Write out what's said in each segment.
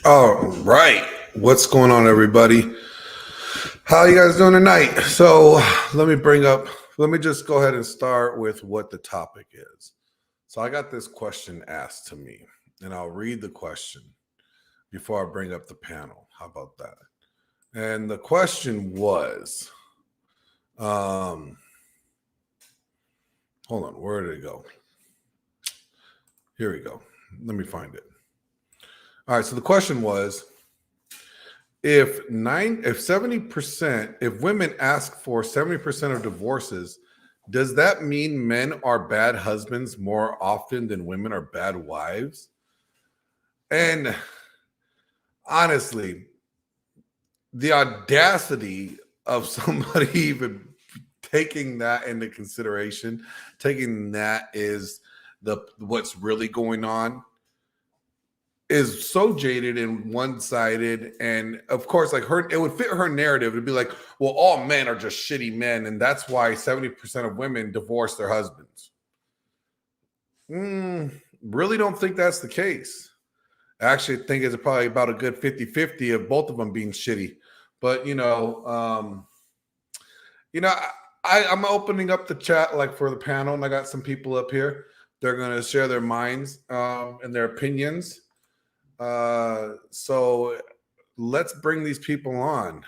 All right. What's going on, everybody? How you guys doing tonight? So let me just go ahead and start with what the topic is. So I got this question asked to me, and I'll read the question before I bring up the panel. How about that? And the question was, hold on, where did it go? Here we go. Let me find it. All right, so the question was, if 70%, if women ask for 70% of divorces, does that mean men are bad husbands more often than women are bad wives? And honestly, the audacity of somebody even taking that into consideration, taking that is the what's really going on, is so jaded and one-sided. And of course, like it would fit her narrative. It'd be like, well, all men are just shitty men, and that's why 70% of women divorce their husbands. Really don't think that's the case. I actually think it's probably about a good 50-50 of both of them being shitty. But I'm opening up the chat like for the panel, and I got some people up here. They're going to share their minds and their opinions. So let's bring these people on.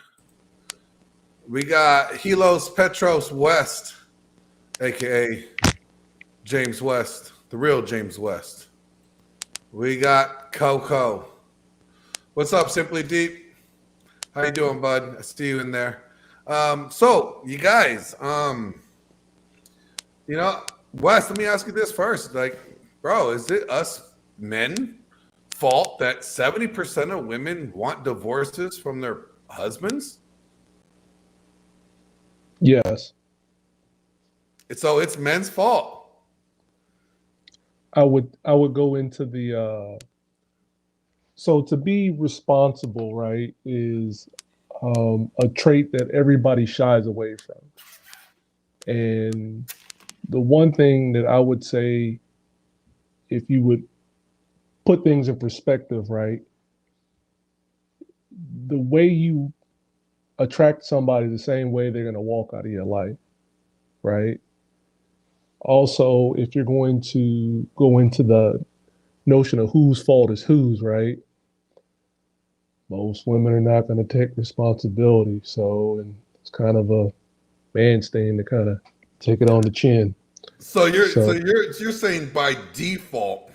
We got Helos Petros West, aka James West, the real James West. We got Coco. What's up, Simply Deep? How you doing, bud? I see you in there. So you guys, Wes, let me ask you this first. Like, bro, is it us men fault that 70% of women want divorces from their husbands? Yes. So it's men's fault. I would go into the so to be responsible, right, is a trait that everybody shies away from. And the one thing that I would say, if you would put things in perspective, right, the way you attract somebody the same way they're going to walk out of your life, right? Also, if you're going to go into the notion of whose fault is whose, right? Most women are not going to take responsibility. So, and it's kind of a man's thing to kind of take it on the chin. So you're saying by default,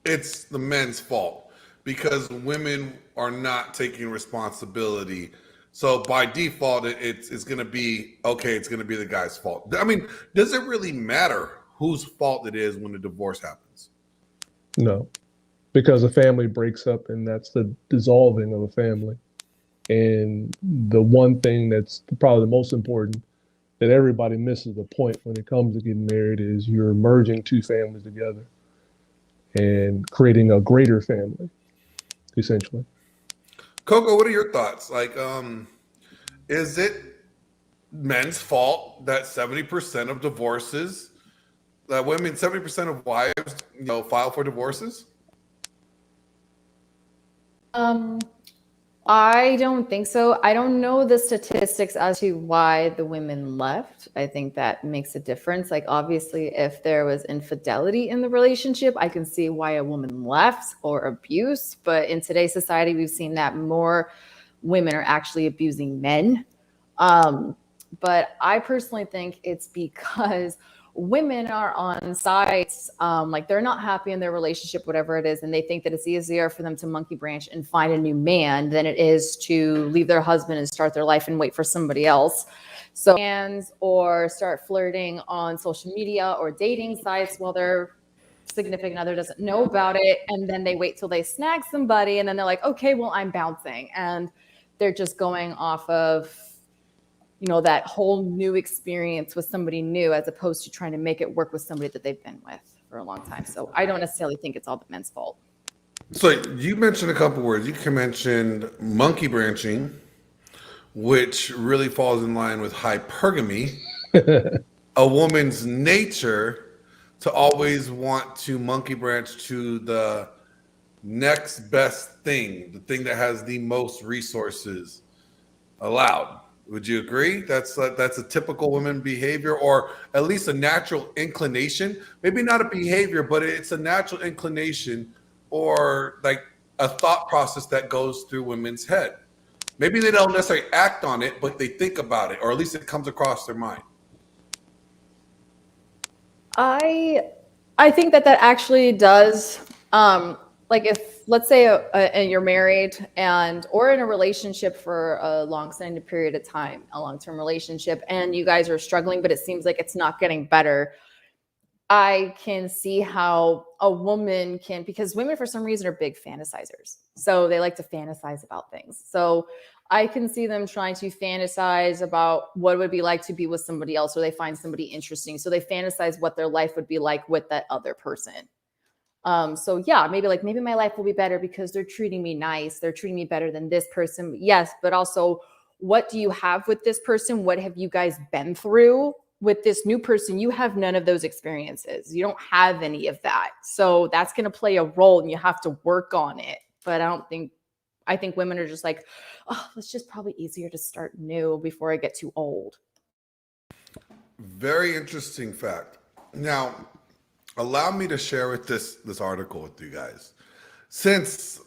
it's the men's fault because women are not taking responsibility. So by default, it's going to be okay. It's going to be the guy's fault. I mean, does it really matter whose fault it is when a divorce happens? No, because a family breaks up, and that's the dissolving of a family. And the one thing that's probably the most important that everybody misses the point when it comes to getting married is you're merging two families together and creating a greater family, essentially. Coco, what are your thoughts? Like, is it men's fault that 70% of divorces, that women, 70% of wives, file for divorces? I don't think so. I don't know the statistics as to why the women left. I think that makes a difference. Like, obviously, if there was infidelity in the relationship, I can see why a woman left, or abuse. But in today's society, we've seen that more women are actually abusing men. But I personally think it's because women are on sites, like they're not happy in their relationship, whatever it is, and they think that it's easier for them to monkey branch and find a new man than it is to leave their husband and start their life and wait for somebody else. So, or start flirting on social media or dating sites while their significant other doesn't know about it, and then they wait till they snag somebody, and then they're like, okay, well, I'm bouncing, and they're just going off of that whole new experience with somebody new, as opposed to trying to make it work with somebody that they've been with for a long time. So I don't necessarily think it's all the men's fault. So you mentioned a couple words. You mentioned monkey branching, which really falls in line with hypergamy, a woman's nature to always want to monkey branch to the next best thing, the thing that has the most resources allowed. Would you agree? That's a typical women behavior, or at least a natural inclination. Maybe not a behavior, but it's a natural inclination, or like a thought process that goes through women's head. Maybe they don't necessarily act on it, but they think about it, or at least it comes across their mind. I think that actually does. Like if let's say and you're married and or in a relationship for a long-standing period of time, a long-term relationship, and you guys are struggling, but it seems like it's not getting better. I can see how a woman can, because women for some reason are big fantasizers. So they like to fantasize about things. So I can see them trying to fantasize about what it would be like to be with somebody else, or they find somebody interesting. So they fantasize what their life would be like with that other person. So yeah, maybe my life will be better because they're treating me nice. They're treating me better than this person. Yes, but also what do you have with this person? What have you guys been through? With this new person, you have none of those experiences. You don't have any of that. So that's going to play a role and you have to work on it. But I think women are just like, oh, it's just probably easier to start new before I get too old. Very interesting fact. Now, allow me to share with this article with you guys. Since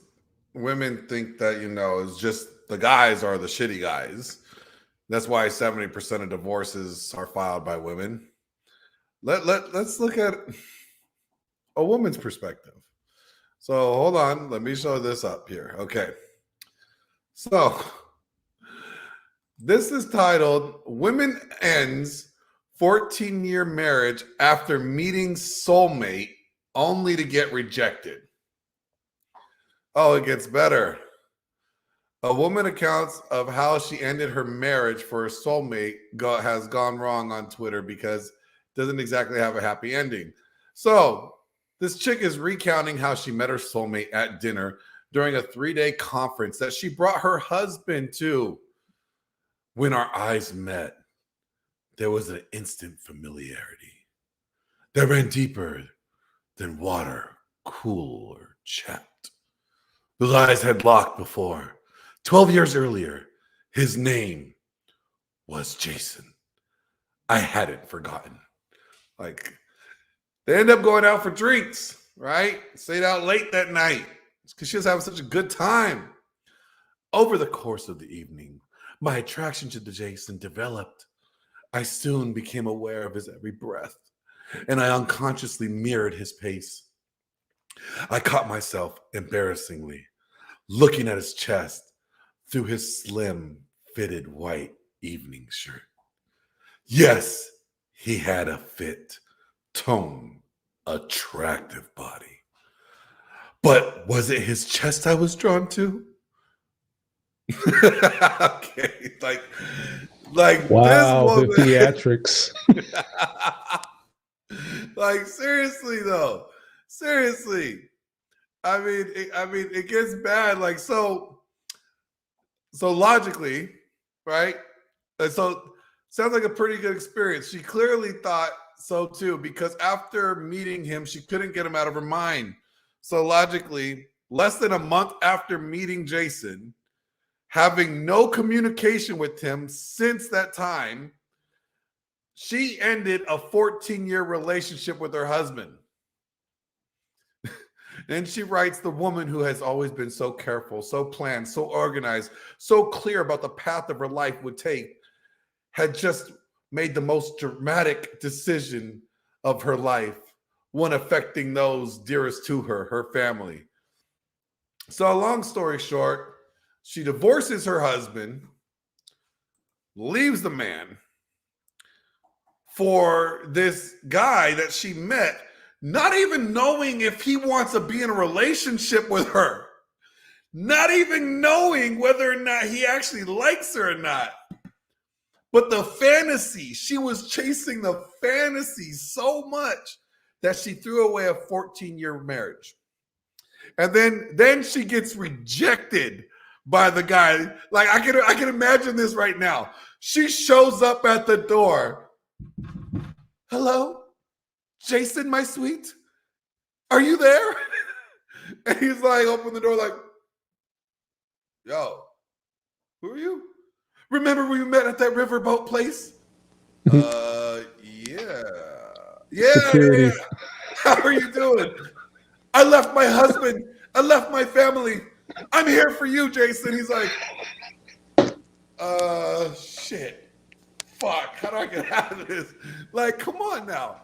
women think that, it's just the guys are the shitty guys, that's why 70% of divorces are filed by women. Let's look at a woman's perspective. So hold on, let me show this up here. Okay. So this is titled Women Ends 14-Year Marriage After Meeting Soulmate Only to Get Rejected. Oh, it gets better. A woman accounts of how she ended her marriage for a soulmate has gone wrong on Twitter because it doesn't exactly have a happy ending. So this chick is recounting how she met her soulmate at dinner during a 3-day conference that she brought her husband to. When our eyes met, there was an instant familiarity that ran deeper than water, cool or chapped. Those eyes had locked before. 12 years earlier, his name was Jason. I hadn't forgotten. Like, they end up going out for drinks, right? Stayed out late that night because she was having such a good time. Over the course of the evening, my attraction to Jason developed. I soon became aware of his every breath, and I unconsciously mirrored his pace. I caught myself, embarrassingly, looking at his chest through his slim, fitted white evening shirt. Yes, he had a fit, toned, attractive body. But was it his chest I was drawn to? Okay, like Wow, this the woman. theatrics. Like, seriously though, seriously. I mean, it gets bad. Like, so logically, right? And so sounds like a pretty good experience. She clearly thought so too, because after meeting him, she couldn't get him out of her mind. So logically, less than a month after meeting Jason, having no communication with him since that time, she ended a 14-year relationship with her husband. And she writes, the woman who has always been so careful, so planned, so organized, so clear about the path of her life would take, had just made the most dramatic decision of her life, one affecting those dearest to her, her family. So long story short, she divorces her husband, leaves the man for this guy that she met, not even knowing if he wants to be in a relationship with her, not even knowing whether or not he actually likes her or not. But the fantasy, she was chasing the fantasy so much that she threw away a 14-year marriage. And then she gets rejected by the guy. Like, I can imagine this right now. She shows up at the door. Hello, Jason, my sweet. Are you there? And he's like, open the door, like, yo, who are you? Remember we met at that riverboat place? Yeah. Yeah. Security. How are you doing? I left my husband. I left my family. I'm here for you, Jason. He's like, shit. Fuck. How do I get out of this? Like, come on now.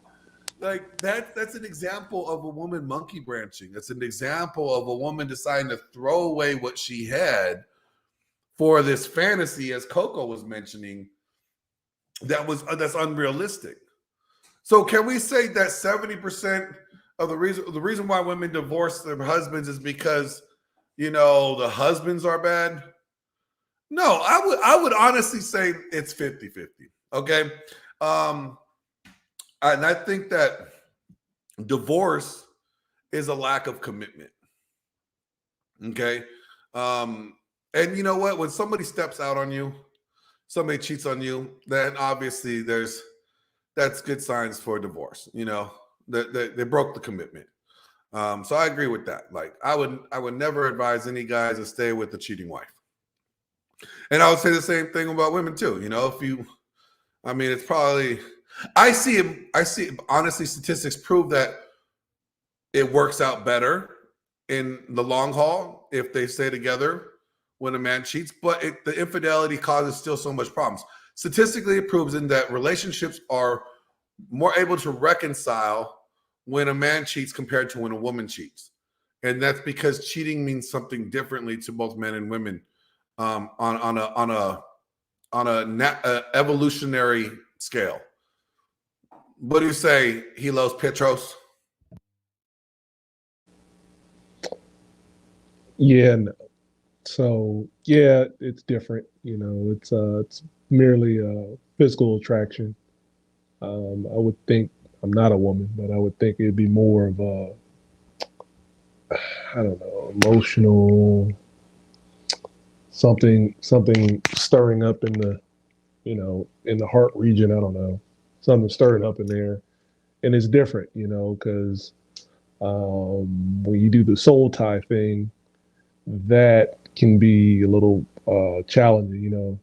Like that's an example of a woman monkey branching. That's an example of a woman deciding to throw away what she had for this fantasy, as Coco was mentioning, that's unrealistic. So can we say that 70% of the reason why women divorce their husbands is because the husbands are bad? No, I would honestly say it's 50-50. Okay. And I think that divorce is a lack of commitment. Okay. And you know what? When somebody steps out on you, somebody cheats on you, then obviously that's good signs for divorce. They broke the commitment. So I agree with that. Like I would never advise any guys to stay with a cheating wife. And I would say the same thing about women too. It's probably I see honestly statistics prove that it works out better in the long haul if they stay together when a man cheats, but the infidelity causes still so much problems. Statistically, it proves in that relationships are more able to reconcile when a man cheats compared to when a woman cheats. And that's because cheating means something differently to both men and women on a evolutionary scale. What do you say, Hilos Petros? Yeah, no. So yeah, it's different. It's merely a physical attraction. I would think I'm not a woman, but I would think it'd be more of a, I don't know, emotional something stirring up in the in the heart region. I don't know, something stirring up in there, and it's different, because when you do the soul tie thing, that can be a little challenging.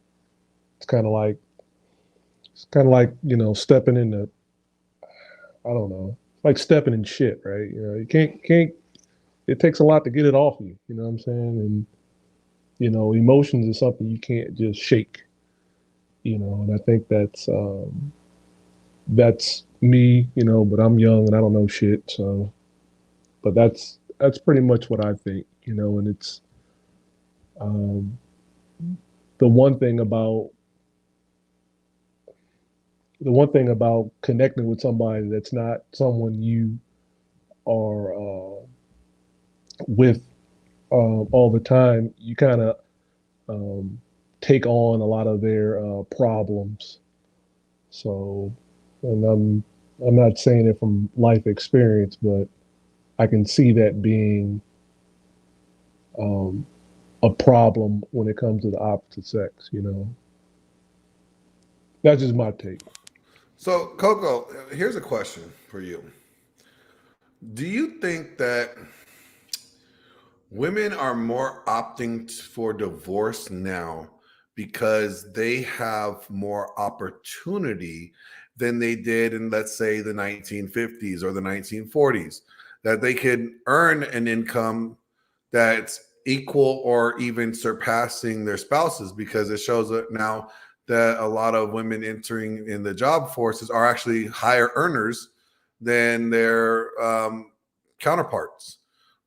It's kind of like stepping in the, I don't know, like stepping in shit, right? You can't. It takes a lot to get it off you. You know what I'm saying? And emotions is something you can't just shake. And I think that's me. But I'm young and I don't know shit. So, but that's pretty much what I think. And it's um, the one thing about connecting with somebody that's not someone you are with all the time. You kind of take on a lot of their problems. So, and I'm not saying it from life experience, but I can see that being a problem when it comes to the opposite sex. That's just my take. So, Coco, here's a question for you. Do you think that women are more opting for divorce now because they have more opportunity than they did in, let's say, the 1950s or the 1940s? That they could earn an income that's equal or even surpassing their spouses, because it shows that now that a lot of women entering in the job forces are actually higher earners than their counterparts.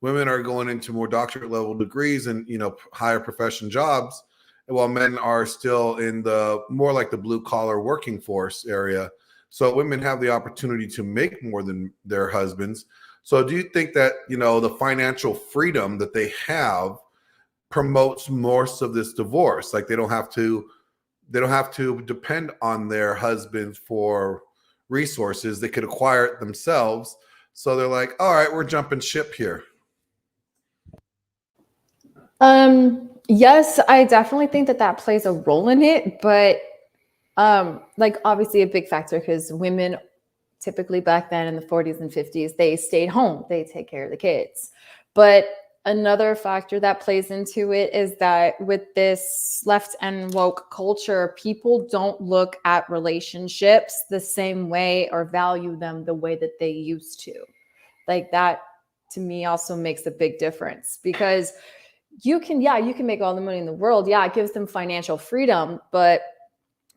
Women are going into more doctorate level degrees and higher profession jobs, while men are still in the more like the blue collar working force area. So women have the opportunity to make more than their husbands. So do you think that the financial freedom that they have promotes most of this divorce? Like they don't have to depend on their husbands for resources. They could acquire it themselves. So they're like, all right, we're jumping ship here. Yes, I definitely think that plays a role in it, but like obviously a big factor, because women typically back then in the 40s and 50s, they stayed home, they take care of the kids. But Another factor that plays into it is that with this left and woke culture, people don't look at relationships the same way or value them the way that they used to. Like that to me also makes a big difference, because you can make all the money in the world. Yeah, it gives them financial freedom, but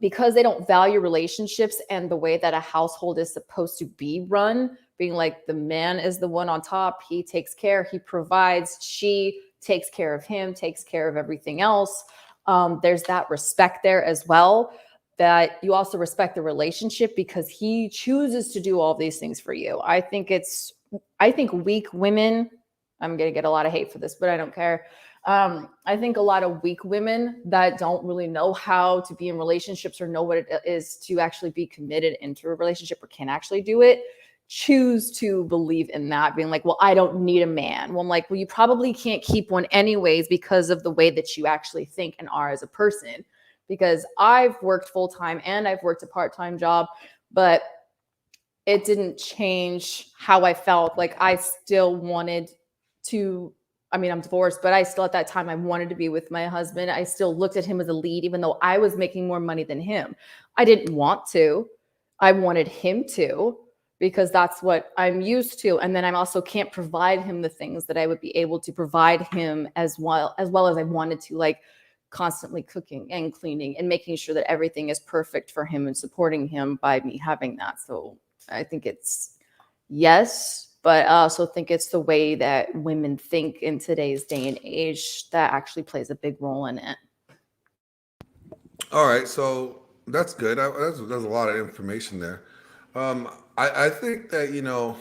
because they don't value relationships and the way that a household is supposed to be run, being like the man is the one on top, he takes care, he provides, she takes care of him, takes care of everything else. There's that respect there as well, that you also respect the relationship because he chooses to do all these things for you. I think weak women, I'm going to get a lot of hate for this, but I don't care. I think a lot of weak women that don't really know how to be in relationships or know what it is to actually be committed into a relationship or can actually do it, choose to believe in that, being like, well, I don't need a man. Well, I'm like, well, you probably can't keep one anyways because of the way that you actually think and are as a person. Because I've worked full time and I've worked a part-time job, but it didn't change how I felt. Like I still wanted to, I mean, I'm divorced, but I still at that time, I wanted to be with my husband. I still looked at him as a lead, even though I was making more money than him. I didn't want to. I wanted him to, because that's what I'm used to. And then I also can't provide him the things that I would be able to provide him as well as I wanted to, like constantly cooking and cleaning and making sure that everything is perfect for him and supporting him by me having that. So I think it's yes, but I also think it's the way that women think in today's day and age that actually plays a big role in it. All right, so that's good. There's a lot of information there. I think that,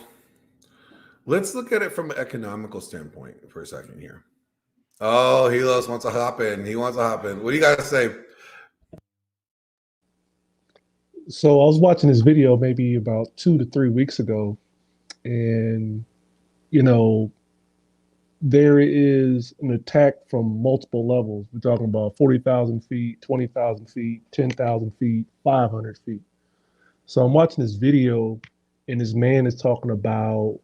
let's look at it from an economical standpoint for a second here. Oh, Helos wants to hop in. He wants to hop in. What do you got to say? So I was watching this video maybe about 2 to 3 weeks ago, and you know, there is an attack from multiple levels. We're talking about 40,000 feet, 20,000 feet, 10,000 feet, 500 feet. So I'm watching this video, and this man is talking about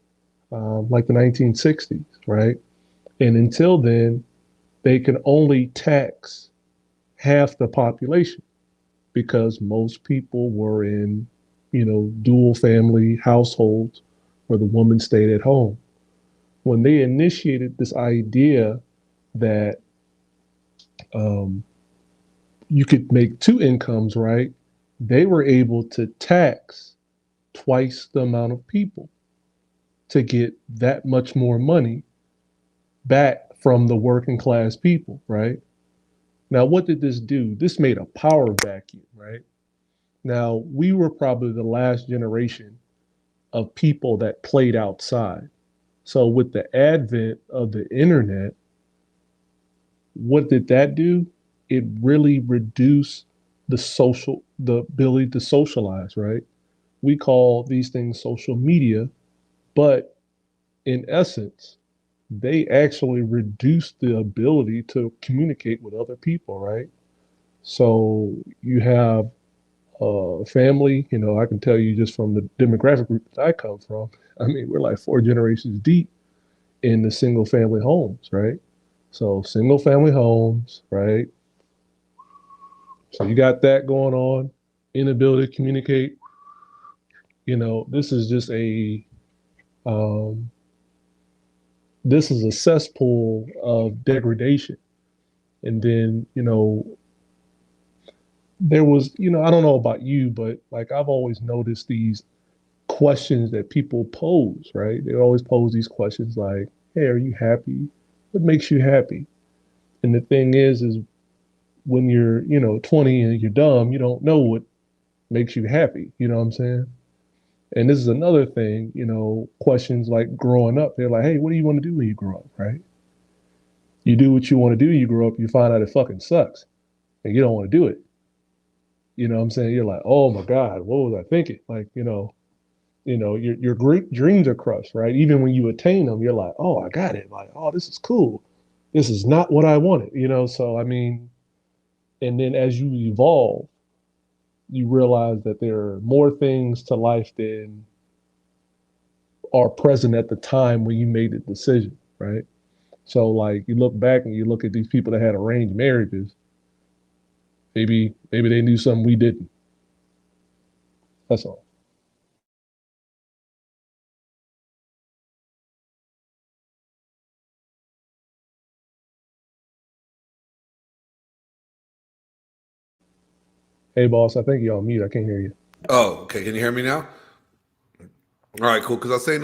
like the 1960s, right? And until then, they can only tax half the population because most people were in, dual family households where the woman stayed at home. When they initiated this idea that you could make two incomes, right? They were able to tax twice the amount of people to get that much more money back from the working class people, right? Now, what did this do? This made a power vacuum, right? Now, we were probably the last generation of people that played outside. So, with the advent of the internet, what did that do? It really reduced the ability to socialize, right? We call these things social media, but in essence, they actually reduce the ability to communicate with other people, right? So you have a family, I can tell you just from the demographic group that I come from, I mean, we're like 4 generations deep in the single family homes, right? So single family homes, right? So you got that going on, inability to communicate. This is just um, this is a cesspool of degradation. And then, there was, I don't know about you, but like I've always noticed these questions that people pose, right? They always pose these questions like, hey, are you happy? What makes you happy? And the thing is when you're, 20 and you're dumb, you don't know what makes you happy. You know what I'm saying? And this is another thing, questions like growing up. They're like, hey, what do you want to do when you grow up, right? You do what you want to do, you grow up, you find out it fucking sucks and you don't want to do it. You know what I'm saying? You're like, oh my God, what was I thinking? Like, your great dreams are crushed, right? Even when you attain them, you're like, oh, I got it. Like, oh, this is cool. This is not what I wanted, So, I mean, and then as you evolve, you realize that there are more things to life than are present at the time when you made the decision, right? So like you look back and you look at these people that had arranged marriages, maybe they knew something we didn't. That's all. Hey boss, I think you're on mute. I can't hear you. Oh, okay. Can you hear me now? All right, cool. Because I was saying,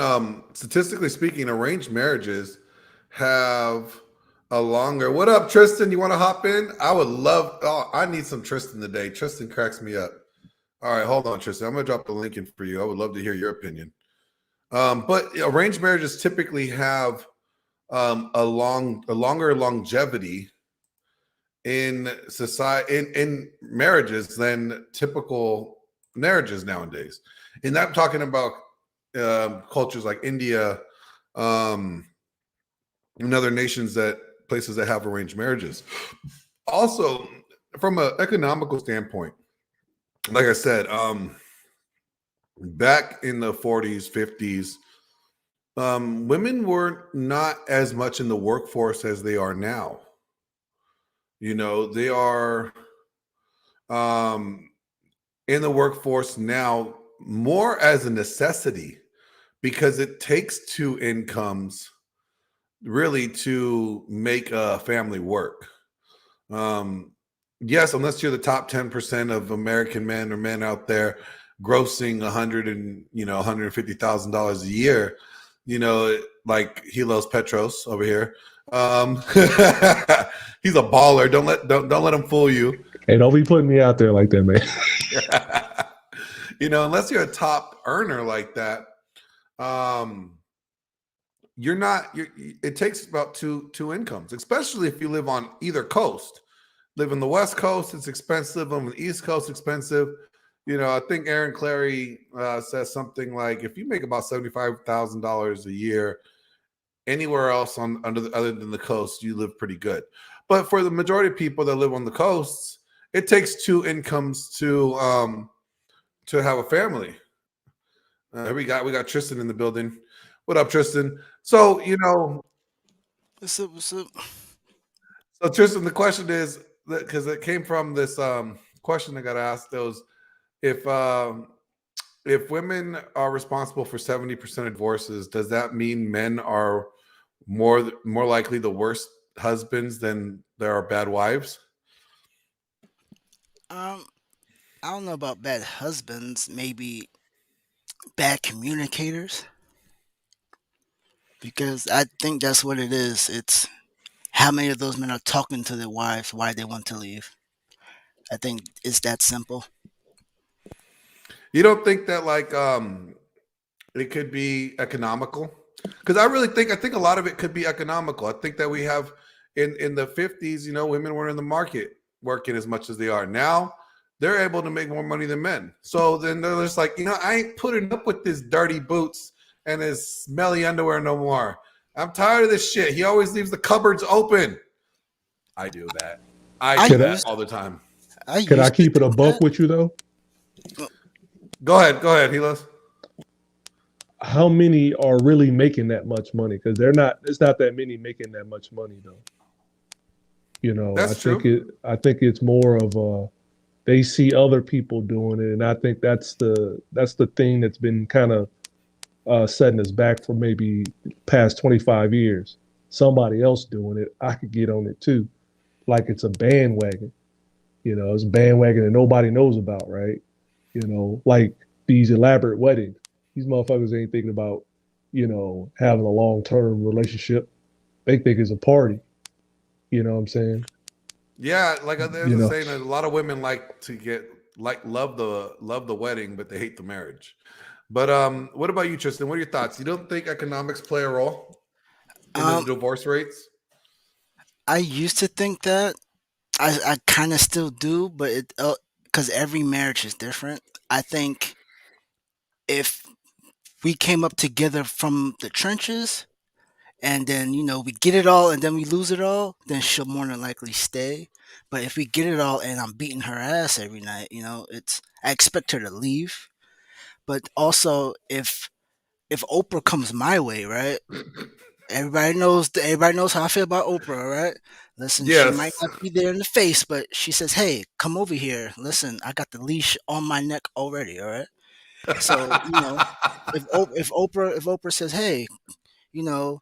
statistically speaking, arranged marriages have a longer. What up, Tristan? You want to hop in? I would love. Oh, I need some Tristan today. Tristan cracks me up. All right, hold on, Tristan. I'm gonna drop the link in for you. I would love to hear your opinion. But arranged marriages typically have a longer longevity in society in marriages than typical marriages nowadays. And I'm talking about cultures like India, um, and other nations that places that have arranged marriages. Also, from an economical standpoint, like I said, back in the 40s, 50s, women were not as much in the workforce as they are now. You know, they are um, in the workforce now more as a necessity because it takes two incomes really to make a family work. Um, yes, unless you're the top 10% of American men or men out there grossing $150,000 a year, like Hilos Petros over here. Um, he's a baller. Don't let him fool you. Hey, don't be putting me out there like that, man. Unless you're a top earner like that, um, you're not. It takes about two incomes, especially if you live on either coast. Live in the West Coast, it's expensive. On the East Coast, expensive. I think Aaron Clary says something like, if you make about $75,000 a year anywhere else other than the coast, you live pretty good. But for the majority of people that live on the coasts, it takes two incomes to have a family. We got Tristan in the building. What up, Tristan? So What's up? What's up? so Tristan, the question is because it came from this question that got asked. Those if women are responsible for 70% of divorces, does that mean men are more likely the worst husbands than there are bad wives? Um, I don't know about bad husbands. Maybe bad communicators, because I think that's what it is. It's how many of those men are talking to their wives why they want to leave. I think it's that simple. You don't think that it could be economical? Because I think a lot of it could be economical. I think that we have in the 50s, women weren't in the market working as much as they are now. They're able to make more money than men. So then they're just like, I ain't putting up with this dirty boots and his smelly underwear no more. I'm tired of this shit. He always leaves the cupboards open. I do that. I I do Could I that used all the time. I could I used to keep it a think buck that. with you though? Go ahead, Helos. How many are really making that much money? Because they're not. It's not that many making that much money though. I That's think true. it's more of a they see other people doing it, and I think that's the thing that's been kind of setting us back for maybe past 25 years. Somebody else doing it, I could get on it too. Like it's a bandwagon. It's a bandwagon that nobody knows about, right? Like these elaborate weddings. These motherfuckers ain't thinking about, having a long-term relationship. They think it's a party. You know what I'm saying? Yeah, like there's You a know, saying that a lot of women like to get love the wedding, but they hate the marriage. But what about you, Tristan? What are your thoughts? You don't think economics play a role in the Um, divorce rates? I used to think that. I kind of still do, but it because every marriage is different. I think if we came up together from the trenches, and then we get it all and then we lose it all, then she'll more than likely stay. But if we get it all and I'm beating her ass every night, it's I expect her to leave. But also if Oprah comes my way, right? Everybody knows how I feel about Oprah, all right? Listen, she might Yes. not be there in the face, but she says, "Hey, come over here. Listen, I got the leash on my neck already, all right?" So, if Oprah says, "Hey, you know,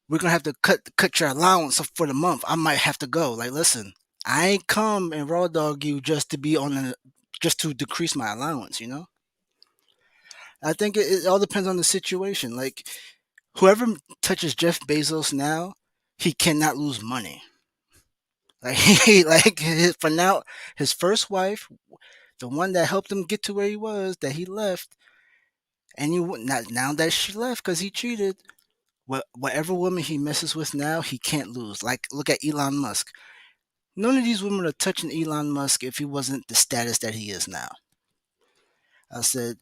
we're gonna have to cut your allowance for the month," I might have to go. Like, listen, I ain't come and raw dog you just to decrease my allowance. I think it all depends on the situation. Like, whoever touches Jeff Bezos now, he cannot lose money. Like, for now, his first wife, the one that helped him get to where he was, that he left, and not now that she left because he cheated. Whatever woman he messes with now, he can't lose. Like, look at Elon Musk. None of these women are touching Elon Musk if he wasn't the status that he is now. I said,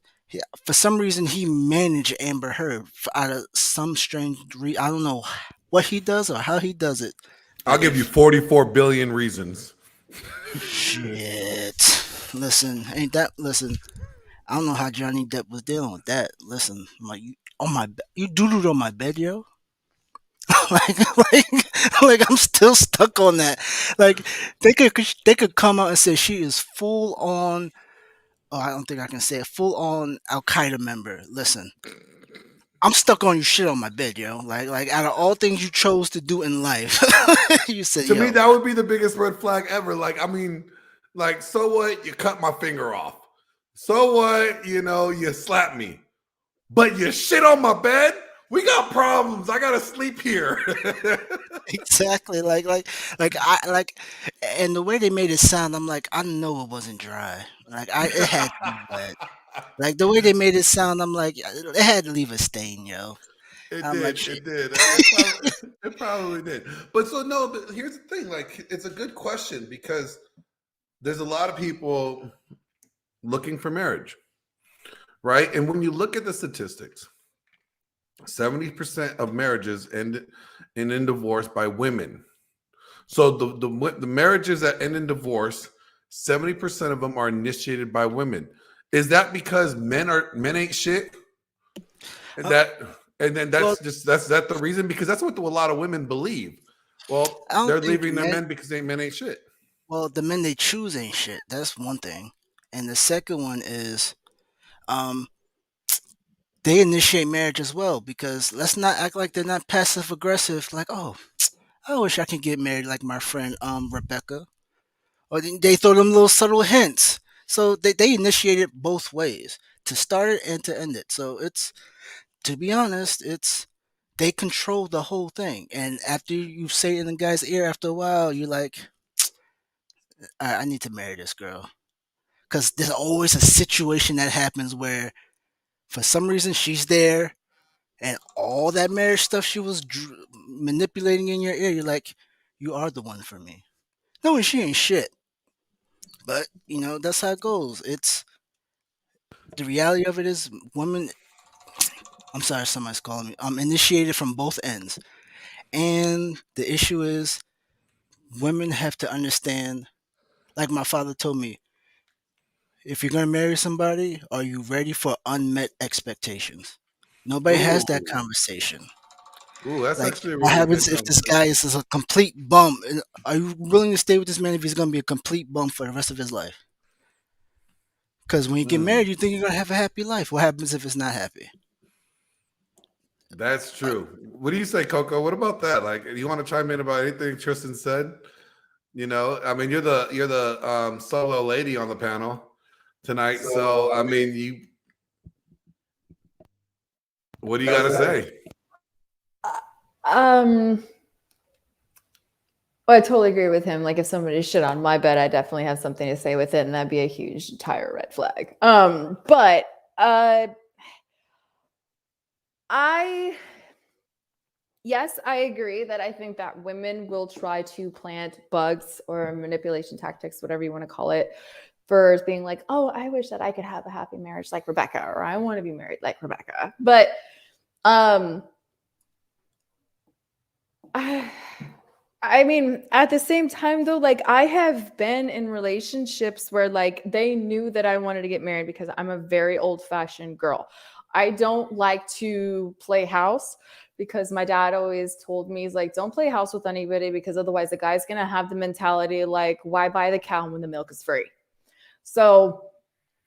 for some reason, he managed Amber Heard out of some strange I don't know what he does or how he does it. I'll But give you if 44 billion reasons. shit, listen, I don't know how Johnny Depp was dealing with that. Listen, you doodled on my bed, yo. like I'm still stuck on that. Like, they could come out and say she is full on. Oh, I don't think I can say it. Full on Al Qaeda member. Listen, I'm stuck on you shit on my bed, yo. Like out of all things you chose to do in life, you said, To me, yo, that would be the biggest red flag ever. Like, I mean, like, so what? You cut my finger off. So what? You slap me, but you shit on my bed. We got problems. I gotta sleep here. exactly. Like, and the way they made it sound, I'm like, I know it wasn't dry. It had to be wet. Like, the way they made it sound, I'm like, it had to leave a stain, yo. It I'm like, did. shit. It did. It probably did. But so no. But here's the thing. Like, it's a good question because there's a lot of people looking for marriage, right? And when you look at the statistics, 70% of marriages end in divorce by women. So the marriages that end in divorce, 70% of them are initiated by women. Is that because men ain't shit? And Uh, that and then well, that's that the reason? Because that's what a lot of women believe. Well, I don't they're think leaving their men. men because men ain't shit. Well, the men they choose ain't shit. That's one thing. And the second one is, um, they initiate marriage as well, because let's not act like they're not passive aggressive. Like, oh, I wish I could get married like my friend Rebecca. Or they throw them little subtle hints. So they initiate it both ways, to start it and to end it. So it's, to be honest, it's, they control the whole thing. And after you say it in the guy's ear, after a while, you're like, I need to marry this girl. Because there's always a situation that happens where, for some reason, she's there, and all that marriage stuff she was manipulating in your ear, you're like, you are the one for me. No, and she ain't shit. But, that's how it goes. It's, the reality of it is, women, I'm sorry, somebody's calling me. I'm initiated from both ends. And the issue is, women have to understand, like my father told me, if you're going to marry somebody, are you ready for unmet expectations? Nobody has that Ooh, conversation. that's Like, actually a what really happens good if this conversation. guy is a complete bum? And are you willing to stay with this man if he's going to be a complete bum for the rest of his life? Because when you get Mm, married, you think you're going to have a happy life. What happens if it's not happy? that's Uh, true. What do you say, Coco? What about that? Like, do you want to chime in about anything Tristan said? I mean, you're the solo lady on the panel tonight. So, I mean, what do you got to say? Um, well, I totally agree with him. Like, if somebody shit on my bed, I definitely have something to say with it, and that'd be a huge tire red flag. But I yes, I agree that I think that women will try to plant bugs or manipulation tactics, whatever you want to call it, for being like, oh, I wish that I could have a happy marriage like Rebecca, or I want to be married like Rebecca. But um I mean, at the same time though, like, I have been in relationships where like they knew that I wanted to get married because I'm a very old-fashioned girl. I don't like to play house because my dad always told me, he's like, don't play house with anybody because otherwise the guy's going to have the mentality like, why buy the cow when the milk is free? So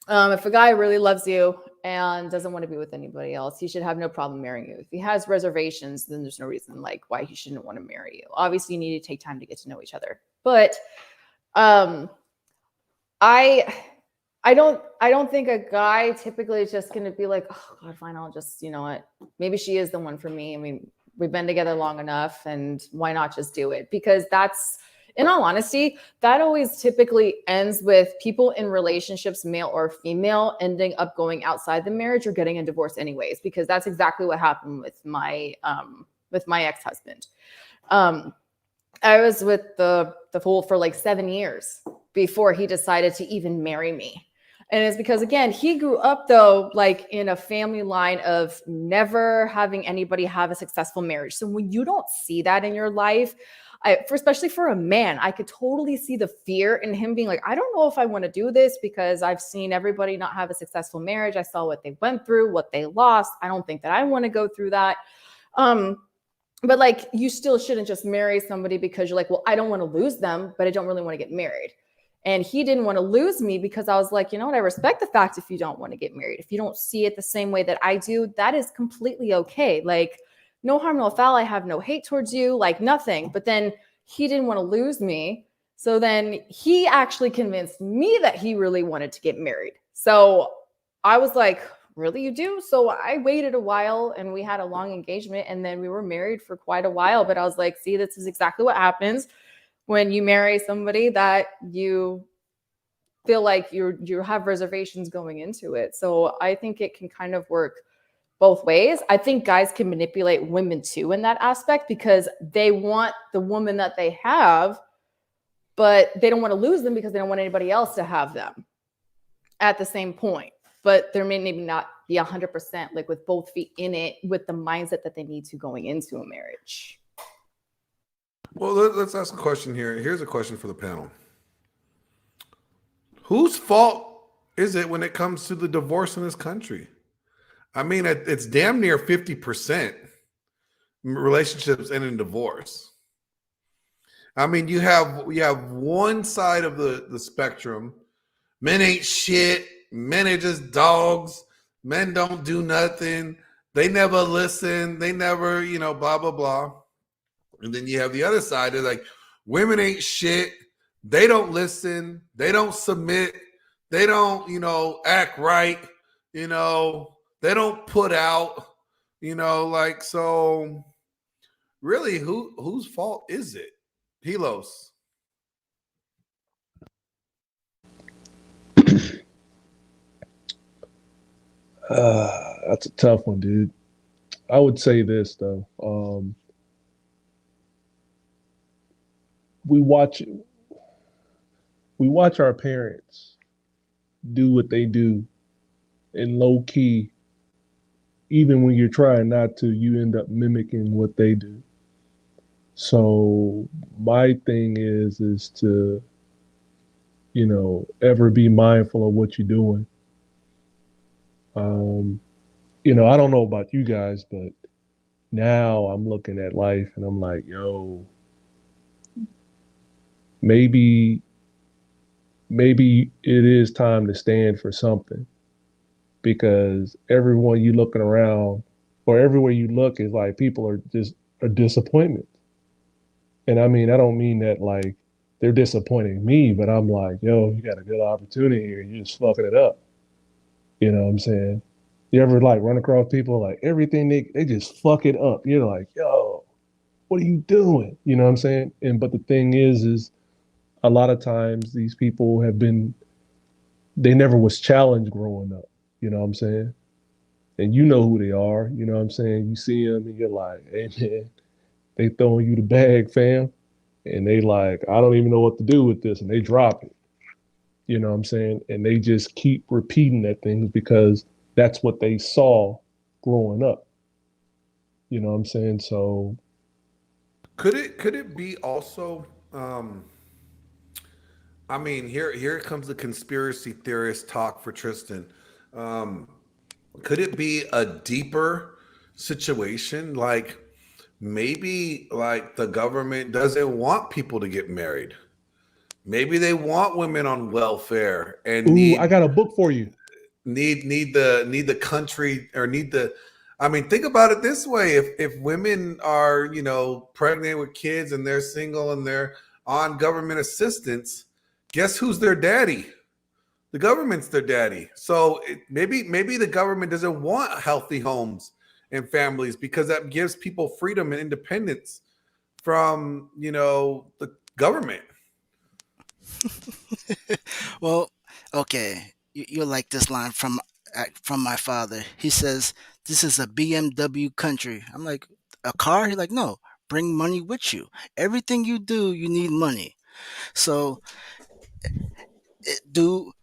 if a guy really loves you and doesn't want to be with anybody else, he should have no problem marrying you. If he has reservations, then there's no reason like why he shouldn't want to marry you. Obviously, you need to take time to get to know each other. But I don't think a guy typically is just going to be like, oh God, fine, I'll just, you know what, maybe she is the one for me. I mean, we've been together long enough, and why not just do it? Because that's, in all honesty, that always typically ends with people in relationships, male or female, ending up going outside the marriage or getting a divorce anyways, because that's exactly what happened with my ex-husband. I was with the fool for like 7 years before he decided to even marry me. And it's because, again, he grew up, though, like in a family line of never having anybody have a successful marriage. So when you don't see that in your life, especially for a man, I could totally see the fear in him being like, I don't know if I want to do this because I've seen everybody not have a successful marriage. I saw what they went through, what they lost. I don't think that I want to go through that. But like, you still shouldn't just marry somebody because you're like, well, I don't want to lose them, but I don't really want to get married. And he didn't want to lose me because I was like, you know what? I respect the fact if you don't want to get married. If you don't see it the same way that I do, that is completely okay. Like, no harm, no foul. I have no hate towards you, like nothing. But then he didn't want to lose me. So then he actually convinced me that he really wanted to get married. So I was like, really, you do? So I waited a while and we had a long engagement and then we were married for quite a while. But I was like, see, this is exactly what happens when you marry somebody that you feel like you have reservations going into it. So I think it can kind of work both ways. I think guys can manipulate women too in that aspect because they want the woman that they have, but they don't want to lose them because they don't want anybody else to have them at the same point. But there may maybe not be 100% like with both feet in it with the mindset that they need to going into a marriage. Well, let's ask a question here. Here's a question for the panel. Whose fault is it when it comes to the divorce in this country? I mean, it's damn near 50% relationships end in divorce. I mean, you have one side of the spectrum. Men ain't shit. Men are just dogs. Men don't do nothing. They never listen. They never, blah, blah, blah. And then you have the other side. They're like, women ain't shit. They don't listen. They don't submit. They don't, act right. They don't put out, so really, whose fault is it? Helos. That's a tough one, dude. I would say this though. We watch our parents do what they do in low key. Even when you're trying not to, you end up mimicking what they do. So my thing is to, ever be mindful of what you're doing. I don't know about you guys, but now I'm looking at life and I'm like, yo, maybe it is time to stand for something because everyone you looking around or everywhere you look is like people are just a disappointment. And I mean, I don't mean that like they're disappointing me, but I'm like, yo, you got a good opportunity here. You're just fucking it up. You know what I'm saying? You ever like run across people like everything they just fuck it up. You're like, yo, what are you doing? You know what I'm saying? But the thing is a lot of times these people they never was challenged growing up. You know what I'm saying? And you know who they are. You know what I'm saying? You see them and you're like, hey man, they throwing you the bag, fam. And they like, I don't even know what to do with this. And they drop it. You know what I'm saying? And they just keep repeating that things because that's what they saw growing up. You know what I'm saying? So Could it be also I mean, here comes the conspiracy theorist talk for Tristan. Could it be a deeper situation? Like maybe like the government doesn't want people to get married. Maybe they want women on welfare and Ooh, I got a book for you. need the country or need the I mean, think about it this way. If women are, you know, pregnant with kids and they're single and they're on government assistance, guess who's their daddy? The government's their daddy. So maybe the government doesn't want healthy homes and families because that gives people freedom and independence from, you know, the government. Well, okay, you'll like this line from my father. He says, "This is a BMW country." I'm like, "A car?" He's like, "No, bring money with you. Everything you do, you need money. So, it, do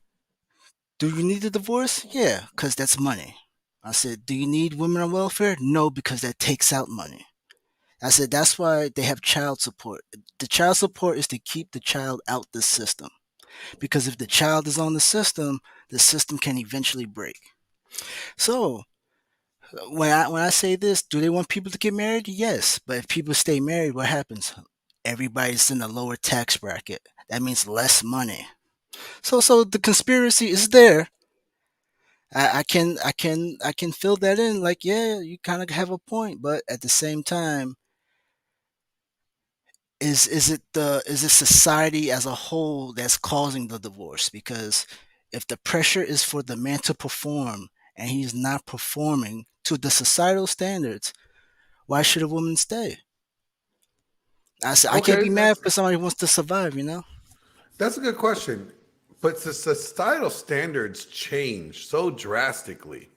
you need a divorce? Yeah, because that's money." I said, "Do you need women on welfare? No, because that takes out money." I said, "That's why they have child support. The child support is to keep the child out the system. Because if the child is on the system can eventually break." So when I say this, do they want people to get married? Yes, but if people stay married, what happens? Everybody's in a lower tax bracket. That means less money. So the conspiracy is there. I can fill that in. Like, yeah, you kind of have a point, but at the same time, is it society as a whole that's causing the divorce? Because if the pressure is for the man to perform and he's not performing to the societal standards, why should a woman stay? I can't Okay, be mad because somebody wants to survive. that's a good question. But the societal standards change so drastically.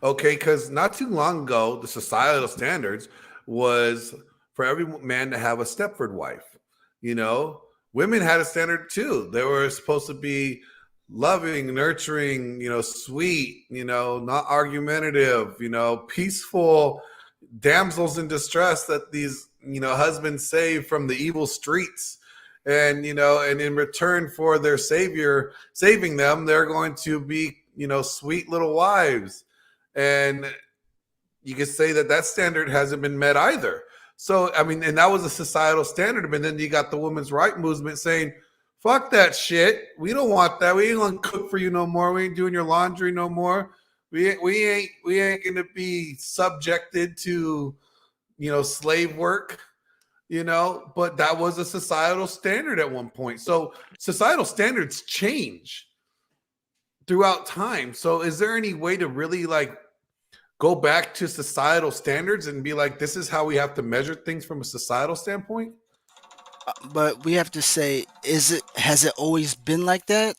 Okay, because not too long ago, the societal standards was for every man to have a Stepford wife. You know, women had a standard too. They were supposed to be loving, nurturing, you know, sweet, you know, not argumentative, you know, peaceful damsels in distress that these, you know, husbands save from the evil streets. And, you know, and in return for their savior saving them, they're going to be, you know, sweet little wives. And you could say that that standard hasn't been met either. So, I mean, and that was a societal standard. But then you got the women's right movement saying, fuck that shit. We don't want that. We ain't gonna cook for you no more. We ain't doing your laundry no more. We ain't gonna be subjected to, you know, slave work, you know, but that was a societal standard at one point. So societal standards change throughout time. So is there any way to really like go back to societal standards and be like, this is how we have to measure things from a societal standpoint? But we have to say, has it always been like that,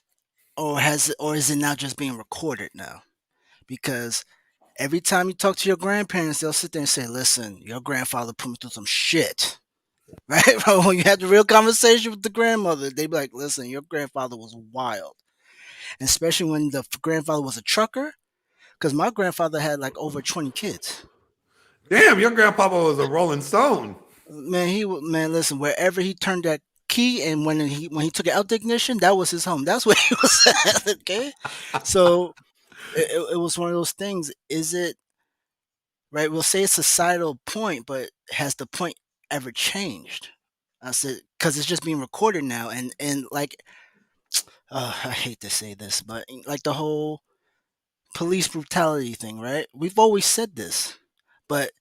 or is it now just being recorded now? Because every time you talk to your grandparents, they'll sit there and say, "Listen, your grandfather put me through some shit." Right? But when you have the real conversation with the grandmother, they be like, "Listen, your grandfather was wild." And especially when the grandfather was a trucker, because my grandfather had like over 20 kids. Damn, your grandpapa was a Rolling Stone. Man, man, listen, wherever he turned that key and when he took it out the ignition, that was his home. That's where he was at. Okay. So it was one of those things. Is it right? We'll say it's a societal point, but has the point ever changed? I said, because it's just being recorded now, and like, I hate to say this, but like the whole police brutality thing, right? We've always said this, but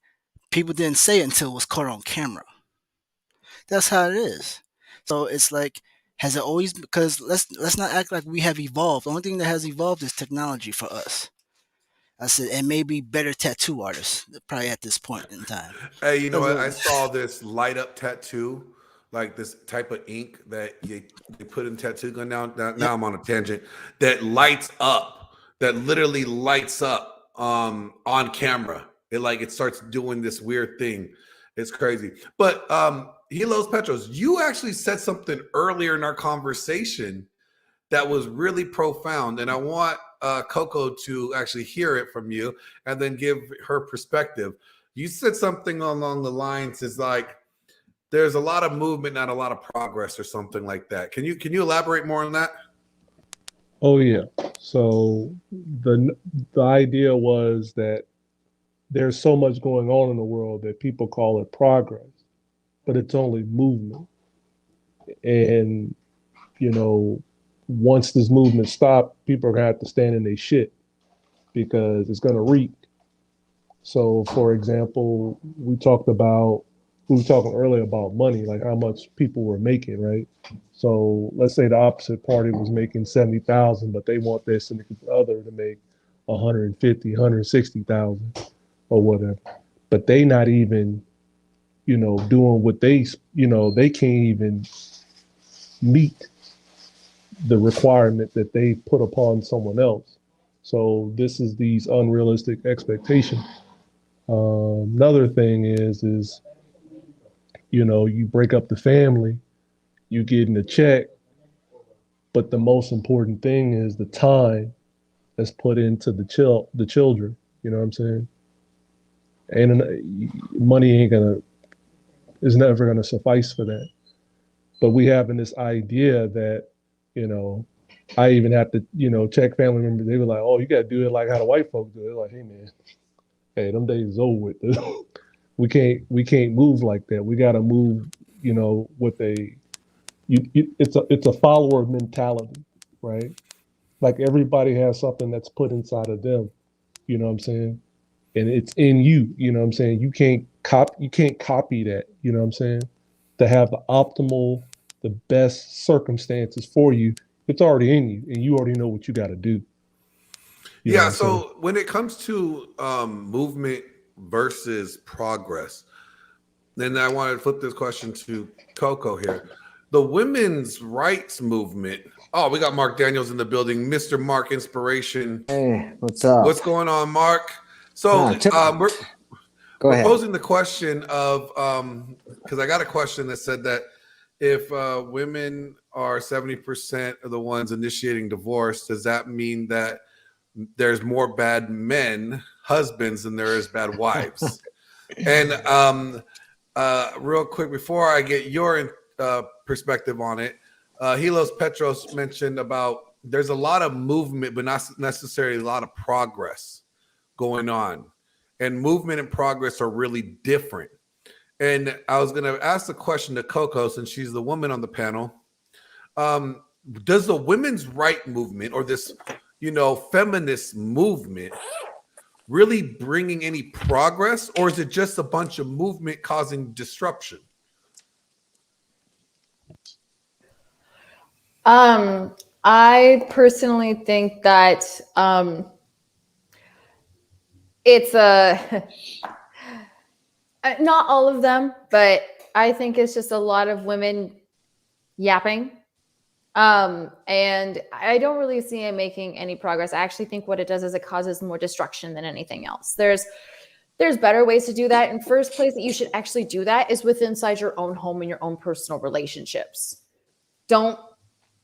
people didn't say it until it was caught on camera. That's how it is. So it's like, has it always? Because let's not act like we have evolved. The only thing that has evolved is technology for us. I said, and maybe better tattoo artists, probably at this point in time. Hey, you know Because what? I saw this light up tattoo, like this type of ink that you put in tattoo gun. Now yep, I'm on a tangent. That lights up, that literally lights up on camera. It starts doing this weird thing. It's crazy. But Hilos Petros, you actually said something earlier in our conversation that was really profound. And I want Coco to actually hear it from you and then give her perspective. You said something along the lines is like there's a lot of movement, not a lot of progress, or something like that. Can you elaborate more on that? Oh yeah. So the the idea was that there's so much going on in the world that people call it progress, but it's only movement. And you know, once this movement stops, people are gonna have to stand in their shit because it's gonna reek. So, for example, we were talking earlier about money, like how much people were making, right? So let's say the opposite party was making 70,000, but they want their significant other to make 150, 160,000 or whatever. But they not even, doing what they can't even meet the requirement that they put upon someone else. So this is these unrealistic expectations. Another thing is you break up the family, you get in a check, but the most important thing is the time that's put into the children. You know what I'm saying? And money ain't gonna is never gonna suffice for that. But we having this idea that you know I even have to check family members. They were like, oh, you gotta do it like how the white folks do it. They're like, hey man, hey, them days is over with. We can't move like that. We got to move, with it's a follower mentality, right? Like everybody has something that's put inside of them. You know what I'm saying? And it's in you. You know what I'm saying? You can't copy that. You know what I'm saying? To have the best circumstances for you, it's already in you, and you already know what you got to do. You know what Yeah. I'm saying? So when it comes to movement versus progress, then I want to flip this question to Coco here. The women's rights movement. Oh, we got Mark Daniels in the building, Mr. Mark Inspiration. Hey, what's up? What's going on, Mark? So we're Go we're ahead. posing the question of because I got a question that said that if women are 70% of the ones initiating divorce, does that mean that there's more bad men, husbands, than there is bad wives? And real quick, before I get your perspective on it, Helos Petros mentioned about there's a lot of movement, but not necessarily a lot of progress going on. And movement and progress are really different. And I was going to ask the question to Coco, since she's the woman on the panel. Does the women's right movement or this, feminist movement really bringing any progress, or is it just a bunch of movement causing disruption? I personally think that it's not all of them, but I think it's just a lot of women yapping. And I don't really see it making any progress. I actually think what it does is it causes more destruction than anything else. There's better ways to do that. And first place that you should actually do that is with inside your own home and your own personal relationships. Don't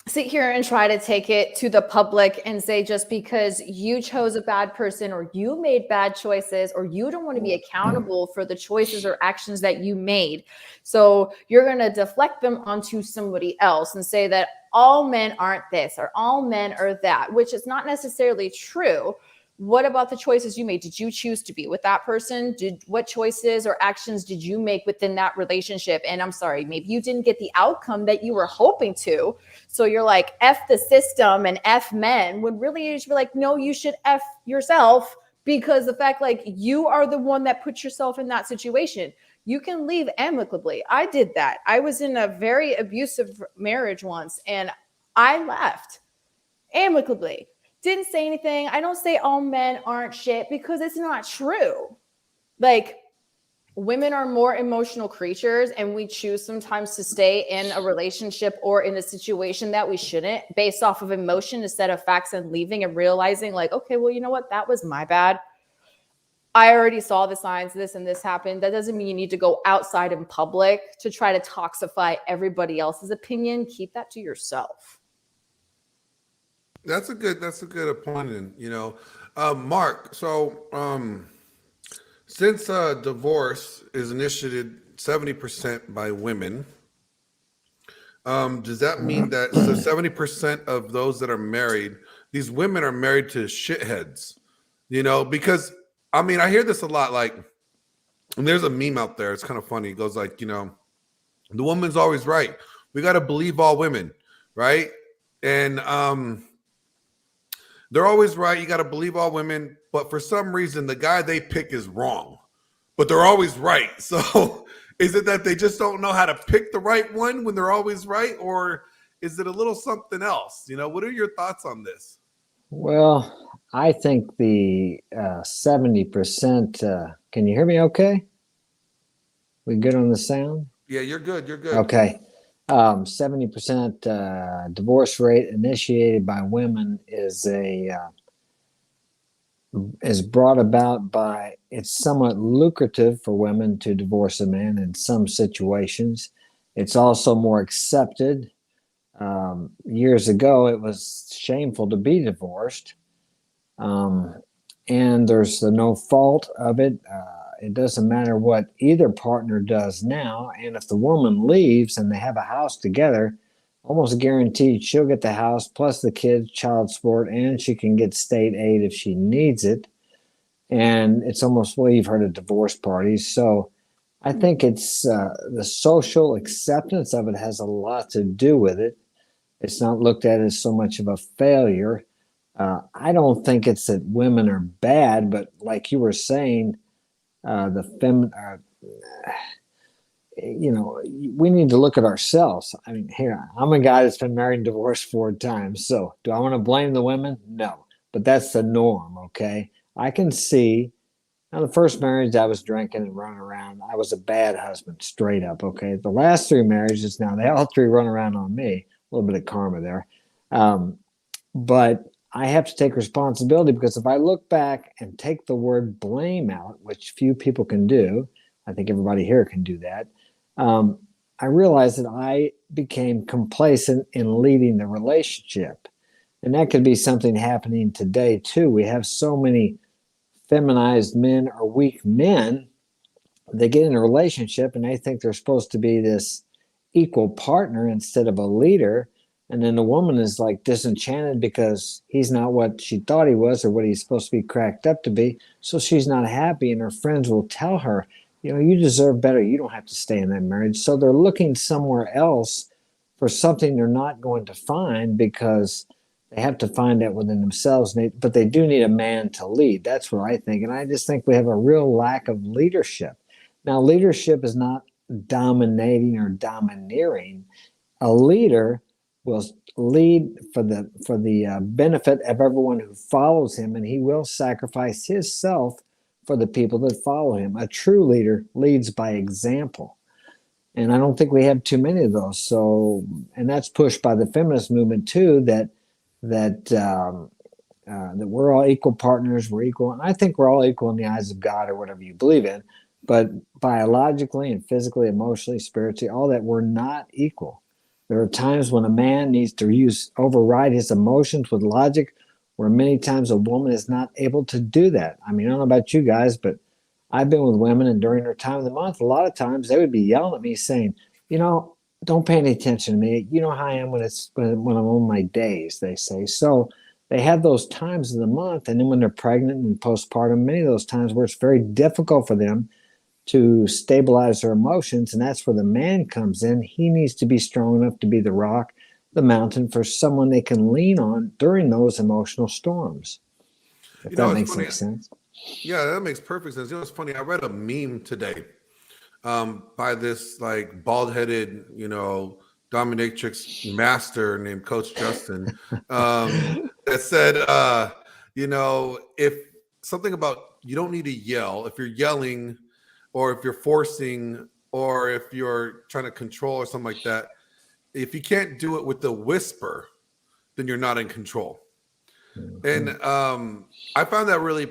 sit here and try to take it to the public and say just because you chose a bad person or you made bad choices or you don't want to be accountable for the choices or actions that you made. So you're going to deflect them onto somebody else and say that all men aren't this or all men are that, which is not necessarily true. What about the choices you made? Did you choose to be with that person? What choices or actions did you make within that relationship? And I'm sorry, maybe you didn't get the outcome that you were hoping to. So you're like, F the system and F men, when really you should be like, no, you should F yourself, because the fact like you are the one that put yourself in that situation. You can leave amicably. I did that. I was in a very abusive marriage once and I left amicably. Didn't say anything. I don't say all men aren't shit because it's not true. Like, women are more emotional creatures and we choose sometimes to stay in a relationship or in a situation that we shouldn't based off of emotion instead of facts, and leaving and realizing like, okay, well, you know what? That was my bad. I already saw the signs, this and this happened. That doesn't mean you need to go outside in public to try to toxify everybody else's opinion. Keep that to yourself. That's a good opinion, Mark. So since divorce is initiated 70% by women, does that mean that 70% of those that are married these women are married to shitheads, because I mean, I hear this a lot. Like, and there's a meme out there. It's kind of funny. It goes like, the woman's always right. We got to believe all women, right? And they're always right. You got to believe all women. But for some reason, the guy they pick is wrong. But they're always right. So is it that they just don't know how to pick the right one when they're always right? Or is it a little something else? What are your thoughts on this? Well, I think the 70%, can you hear me okay? We good on the sound? Yeah, you're good. You're good. Okay. 70% divorce rate initiated by women is brought about by, it's somewhat lucrative for women to divorce a man in some situations. It's also more accepted. Years ago, it was shameful to be divorced. And there's no fault of it. It doesn't matter what either partner does now. And if the woman leaves and they have a house together, almost guaranteed she'll get the house plus the kids, child support, and she can get state aid if she needs it. And it's almost, well, you've heard of divorce parties. So I think it's the social acceptance of it has a lot to do with it. It's not looked at as so much of a failure. I don't think it's that women are bad, but like you were saying, we need to look at ourselves. I mean, here, I'm a guy that's been married and divorced 4 times. So do I want to blame the women? No, but that's the norm. Okay. I can see now the first marriage I was drinking and running around. I was a bad husband, straight up. Okay. The last 3 marriages now, they all 3 run around on me. A little bit of karma there. But I have to take responsibility because if I look back and take the word blame out, which few people can do, I think everybody here can do that. I realized that I became complacent in leading the relationship. And that could be something happening today too. We have so many feminized men or weak men. They get in a relationship and they think they're supposed to be this equal partner instead of a leader. And then the woman is like disenchanted because he's not what she thought he was or what he's supposed to be cracked up to be. So she's not happy, and her friends will tell her, you deserve better. You don't have to stay in that marriage. So they're looking somewhere else for something they're not going to find because they have to find that within themselves. But they do need a man to lead. That's what I think. And I just think we have a real lack of leadership. Now, leadership is not dominating or domineering. A leader will lead for the benefit of everyone who follows him, and he will sacrifice himself for the people that follow him. A true leader leads by example, and I don't think we have too many of those. So, and that's pushed by the feminist movement too. That we're all equal partners. We're equal, and I think we're all equal in the eyes of God or whatever you believe in. But biologically and physically, emotionally, spiritually, all that, we're not equal. There are times when a man needs to override his emotions with logic, where many times a woman is not able to do that. I mean, I don't know about you guys, but I've been with women, and during their time of the month, a lot of times they would be yelling at me saying, don't pay any attention to me. You know how I am when I'm on my days, they say. So they have those times of the month, and then when they're pregnant and postpartum, many of those times where it's very difficult for them to stabilize their emotions, and that's where the man comes in. He needs to be strong enough to be the rock, the mountain for someone they can lean on during those emotional storms. If that makes any sense. Yeah, that makes perfect sense. It's funny. I read a meme today by this like bald-headed, dominatrix master named Coach Justin that said, if something about you don't need to yell, if you're yelling or if you're forcing or if you're trying to control or something like that, if you can't do it with the whisper, then you're not in control. Mm-hmm. And I found that really,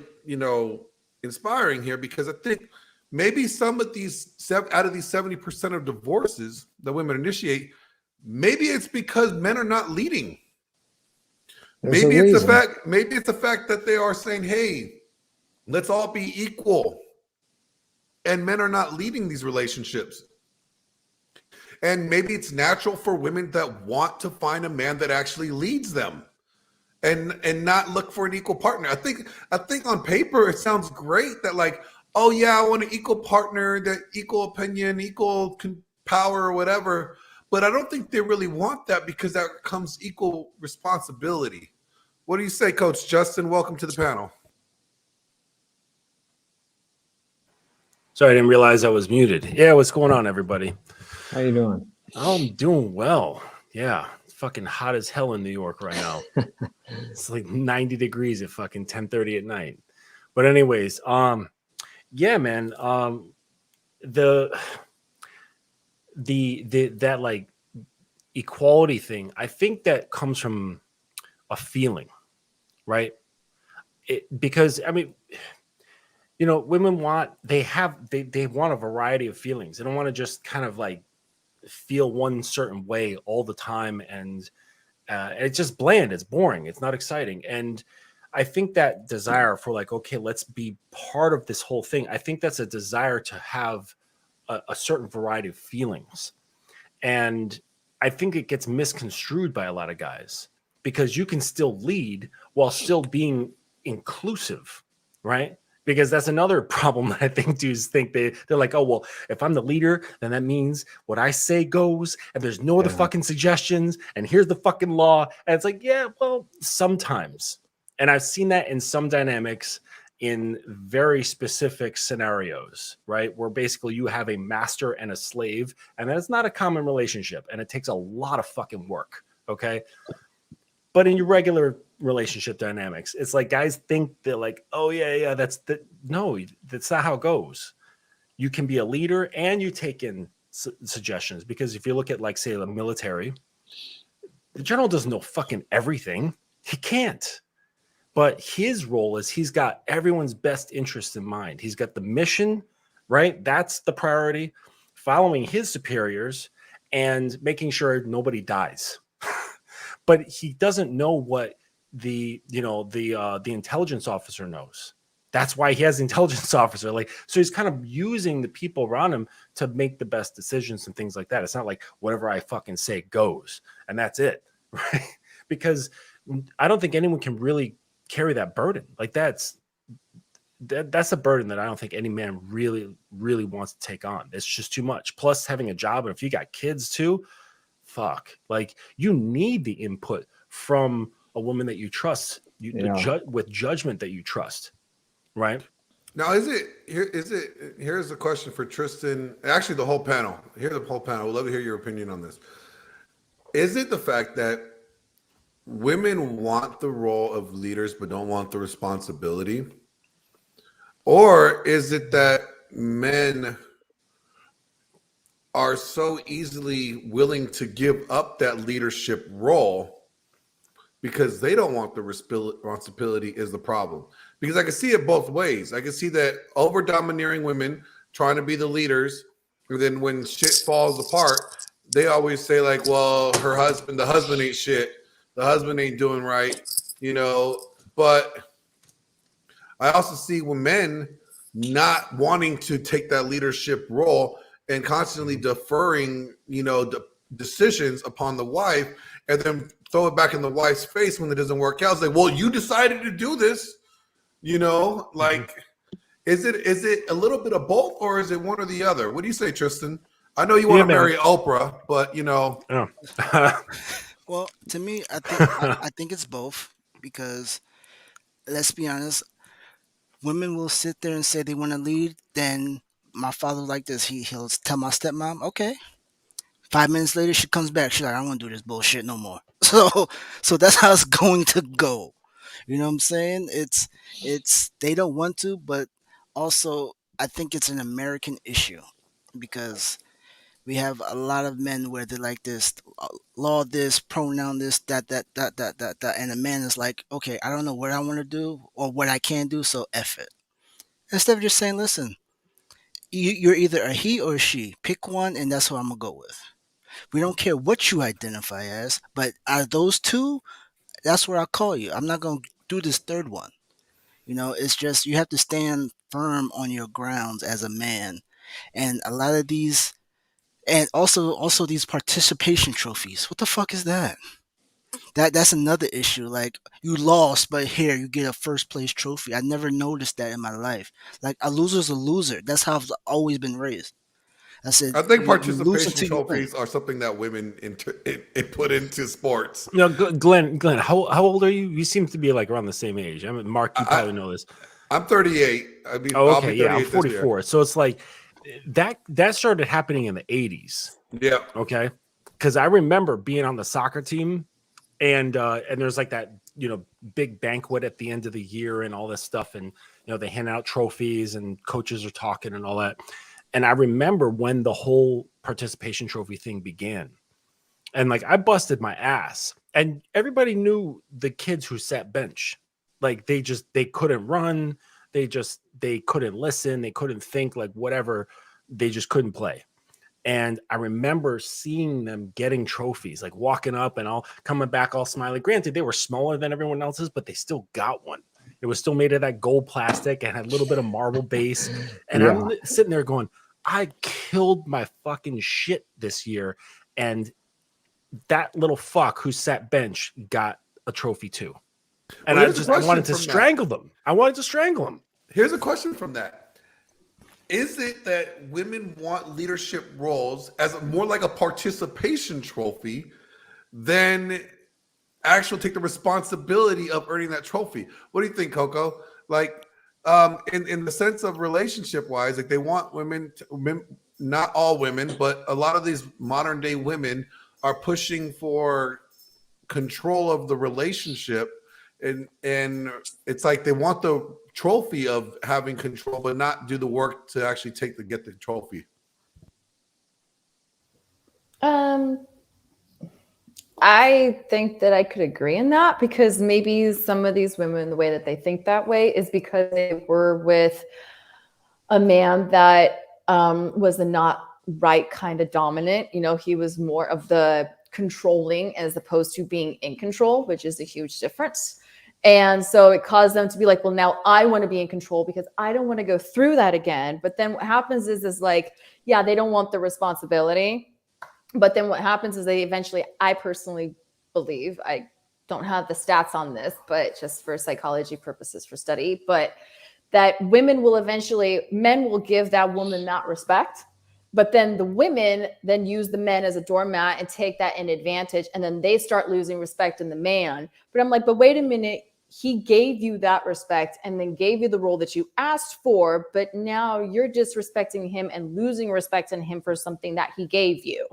inspiring here, because I think maybe some of these out of these 70% of divorces that women initiate, maybe it's because men are not leading. Maybe it's the fact that they are saying, hey, let's all be equal. And men are not leading these relationships. And maybe it's natural for women that want to find a man that actually leads them. and not look for an equal partner. I think on paper it sounds great that like, oh yeah, I want an equal partner, that equal opinion, equal power or whatever. But I don't think they really want that because that comes equal responsibility. What do you say, Coach Justin? Welcome to the panel. Sorry, I didn't realize I was muted. Yeah, what's going on, everybody? How you doing? I'm doing well. Yeah, it's fucking hot as hell in New York right now. It's like 90 degrees at fucking 10:30 at night. But anyways, yeah, man, the that like equality thing, I think that comes from a feeling, right? Because I mean, you know, women want they want a variety of feelings. They don't want to just kind of like feel one certain way all the time, and it's just bland, it's boring, it's not exciting. And I think that desire for like, okay, let's be part of this whole thing, I think that's a desire to have a certain variety of feelings. And I think it gets misconstrued by a lot of guys because you can still lead while still being inclusive, right? Because that's another problem that I think dudes think they're like, oh, well, if I'm the leader, then that means what I say goes, and there's no other fucking suggestions, and here's the fucking law. And it's like, yeah, well, sometimes. And I've seen that in some dynamics in very specific scenarios, right? Where basically you have a master and a slave, and that's not a common relationship, and it takes a lot of fucking work, okay? But in your regular relationship dynamics, it's like guys think that like, oh yeah, no, that's not how it goes. You can be a leader and you take in suggestions, because if you look at like, say, the military, the general doesn't know fucking everything. He can't. But his role is he's got everyone's best interest in mind. He's got the mission, right? That's the priority. Following his superiors and making sure nobody dies. But he doesn't know what the intelligence officer knows. That's why he has an intelligence officer. Like, so he's kind of using the people around him to make the best decisions and things like that. It's not like whatever I fucking say goes and that's it, right? Because I don't think anyone can really carry that burden. Like that's a burden that I don't think any man really wants to take on. It's just too much. Plus having a job, and if you got kids too, fuck. Like, you need the input from a woman that you trust, with judgment that you trust, right? Now, here's a question for Tristan. Actually, the whole panel. Here's the whole panel. We'd love to hear your opinion on this. Is it the fact that women want the role of leaders but don't want the responsibility? Or is it that men are so easily willing to give up that leadership role because they don't want the responsibility is the problem? Because I can see it both ways. I can see that over domineering women trying to be the leaders, and then when shit falls apart, they always say like, well, the husband ain't shit. The husband ain't doing right, but I also see when men not wanting to take that leadership role and constantly deferring, decisions upon the wife, and then throw it back in the wife's face when it doesn't work out. It's like, well, you decided to do this, like, is it a little bit of both, or is it one or the other? What do you say, Tristan? I know you want to marry Oprah, but Well, to me, I think it's both, because let's be honest, women will sit there and say they want to lead. Then my father like this, he'll tell my stepmom, okay. 5 minutes later, she comes back. She's like, I don't want to do this bullshit no more. So that's how it's going to go. You know what I'm saying? It's they don't want to, but also I think it's an American issue, because we have a lot of men where they're like this, law this, pronoun this, that, and a man is like, okay, I don't know what I want to do or what I can do, so F it. Instead of just saying, listen, you're either a he or a she. Pick one, and that's what I'm gonna go with. We don't care what you identify as, but out of those two, that's where I'll call you. I'm not gonna do this third one. It's just you have to stand firm on your grounds as a man. And a lot of these, and also these participation trophies. What the fuck is that? That's another issue. Like, you lost, but here you get a first place trophy. I never noticed that in my life. Like, a loser's a loser. That's how I've always been raised. I said I think you lose participation until you win. trophies are something that women put into sports. No, Glenn, how old are you? You seem to be like around the same age. I mean, Mark, you probably know this. I'm 38. I mean, Oh, I'll okay, be yeah, I'm 38 this year. 44. So it's like that started happening in the 80s. Yeah. Okay, because I remember being on the soccer team, and there's like that big banquet at the end of the year and all this stuff, and they hand out trophies and coaches are talking and all that. And I remember when the whole participation trophy thing began, and like I busted my ass, and everybody knew the kids who sat bench. Like they couldn't run, they couldn't listen, they couldn't think, like whatever, they just couldn't play. And I remember seeing them getting trophies, like walking up and all coming back all smiley. Granted, they were smaller than everyone else's, but they still got one. It was still made of that gold plastic and had a little bit of marble base. And Yeah. I'm sitting there going, I killed my fucking shit this year. And that little fuck who sat bench got a trophy too. And Well, I here's a question wanted to from that. strangle them. I wanted to strangle them. Here's a question from that. Is it that women want leadership roles as more like a participation trophy than actually take the responsibility of earning that trophy? What do you think, Coco? Like, in the sense of relationship wise, like they want women, not all women, but a lot of these modern day women are pushing for control of the relationship, and it's like they want the trophy of having control, but not do the work to actually get the trophy. I think that I could agree in that, because maybe some of these women, the way that they think that way is because they were with a man that was the not right kind of dominant. He was more of the controlling as opposed to being in control, which is a huge difference. And so it caused them to be like, well, now I want to be in control because I don't want to go through that again. But then what happens is like, yeah, they don't want the responsibility. But then what happens is they eventually, I personally believe, I don't have the stats on this, but just for psychology purposes for study, but that men will give that woman that respect, but then the women then use the men as a doormat and take that in advantage. And then they start losing respect in the man. But I'm like, but wait a minute. He gave you that respect and then gave you the role that you asked for, but now you're disrespecting him and losing respect in him for something that he gave you.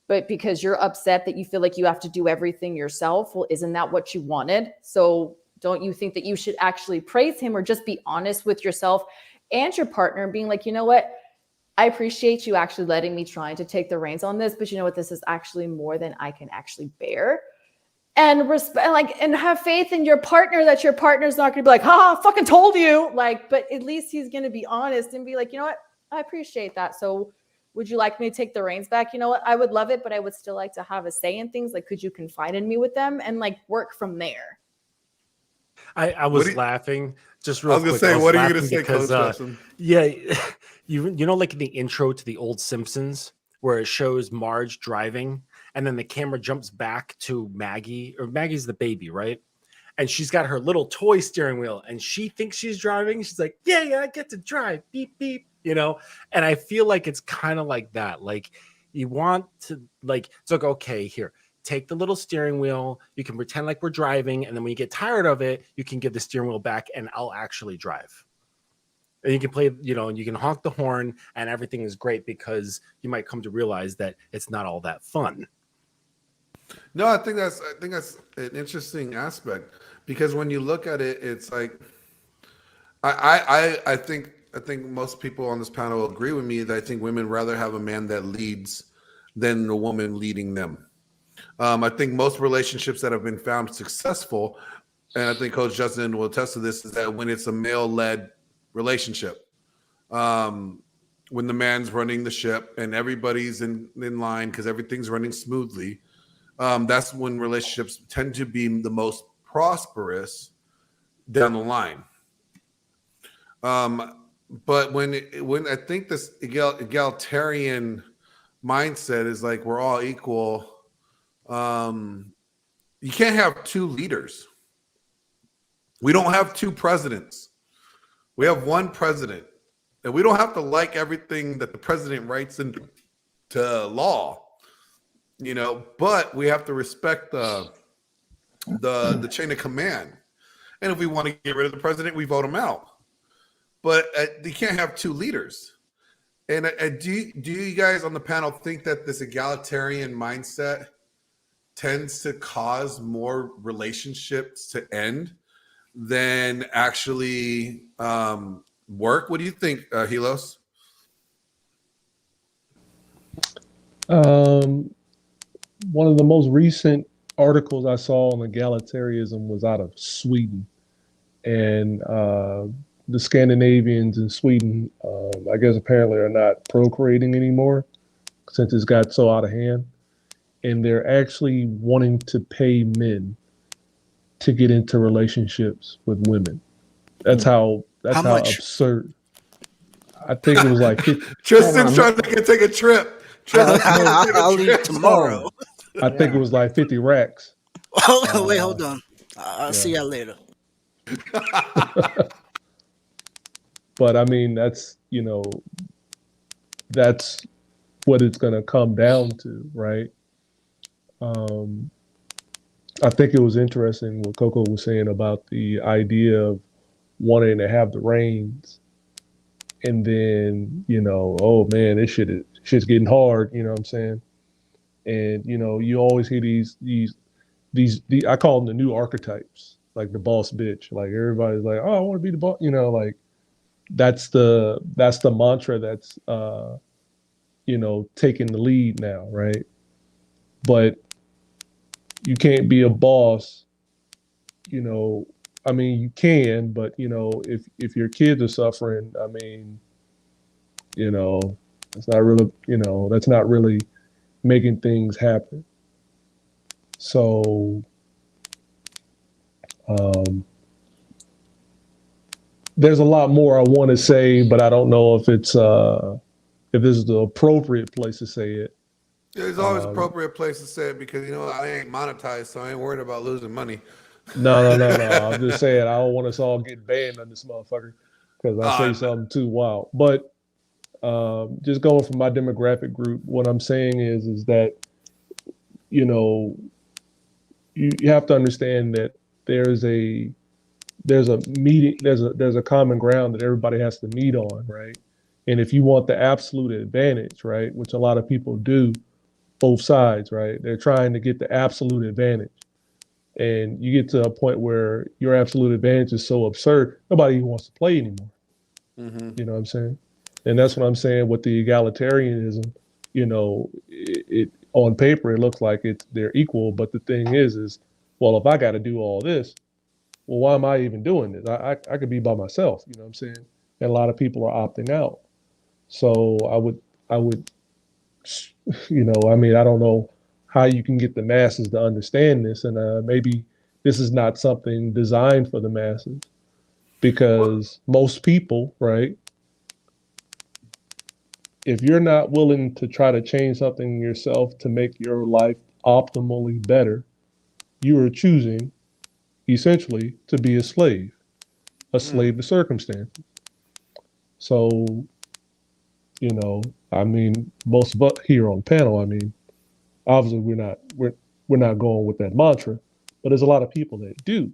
But because you're upset that you feel like you have to do everything yourself, well, isn't that what you wanted? So don't you think that you should actually praise him or just be honest with yourself and your partner and being like, you know what? I appreciate you actually letting me trying to take the reins on this, but you know what? This is actually more than I can actually bear. And respect, and have faith in your partner that your partner's not going to be like, ha, I fucking told you. But at least he's going to be honest and be like, you know what? I appreciate that. So would you like me to take the reins back? You know what? I would love it, but I would still like to have a say in things. Like, could you confide in me with them and work from there? I was laughing just real I was quick. gonna say, what are you gonna say, because, Coach Justin? yeah, you know, like in the intro to the old Simpsons, where it shows Marge driving, and then the camera jumps back to Maggie, or Maggie's the baby, right? And she's got her little toy steering wheel, and she thinks she's driving. She's like, yeah, I get to drive, beep beep, And I feel like it's kind of like that. Like you want to, it's like, okay, here. Take the little steering wheel. You can pretend like we're driving. And then when you get tired of it, you can give the steering wheel back and I'll actually drive. And you can play, and you can honk the horn and everything is great, because you might come to realize that it's not all that fun. No, I think that's an interesting aspect, because when you look at it, it's like, I think most people on this panel will agree with me that I think women rather have a man that leads than a woman leading them. I think most relationships that have been found successful, and I think Coach Justin will attest to this, is that when it's a male-led relationship, when the man's running the ship and everybody's in line because everything's running smoothly, that's when relationships tend to be the most prosperous down the line. But when I think this egalitarian mindset is like we're all equal, you can't have two leaders. We don't have two presidents. We have one president. And we don't have to like everything that the president writes into law, but we have to respect the chain of command. And if we want to get rid of the president, we vote him out. But you can't have two leaders. And do you guys on the panel think that this egalitarian mindset tends to cause more relationships to end than actually work? What do you think, Helos? One of the most recent articles I saw on egalitarianism was out of Sweden, and the Scandinavians in Sweden, I guess apparently are not procreating anymore since it's got so out of hand, and they're actually wanting to pay men to get into relationships with women. That's how much? absurd. I think it was like Tristan's trying to take a trip. I'll leave tomorrow. I think it was like 50 racks. Oh, wait, hold on. I'll see y'all later. But I mean, that's what it's going to come down to, right? I think it was interesting what Coco was saying about the idea of wanting to have the reins, and then oh man, this shit's getting hard. You know what I'm saying? And you always hear these I call them the new archetypes, like the boss bitch. Like everybody's like, oh, I want to be the boss. Like that's the mantra that's taking the lead now, right? But you can't be a boss. I mean, you can, but if your kids are suffering, I mean, it's not really, that's not really making things happen. So, there's a lot more I want to say, but I don't know if it's if this is the appropriate place to say it. There's always appropriate place to say it because I ain't monetized, so I ain't worried about losing money. No. I'm just saying I don't want us all get banned on this motherfucker because I say something too wild. But just going from my demographic group, what I'm saying is that you have to understand that there's a meeting, there's a common ground that everybody has to meet on, right? And if you want the absolute advantage, right, which a lot of people do, both sides, right, they're trying to get the absolute advantage. And you get to a point where your absolute advantage is so absurd, nobody even wants to play anymore. Mm-hmm. You know what I'm saying? And that's what I'm saying with the egalitarianism. It on paper, it looks like they're equal. But the thing is, well, if I got to do all this, well, why am I even doing this? I could be by myself. You know what I'm saying? And a lot of people are opting out. So I would, I mean, I don't know how you can get the masses to understand this, and maybe this is not something designed for the masses, because most people, right, if you're not willing to try to change something yourself to make your life optimally better, you are choosing essentially to be a slave to circumstances. So, I mean, most of us here on the panel, I mean, obviously we're not going with that mantra, but there's a lot of people that do.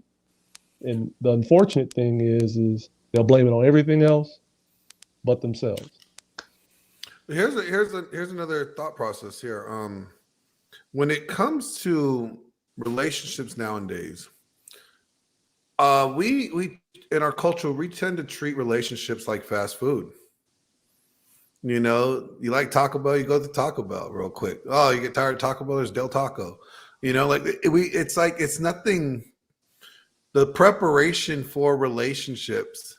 And the unfortunate thing is they'll blame it on everything else but themselves. Here's another thought process here. When it comes to relationships nowadays, we in our culture we tend to treat relationships like fast food. You like Taco Bell, you go to Taco Bell real quick. Oh, you get tired of Taco Bell, there's Del Taco. It's like it's nothing. The preparation for relationships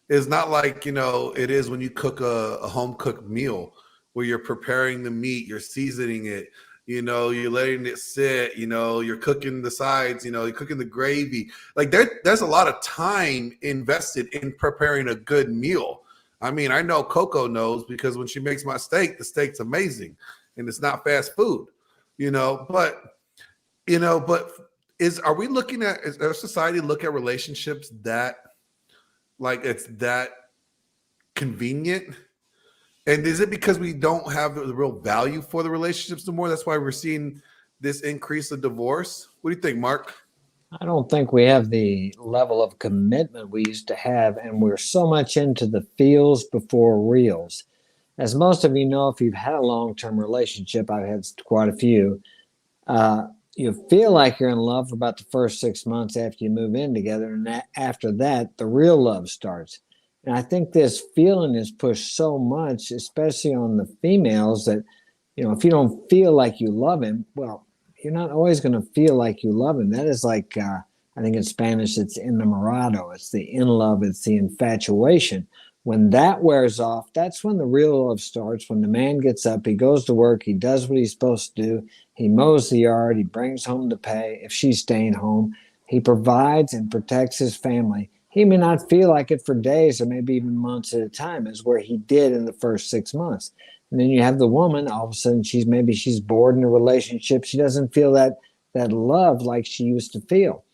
is not like it is when you cook a home cooked meal where you're preparing the meat, you're seasoning it, you're letting it sit, you're cooking the sides, you're cooking the gravy. Like there's a lot of time invested in preparing a good meal. I mean, I know Coco knows because when she makes my steak, the steak's amazing and it's not fast food, but are we looking at, is our society look at relationships that like it's that convenient? And is it because we don't have the real value for the relationships no more? That's why we're seeing this increase of divorce. What do you think, Mark? I don't think we have the level of commitment we used to have, and we're so much into the feels before reals. As most of you know, if you've had a long-term relationship, I've had quite a few, uh, you feel like you're in love for about the first 6 months after you move in together, and after that, the real love starts. And I think this feeling is pushed so much, especially on the females, that if you don't feel like you love him, well, you're not always going to feel like you love him. That is like, I think in Spanish, it's enamorado. It's the in love. It's the infatuation. When that wears off, that's when the real love starts. When the man gets up, he goes to work, he does what he's supposed to do. He mows the yard, he brings home the pay. If she's staying home, he provides and protects his family. He may not feel like it for days or maybe even months at a time, as where he did in the first 6 months. And then you have the woman, all of a sudden she's bored in a relationship. She doesn't feel that love like she used to feel.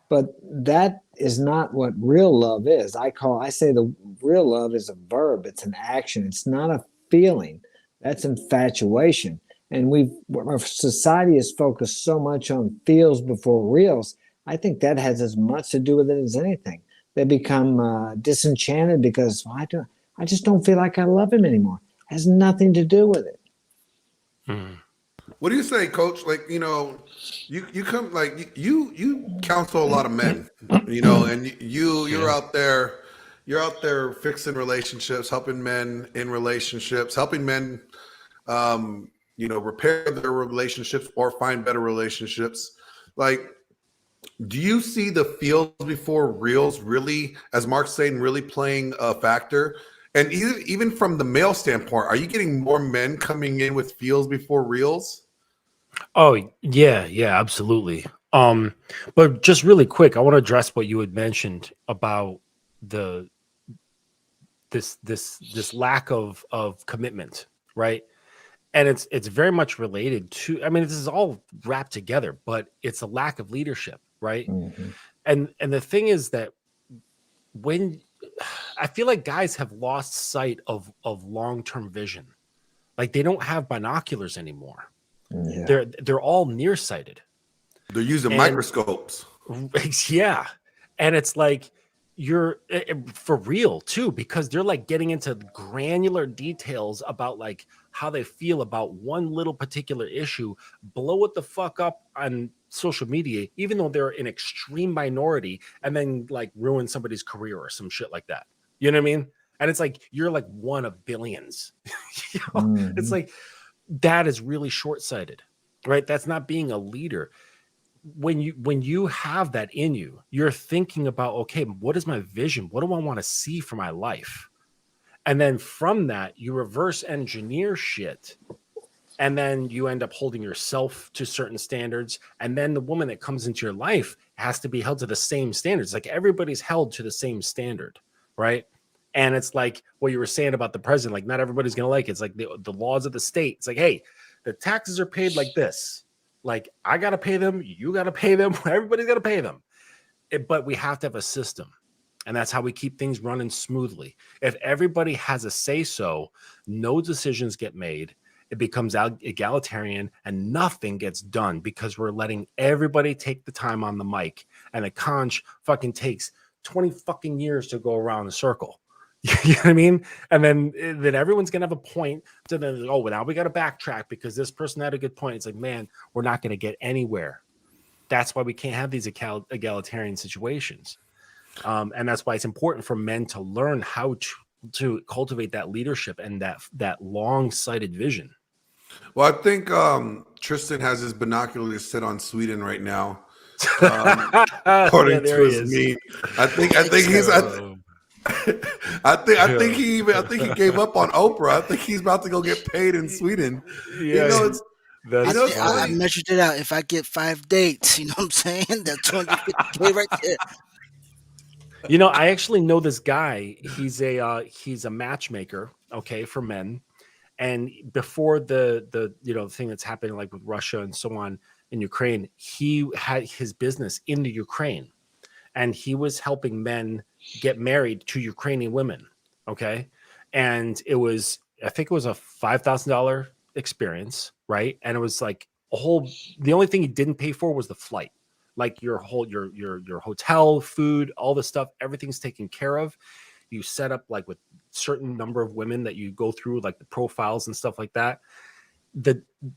But that is not what real love is. I say the real love is a verb. It's an action. It's not a feeling. That's infatuation. And our society is focused so much on feels before reals. I think that has as much to do with it as anything. They become disenchanted because I just don't feel like I love him anymore. It has nothing to do with it. What do you say, Coach? Like, you come like you counsel a lot of men, and you're out there fixing relationships, helping men in relationships, helping men, repair their relationships or find better relationships. Like, do you see the feels before reels really, as Mark's saying, really playing a factor? And even from the male standpoint, are you getting more men coming in with feels before reels? Oh, yeah, absolutely. But just really quick, I want to address what you had mentioned about this lack of commitment, right? And it's very much related to, I mean, this is all wrapped together, but it's a lack of leadership, right? Mm-hmm. And the thing is that when I feel like guys have lost sight of long-term vision. Like they don't have binoculars anymore. Yeah. They're all nearsighted. They're using microscopes. Yeah. And it's like you're for real too, because they're like getting into granular details about like how they feel about one little particular issue, blow it the fuck up on social media, even though they're an extreme minority, and then like ruin somebody's career or some shit like that. You know what I mean? And it's like you're like one of billions. It's like that is really short-sighted, right? That's not being a leader. When you have that in you, you're thinking about, okay, what is my vision? What do I want to see for my life? And then from that, you reverse engineer shit. And then you end up holding yourself to certain standards. And then the woman that comes into your life has to be held to the same standards. Like everybody's held to the same standard, right? And it's like what you were saying about the president, like not everybody's going to like it. It's like the laws of the state. It's like, hey, the taxes are paid like this. Like I got to pay them. You got to pay them. Everybody's got to pay them. But we have to have a system. And that's how we keep things running smoothly. If everybody has a say-so, no decisions get made. It becomes egalitarian and nothing gets done because we're letting everybody take the time on the mic. And the conch fucking takes 20 fucking years to go around the circle. You know what I mean? And then everyone's going to have a point to then, oh, now we got to backtrack because this person had a good point. It's like, man, we're not going to get anywhere. That's why we can't have these egalitarian situations. And that's why it's important for men to learn how to cultivate that leadership and that long-sighted vision. Well, I think Tristan has his binoculars set on Sweden right now. According to his meme, I think he's. I think he gave up on Oprah. I think he's about to go get paid in Sweden. Yeah, I measured it out. If I get 5 dates, you know what I'm saying? That's 250K right there. You know, I actually know this guy. He's a matchmaker, okay, for men. And before the thing that's happening like with Russia and so on, in Ukraine, he had his business in the Ukraine, and he was helping men get married to Ukrainian women. Okay. And it was, I think it was a $5,000 experience, right? And it was like the only thing he didn't pay for was the flight. Like your hotel, food, all the stuff, everything's taken care of. You set up like with certain number of women that you go through, like the profiles and stuff like that.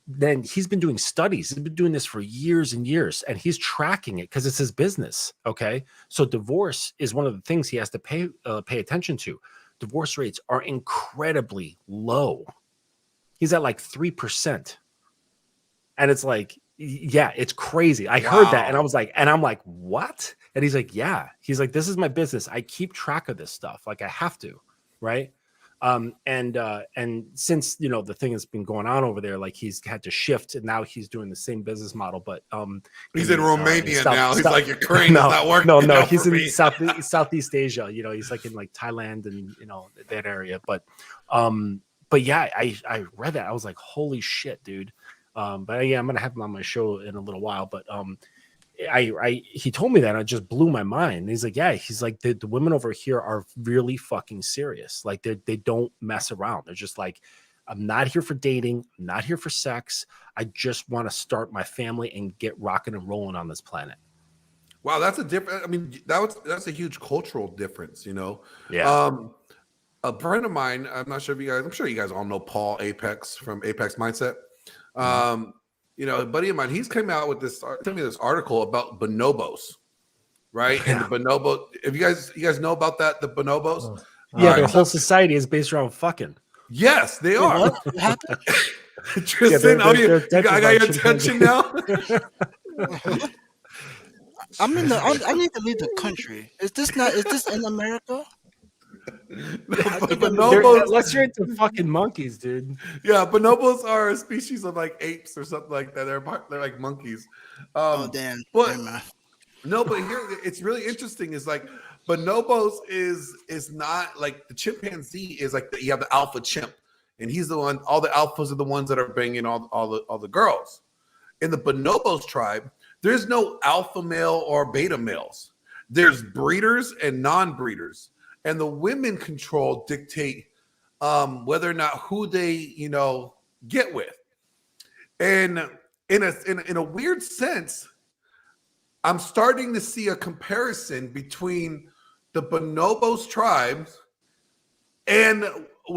Then he's been doing studies. He's been doing this for years and years, and he's tracking it because it's his business. Okay, so divorce is one of the things he has to pay attention to. Divorce rates are incredibly low. He's at like 3%, and it's like, yeah, it's crazy. I heard that, and I'm like, what? And he's like, yeah. He's like, this is my business. I keep track of this stuff. Like I have to, right? And since the thing has been going on over there, like he's had to shift, and now he's doing the same business model, but he's in Romania now. He's like, Ukraine is not working. No, he's in Southeast Asia. He's like in like Thailand and that area. But yeah, I read that. I was like, holy shit, dude. But yeah, I'm gonna have him on my show in a little while. But he told me that, and it just blew my mind. And he's like, yeah, he's like, the women over here are really fucking serious. Like they don't mess around. They're just like, I'm not here for dating. I'm not here for sex. I just want to start my family and get rocking and rolling on this planet. Wow, that's a different. I mean, that's a huge cultural difference. Yeah. A friend of mine. I'm sure you guys all know Paul Apex from Apex Mindset. A buddy of mine, he's came out with this article about bonobos, right? Yeah. And the bonobo, if you guys know about that, the bonobos. Yeah, their whole society is based around fucking. Yes, they are. What happened? Tristan, I got your attention now. I need to leave the country. Is this in America? Unless you're into fucking monkeys, dude. Yeah, bonobos are a species of like apes or something like that. They're like monkeys. Oh damn! But here it's really interesting. Is like bonobos is not like the chimpanzee is like you have the alpha chimp, and he's the one. All the alphas are the ones that are banging all the girls. In the bonobos tribe, there's no alpha male or beta males. There's breeders and non-breeders. And the women dictate whether or not who they, get with. And in a weird sense, I'm starting to see a comparison between the bonobos tribes and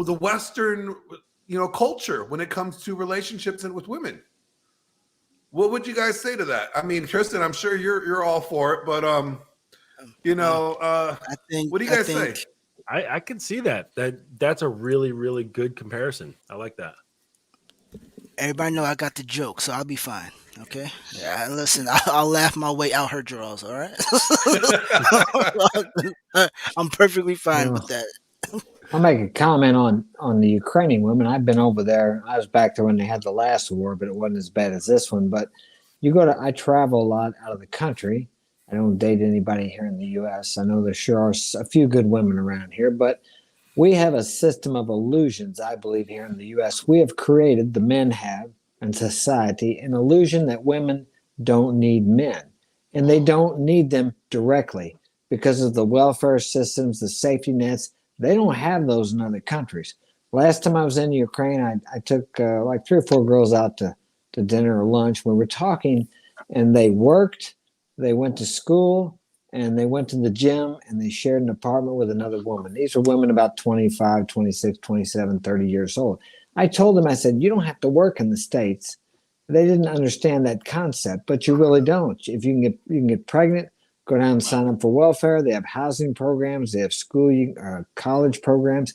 the Western, culture when it comes to relationships and with women. What would you guys say to that? I mean, Tristan, I'm sure you're all for it, but what do you guys say? I can see that's a really, really good comparison. I like that. Everybody know I got the joke, so I'll be fine. Okay. Yeah. Listen, I'll laugh my way out her drawers. All right. I'm perfectly fine with that. I'll make a comment on the Ukrainian women. I've been over there. I was back there when they had the last war, but it wasn't as bad as this one. But I travel a lot out of the country. I don't date anybody here in the U.S. I know there sure are a few good women around here, but we have a system of illusions, I believe, here in the U.S. We have created, the men have, and society, an illusion that women don't need men. And they don't need them directly because of the welfare systems, the safety nets. They don't have those in other countries. Last time I was in Ukraine, I took like 3 or 4 girls out to dinner or lunch. We were talking, and they worked. They went to school, and they went to the gym, and they shared an apartment with another woman. These were women about 25, 26, 27, 30 years old. I told them, I said, you don't have to work in the States. They didn't understand that concept, but you really don't. If you can get pregnant, go down and sign up for welfare. They have housing programs. They have college programs.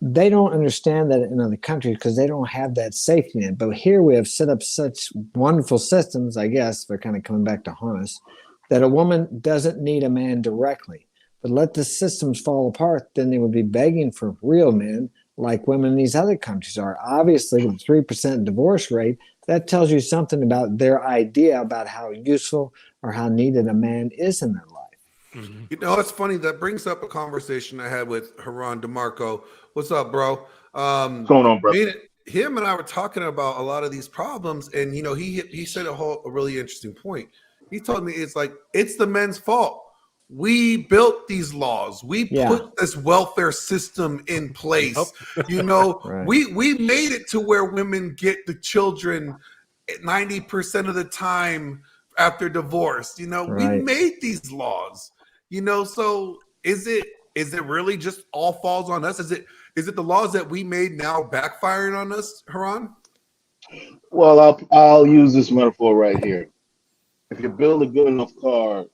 They don't understand that in other countries because they don't have that safety net. But here we have set up such wonderful systems, I guess, they're kind of coming back to haunt us, that a woman doesn't need a man directly. But let the systems fall apart, then they would be begging for real men like women in these other countries are. Obviously, the 3% divorce rate, that tells you something about their idea about how useful or how needed a man is in their life. Mm-hmm. It's funny. That brings up a conversation I had with Haran DeMarco. What's up, bro? What's going on, bro? him and I were talking about a lot of these problems, and he said a really interesting point. He told me it's the men's fault. We built these laws. We Yeah. put this welfare system in place. Right. We made it to where women get the children 90% of the time after divorce. We Right. made these laws. So is it really just all falls on us? Is it the laws that we made now backfiring on us, Haran? Well, I'll use this metaphor right here. If you build a good enough car,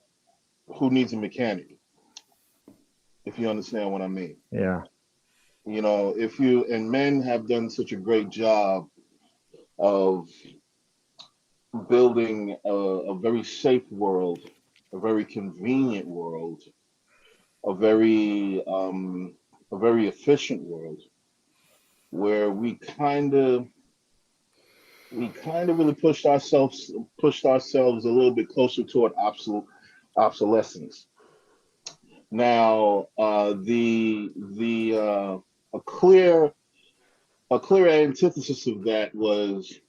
who needs a mechanic? If you understand what I mean. Yeah. If you and men have done such a great job of building a very safe world, a very convenient world, a very efficient world, where we kind of really pushed ourselves a little bit closer toward obsolescence. Now, a clear antithesis of that was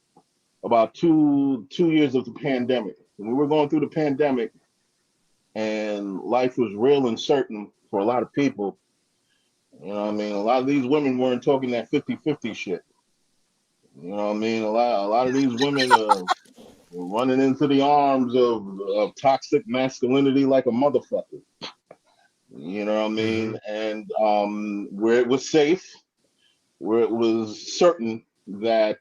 about two years of the pandemic. When we were going through the pandemic, and life was real uncertain for a lot of people. I mean, a lot of these women weren't talking that 50-50 shit. I mean, a lot of these women were running into the arms of toxic masculinity like a motherfucker. You know what I mean? And where it was safe, where it was certain that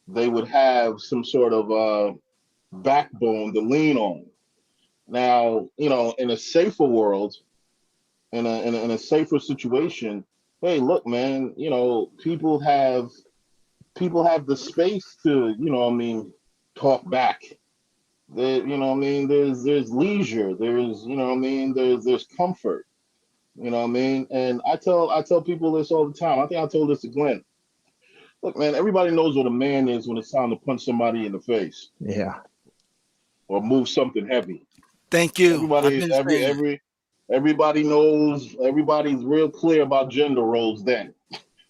they would have some sort of backbone to lean on. Now, in a safer world, in a safer situation, hey, look, man, people have the space to, talk back. There's leisure, there's comfort, and I tell people this all the time. I think I told this to Glenn. Look, man, everybody knows what a man is when it's time to punch somebody in the face Yeah. or move something heavy. Thank you. I've Everybody, been saying it. everybody knows. Everybody's real clear about gender roles. Then,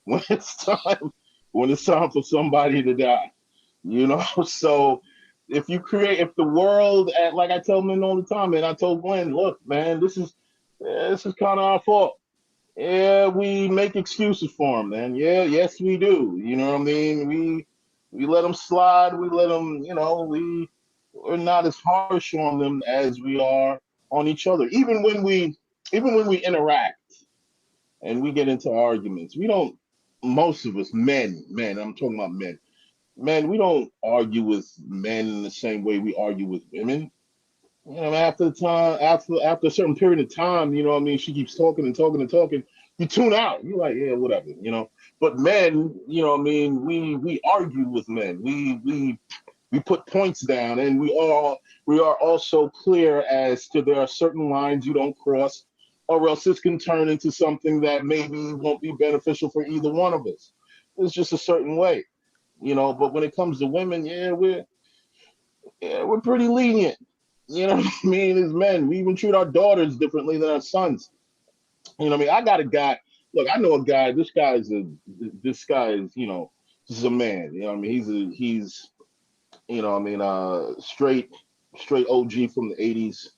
when it's time for somebody to die, So, if the world, like I tell men all the time, and I told Glenn, look, man, this is kind of our fault. Yeah, we make excuses for them, man. Yeah, yes, we do. You know what I mean? We let them slide. We let them. We're not as harsh on them as we are on each other. Even when we interact and we get into arguments, we don't. Most of us, men, I'm talking about men. Men, we don't argue with men in the same way we argue with women. After the time, after a certain period of time, you know what I mean, she keeps talking and talking and talking. You tune out. You're like, yeah, whatever. But men, what I mean, we argue with men. We put points down, and we are also clear as to there are certain lines you don't cross, or else this can turn into something that maybe won't be beneficial for either one of us. It's just a certain way. But when it comes to women, we're pretty lenient. You know what I mean? As men, we even treat our daughters differently than our sons. You know what I mean? I got a guy. Look, I know a guy. This guy is, this is a man. You know what I mean? He's straight OG from the 80s.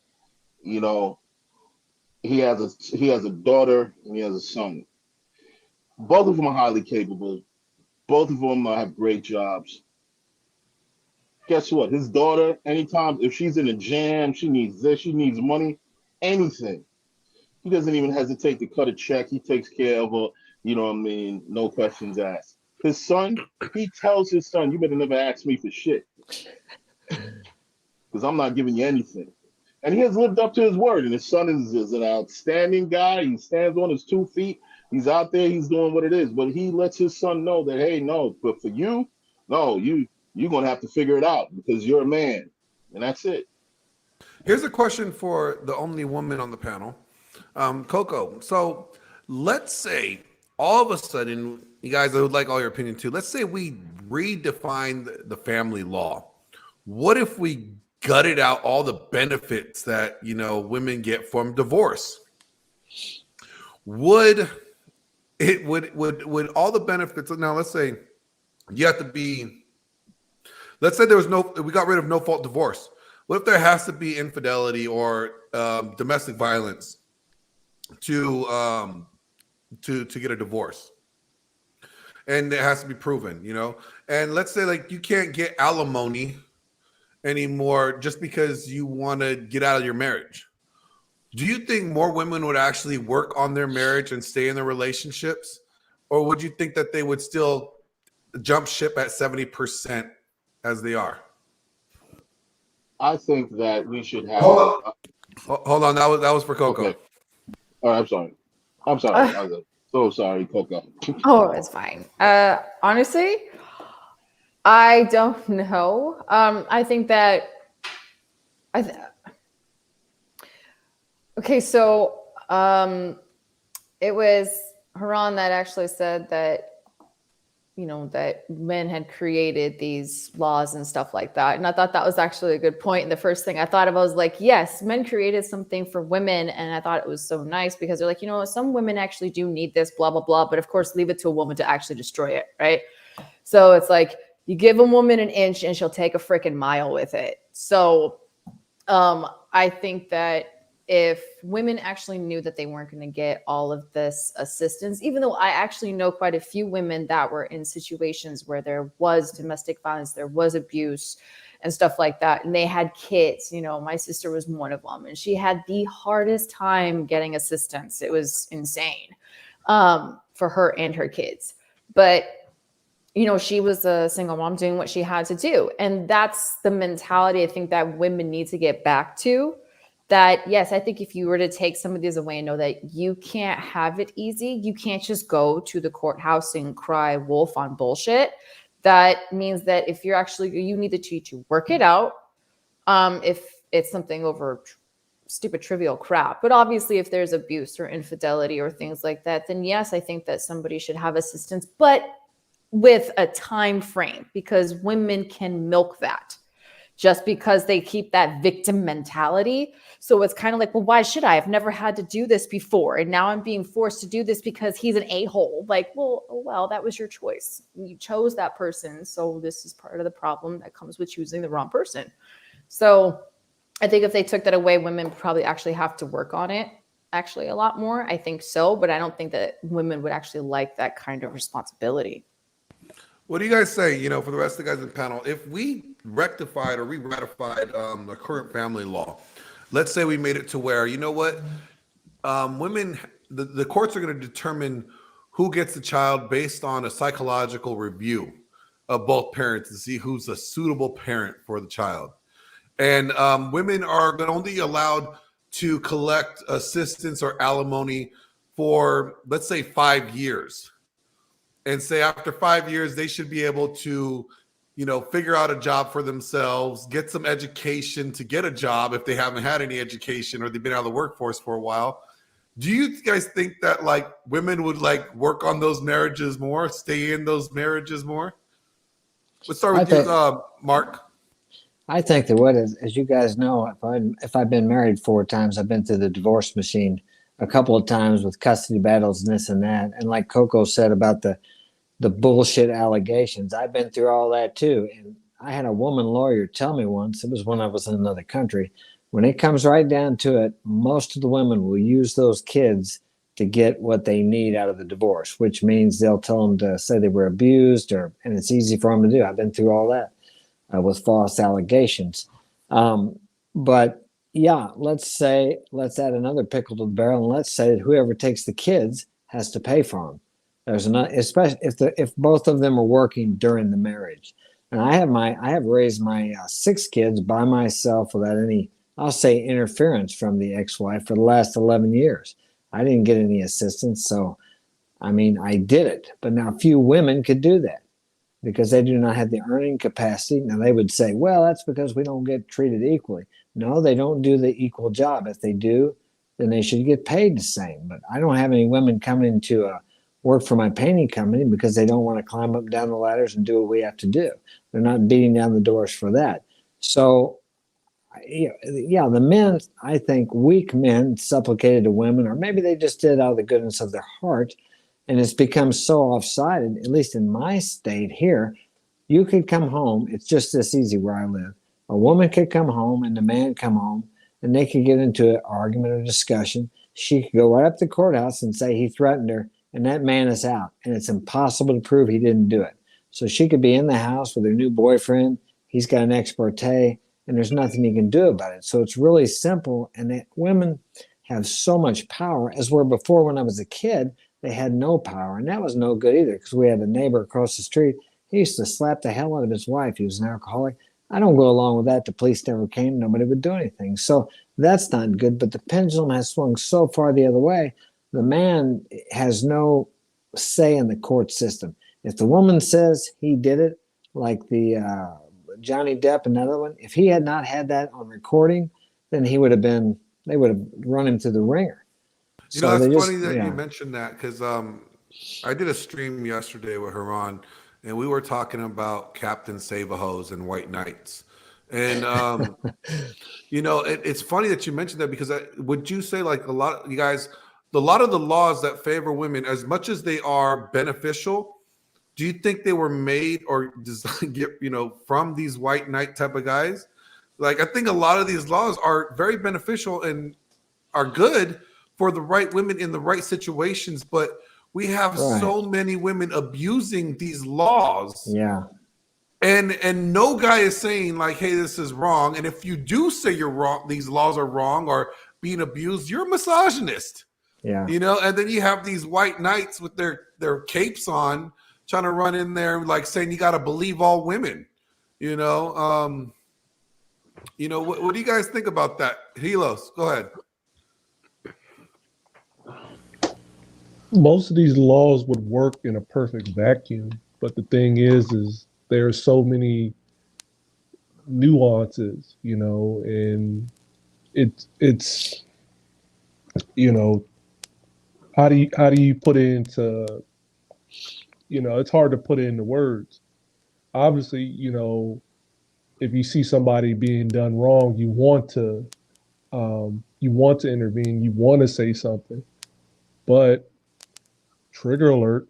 He has a daughter and he has a son. Both of them are highly capable. Both of them have great jobs. Guess what? His daughter, anytime if she's in a jam, she needs this, she needs money, anything. He doesn't even hesitate to cut a check. He takes care of her. You know what I mean? No questions asked. His son, he tells his son, "You better never ask me for shit, because I'm not giving you anything." And he has lived up to his word. And his son is an outstanding guy. He stands on his 2 feet. He's out there. He's doing what it is. But he lets his son know that, hey, no, but for you, no, you're gonna have to figure it out because you're a man, and that's it. Here's a question for the only woman on the panel, Coco. So let's say all of a sudden, you guys, I would like all your opinion too. Let's say we redefine the family law. What if we gutted out all the benefits that women get from divorce? Would all the benefits? Now, let's say you have to be, let's say we got rid of no fault divorce. What if there has to be infidelity or domestic violence to get a divorce? And it has to be proven, you know? And let's say like you can't get alimony anymore just because you want to get out of your marriage. Do you think more women would actually work on their marriage and stay in their relationships? Or would you think that they would still jump ship at 70% as they are? I think that we should have. Hold on. That was for Coco. Okay. All right, I'm sorry. I'm sorry. I'm so sorry, Coco. Oh, it's fine. Honestly, I don't know. I think that okay, so it was Haran that actually said that, you know, that men had created these laws and stuff like that. And I thought that was actually a good point. And the first thing I thought of, I was like, yes, men created something for women. And I thought it was so nice because they're like, you know, some women actually do need this, blah, blah, blah. But of course, leave it to a woman to actually destroy it, right? So it's like you give a woman an inch and she'll take a freaking mile with it. So I think that if women actually knew that they weren't going to get all of this assistance, even though I actually know quite a few women that were in situations where there was domestic violence, there was abuse and stuff like that, and they had kids. You know, my sister was one of them, and she had the hardest time getting assistance. It was insane for her and her kids. But you know, she was a single mom doing what she had to do. And that's the mentality I think that women need to get back to. That, yes, I think if you were to take some of these away and know that you can't have it easy, you can't just go to the courthouse and cry wolf on bullshit. That means that if you're actually, you need to work it out. If it's something over stupid, trivial crap. But obviously, if there's abuse or infidelity or things like that, then yes, I think that somebody should have assistance, but with a time frame, because women can milk that just because they keep that victim mentality. So it's kind of like, well, why should I? I've never had to do this before. And now I'm being forced to do this because he's an a-hole. Like, well, that was your choice. You chose that person. So this is part of the problem that comes with choosing the wrong person. So I think if they took that away, women probably actually have to work on it actually a lot more. I think so. But I don't think that women would actually like that kind of responsibility. What do you guys say, you know, for the rest of the guys in the panel, if we rectified or re-ratified the current family law, let's say we made it to where, you know what, women, the courts are going to determine who gets the child based on a psychological review of both parents to see who's a suitable parent for the child. And women are only allowed to collect assistance or alimony for, let's say, 5 years. And say after 5 years, they should be able to, you know, figure out a job for themselves, get some education to get a job if they haven't had any education or they've been out of the workforce for a while. Do you guys think that like women would like work on those marriages more, stay in those marriages more? Let's start with you, Mark. I think that as you guys know, if I've been married 4 times, I've been through the divorce machine a couple of times with custody battles and this and that. And like Coco said about the bullshit allegations, I've been through all that too. And I had a woman lawyer tell me once, it was when I was in another country, when it comes right down to it, most of the women will use those kids to get what they need out of the divorce, which means they'll tell them to say they were abused, and it's easy for them to do. I've been through all that with false allegations. But yeah, let's add another pickle to the barrel, and let's say that whoever takes the kids has to pay for them. There's especially if both of them are working during the marriage. And I have raised my 6 kids by myself without any, I'll say, interference from the ex-wife for the last 11 years. I didn't get any assistance, so I mean, I did it. But now few women could do that because they do not have the earning capacity. Now they would say, well, that's because we don't get treated equally. No, they don't do the equal job. If they do, then they should get paid the same. But I don't have any women coming into work for my painting company because they don't want to climb up down the ladders and do what we have to do. They're not beating down the doors for that. So, yeah, the men, I think weak men supplicated to women, or maybe they just did out of the goodness of their heart, And it's become so offsided, at least in my state here. You could come home. It's just this easy where I live. A woman could come home and the man come home, and they could get into an argument or discussion. She could go right up to the courthouse and say he threatened her, and that man is out. And it's impossible to prove he didn't do it. So she could be in the house with her new boyfriend. He's got an ex parte, and there's nothing he can do about it. So it's really simple. And that women have so much power, as where before when I was a kid, they had no power. And that was no good either, because we had a neighbor across the street. He used to slap the hell out of his wife. He was an alcoholic. I don't go along with that. The police never came. Nobody would do anything. So that's not good. But the pendulum has swung so far the other way. The man has no say in the court system. If the woman says he did it, like the Johnny Depp and another one, if he had not had that on recording, then they would have run him through the ringer. You know, it's funny that you mentioned that, because I did a stream yesterday with Haran, and we were talking about Captain Save-A-Hose and White Knights. And, you know, it's funny that you mentioned that, because would you say, like, a lot of the laws that favor women, as much as they are beneficial, do you think they were made or designed, from these white knight type of guys? Like, I think a lot of these laws are very beneficial and are good for the right women in the right situations, but we have so many women abusing these laws. Yeah. And no guy is saying, like, hey, this is wrong. And if you do say you're wrong, these laws are wrong or being abused, you're a misogynist. Yeah. And then you have these white knights with their capes on, trying to run in there, like, saying you got to believe all women. What do you guys think about that? Helos, go ahead. Most of these laws would work in a perfect vacuum, but the thing is there are so many nuances, and it's how do you put it into, it's hard to put it into words. Obviously, if you see somebody being done wrong, you want to intervene, you want to say something, but trigger alert,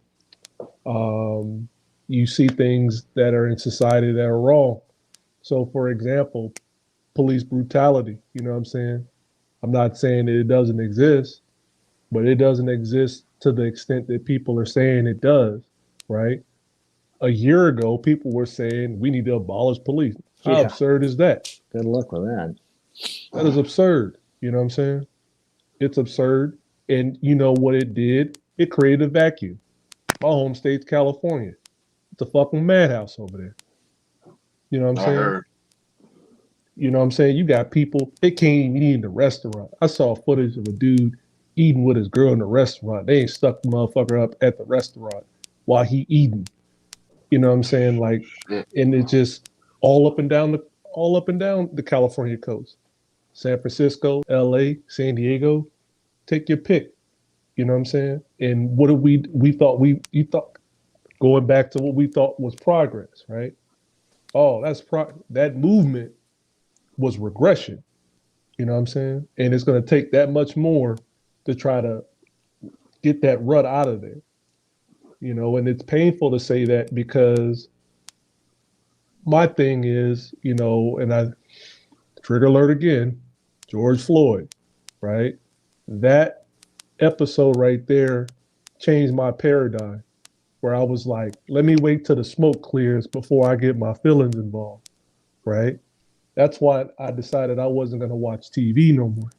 you see things that are in society that are wrong. So, for example, police brutality, you know what I'm saying? I'm not saying that it doesn't exist, but it doesn't exist to the extent that people are saying it does, right? A year ago, people were saying we need to abolish police. How absurd is that? Good luck with that. That is absurd. You know what I'm saying? It's absurd. And you know what it did? It created a vacuum. My home state's California. It's a fucking madhouse over there. You know what I'm saying? Heard. You know what I'm saying? You got people, they can't even eat in the restaurant. I saw footage of a dude eating with his girl in the restaurant. They ain't stuck the motherfucker up at the restaurant while he eating. You know what I'm saying? Like, and it's just all up and down the California coast. San Francisco, LA, San Diego, take your pick. You know what I'm saying? And what did you thought going back to what we thought was progress, right? Oh, that movement was regression. You know what I'm saying? And it's going to take that much more to try to get that rut out of there. And it's painful to say that, because my thing is, and I trigger alert again, George Floyd, right? That episode right there changed my paradigm, where I was like, let me wait till the smoke clears before I get my feelings involved, right? That's why I decided I wasn't going to watch TV no more,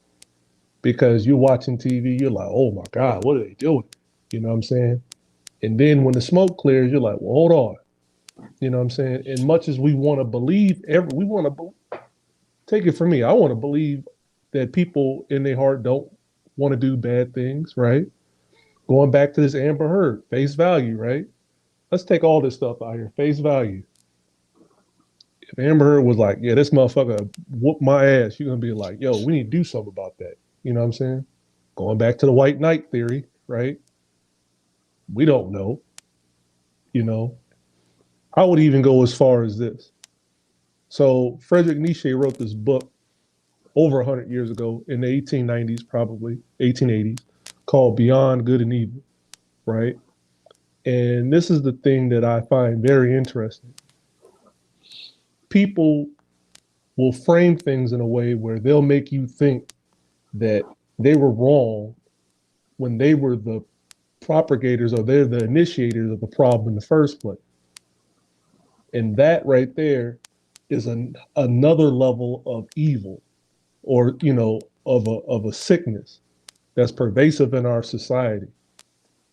because you're watching TV, you're like, oh my God, what are they doing? You know what I'm saying? And then when the smoke clears, you're like, well, hold on. You know what I'm saying? And much as we want to believe, take it from me, I want to believe that people in their heart don't want to do bad things, right? Going back to this Amber Heard, face value, right? Let's take all this stuff out here, face value. If Amber Heard was like, yeah, this motherfucker whooped my ass, you're going to be like, yo, we need to do something about that. You know what I'm saying? Going back to the white knight theory, right? We don't know. I would even go as far as this. So Friedrich Nietzsche wrote this book over 100 years ago in the 1890s, probably 1880s, called Beyond Good and Evil, right? And this is the thing that I find very interesting. People will frame things in a way where they'll make you think that they were wrong when they were the propagators or they're the initiators of the problem in the first place. And that right there is another level of evil, or of a sickness that's pervasive in our society.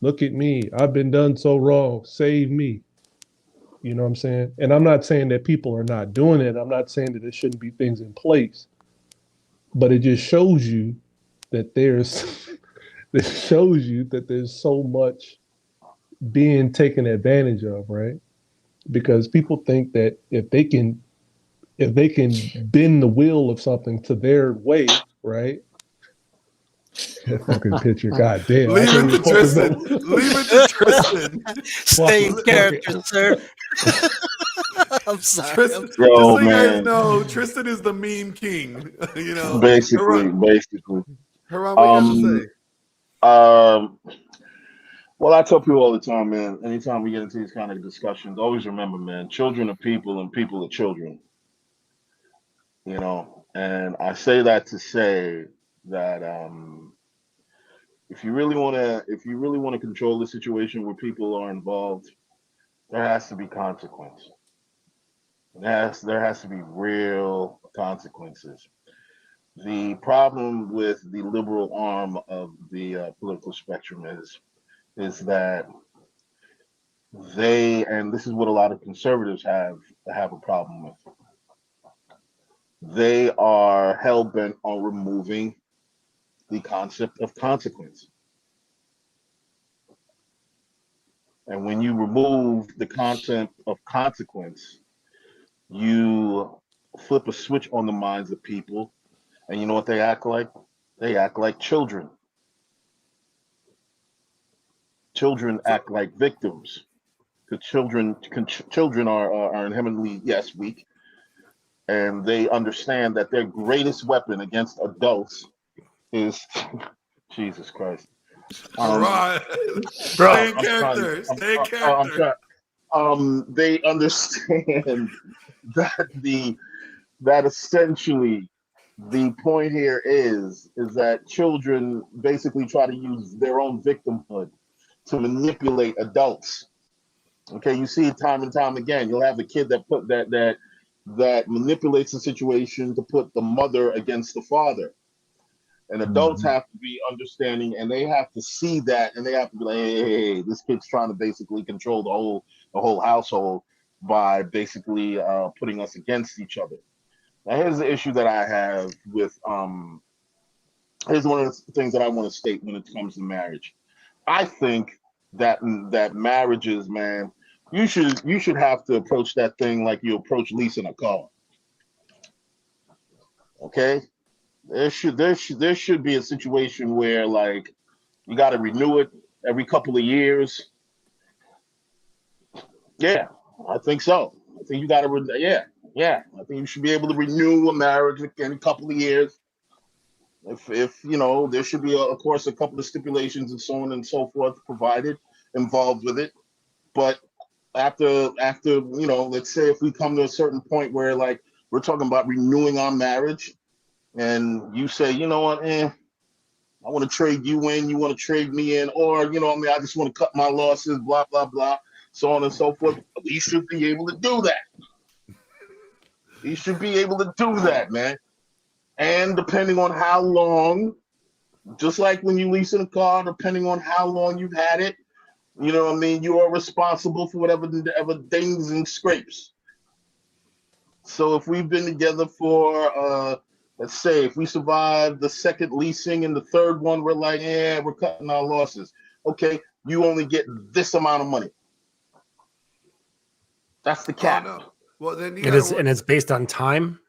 Look at me, I've been done so wrong, save me. You know what I'm saying? And I'm not saying that people are not doing it. I'm not saying that there shouldn't be things in place, but it just shows you that it shows you that there's so much being taken advantage of, right? Because people think that if they can bend the wheel of something to their way, right? That fucking picture, goddamn! I Leave can't it to even focus Tristan. no. Leave it to Tristan. Stay in Fuck character, it. sir. I'm sorry. Tristan, just Yo, so you guys man. know, Tristan is the meme king. You know, Basically. Haran, what you got to Um, say? um, well, I tell people all the time, man, anytime we get into these kind of discussions, always remember, man, children are people and people are children, and I say that to say that if you really want to control the situation where people are involved, there has to be consequence. There has to be real consequences. The problem with the liberal arm of the political spectrum is that and this is what a lot of conservatives have a problem with. They are hell bent on removing the concept of consequence. And when you remove the concept of consequence, you flip a switch on the minds of people, and you know what they act like? They act like children. Children So, act like victims. Because children are inherently, yes, weak, and they understand that their greatest weapon against adults is Jesus Christ. Haran, Bro, stay in character. Stay in character. They understand that that essentially the point here is that children basically try to use their own victimhood to manipulate adults. Okay, you see it time and time again. You'll have a kid that manipulates the situation to put the mother against the father. And adults have to be understanding, and they have to see that, and they have to be like, hey, this kid's trying to basically control the whole household by basically putting us against each other. Now, here's the issue that I have with here's one of the things that I want to state when it comes to marriage. I think that marriages, man, you should have to approach that thing like you approach leasing a car. Okay, there should be a situation where like you got to renew it every couple of years. Yeah, I think so. I think you got to yeah. I think you should be able to renew a marriage in a couple of years. If there should be of course a couple of stipulations and so on and so forth provided involved with it. But after let's say if we come to a certain point where like we're talking about renewing our marriage, and you say, you know what, I want to trade you in, you want to trade me in, or I just want to cut my losses, blah blah blah, so on and so forth. You should be able to do that. You should be able to do that, man. And depending on how long, just like when you lease in a car, depending on how long you've had it, you are responsible for whatever dings and scrapes. So if we've been together for, let's say, if we survive the second leasing and the third one, we're like, yeah, we're cutting our losses. Okay, you only get this amount of money. That's the cap. Oh, no. Well, then you It got is, and it's based on time.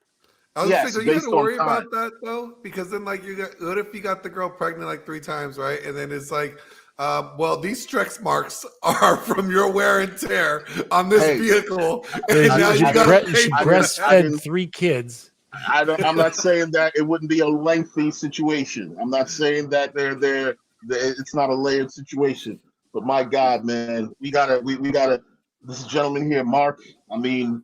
I was Yes, saying, you got based to on worry time. about that though, because then like what if you got the girl pregnant like 3 times, right? And then it's like, well, these stretch marks are from your wear and tear on this Hey, vehicle, Yeah, and now you got to pay she for breastfed that. 3 kids. I'm not saying that it wouldn't be a lengthy situation. I'm not saying that it's not a layered situation. But my God, man, we gotta. This gentleman here, Mark. I mean,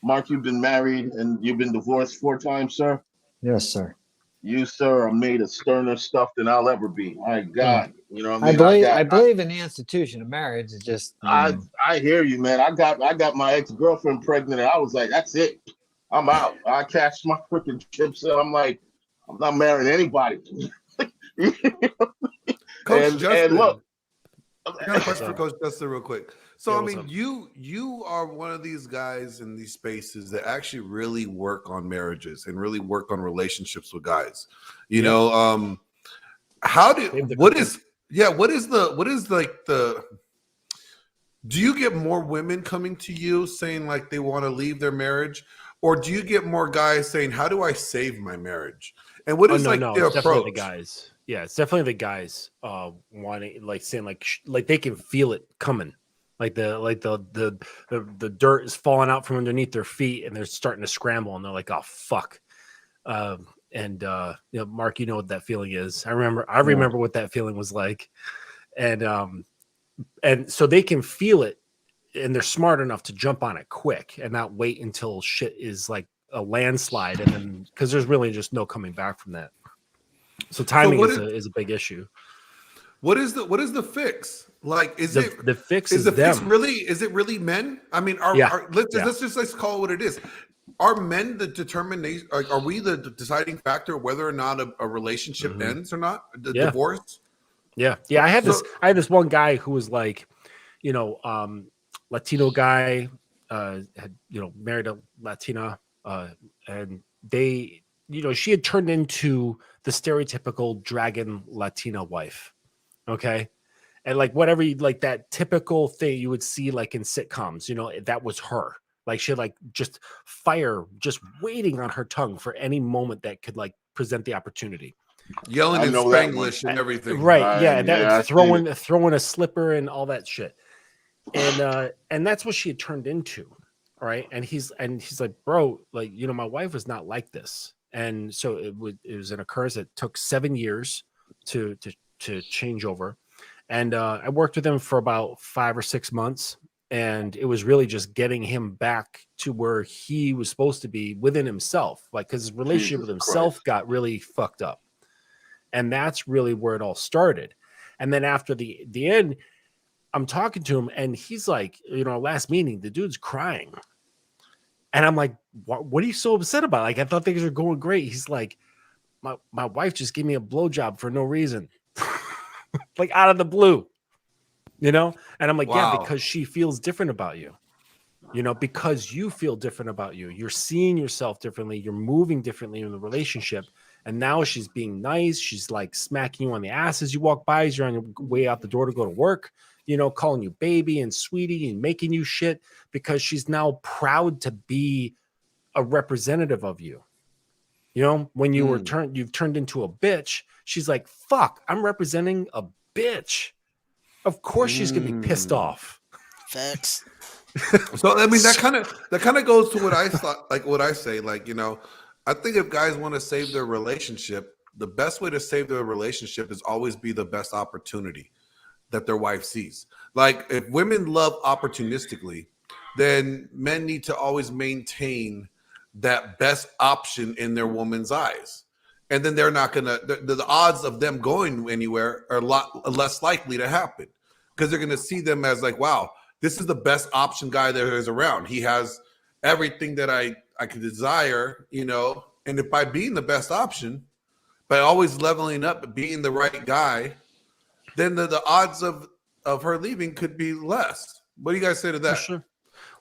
Mark, you've been married and you've been divorced 4 times, sir. Yes, sir. You, sir, are made of sterner stuff than I'll ever be. My God, you know what I I mean? believe in the institution of marriage. It's just, I hear you, man. I got my ex-girlfriend pregnant, and I was like, that's it. I'm out. I cashed my freaking chips, and I'm like, I'm not marrying anybody. Coach and Justin. look, I got a question for Coach Justin real quick. So, Yeah, I what's mean, up? you are one of these guys in these spaces that actually really work on marriages and really work on relationships with guys. You Yeah. know, how Save did the what cookie. is like the do you get more women coming to you saying like they want to leave their marriage, or do you get more guys saying, how do I save my marriage? And what Oh is no, like no, their it's definitely the approach? guys. Yeah, it's definitely the guys wanting, like, saying like they can feel it coming. Like the dirt is falling out from underneath their feet and they're starting to scramble and they're like, oh fuck. Mark, you know what that feeling is. I remember what that feeling was like. And so they can feel it and they're smart enough to jump on it quick and not wait until shit is like a landslide, and then because there's really just no coming back from that. So timing is a big issue. What is the fix? Like, The fix is is the fix them. really, is it really men? I mean, let's call it what it is. Are men the determination? Like, are we the deciding factor of whether or not a relationship ends or not? The divorce? Yeah. I had this one guy who was like, Latino guy, had married a Latina, and they, she had turned into the stereotypical dragon Latina wife. Okay. And like whatever, like that typical thing you would see like in sitcoms, that was her. Like she had like just fire, just waiting on her tongue for any moment that could like present the opportunity. Yelling I in know that one. Spanglish and everything. Right. Yeah. I Throwing a slipper and all that shit. And that's what she had turned into. Right. And he's like, bro, like, my wife was not like this. And so it was an occurrence that took 7 years to change over. And I worked with him for about 5 or 6 months. And it was really just getting him back to where he was supposed to be within himself. Like, because his relationship with himself got really fucked up. And that's really where it all started. And then after the end, I'm talking to him and he's like, our last meeting, the dude's crying. And I'm like, what are you so upset about? Like, I thought things were going great. He's like, my wife just gave me a blowjob for no reason. Like out of the blue, And I'm like, Wow. yeah, because she feels different about you, because you feel different about you. You're seeing yourself differently. You're moving differently in the relationship. And now she's being nice. She's like smacking you on the ass as you walk by, as you're on your way out the door to go to work, calling you baby and sweetie and making you shit because she's now proud to be a representative of you. When you've turned into a bitch, she's like, fuck, I'm representing a bitch. Of course she's going to be pissed off. Facts. So I mean that kind of goes to what I thought, like what I say, like, I think if guys want to save their relationship, the best way to save their relationship is always be the best opportunity that their wife sees. Like if women love opportunistically, then men need to always maintain that best option in their woman's eyes. And then they're not gonna the odds of them going anywhere are a lot less likely to happen because they're gonna see them as like, wow, this is the best option guy there is around. He has everything that I could desire, and if by being the best option, by always leveling up, being the right guy, then the odds of her leaving could be less. What do you guys say to that? For sure.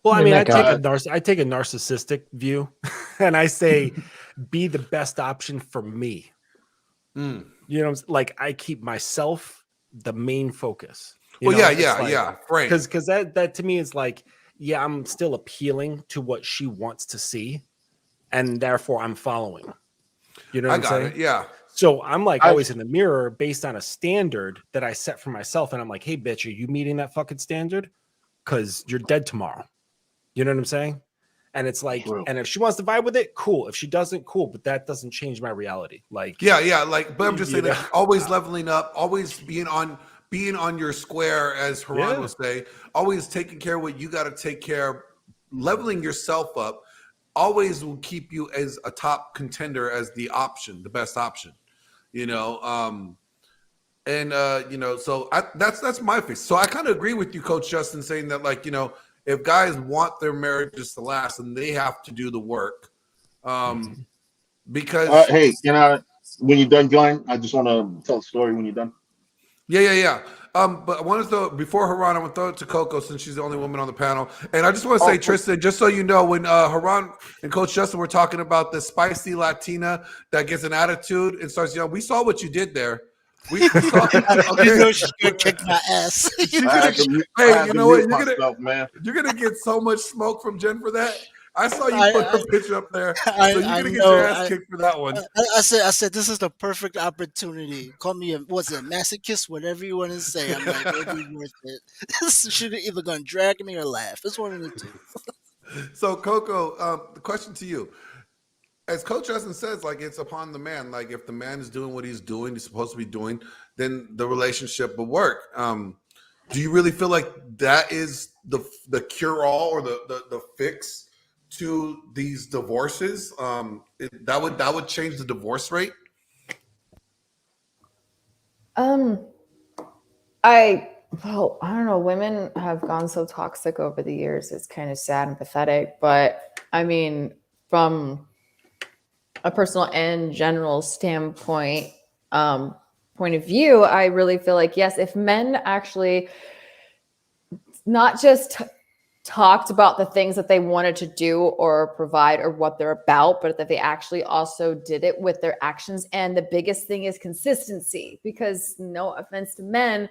Well, I mean, I take a narcissistic view and I say, be the best option for me. Like I keep myself the main focus. Yeah. Right. Because that to me is like, yeah, I'm still appealing to what she wants to see, and therefore I'm following. You know what I'm saying? It. Yeah. So I'm like always in the mirror based on a standard that I set for myself, and I'm like, hey, bitch, are you meeting that fucking standard? Because you're dead tomorrow. You know what I'm saying? And it's like, and if she wants to vibe with it, cool. If she doesn't, cool. But that doesn't change my reality. Like, yeah. Like, but I'm just saying, like, always leveling up, always being on being on your square, as Haran Yeah. would say, always taking care of what you got to take care of, leveling yourself up, always will keep you as a top contender, as the option, the best option, you know. You know, so that's my fix. So I kind of agree with you, Coach Justin, saying that, like, you know, if guys want their marriages to last, and they have to do the work, because Hey, when you're done, Glenn, I just want to tell a story when you're done. yeah. But I want to throw, before Haran, I want to throw it to Coco, since she's the only woman on the panel. And I just want to say, Tristan, just so you know, when Haran and Coach Justin were talking about the spicy Latina that gets an attitude and starts yelling, we saw what you did there. We saw. Okay. You know she's gonna kick my ass. She's I had gonna, to I hey, had you to know what? mute myself, man. You're gonna get so much smoke from Jen for that. I saw you I- put her I- picture up there, I- so you're I gonna get know, your ass kicked for that one. I said this is the perfect opportunity. Call me a masochist, whatever you want to say. I'm like, it'll be worth it. This should either gonna drag me or laugh. It's one of the two. So, Coco, the question to you: as Coach Justin says, like, it's upon the man. Like, if the man is doing what he's doing, he's supposed to be doing, then the relationship will work. Do you really feel like that is the cure all, or the fix to these divorces? That would change the divorce rate. I don't know. Women have gone so toxic over the years. It's kind of sad and pathetic. But I mean, from a personal and general standpoint, point of view, I really feel like, yes, if men actually not just talked about the things that they wanted to do or provide or what they're about, but that they actually also did it with their actions. And the biggest thing is consistency, because no offense to men,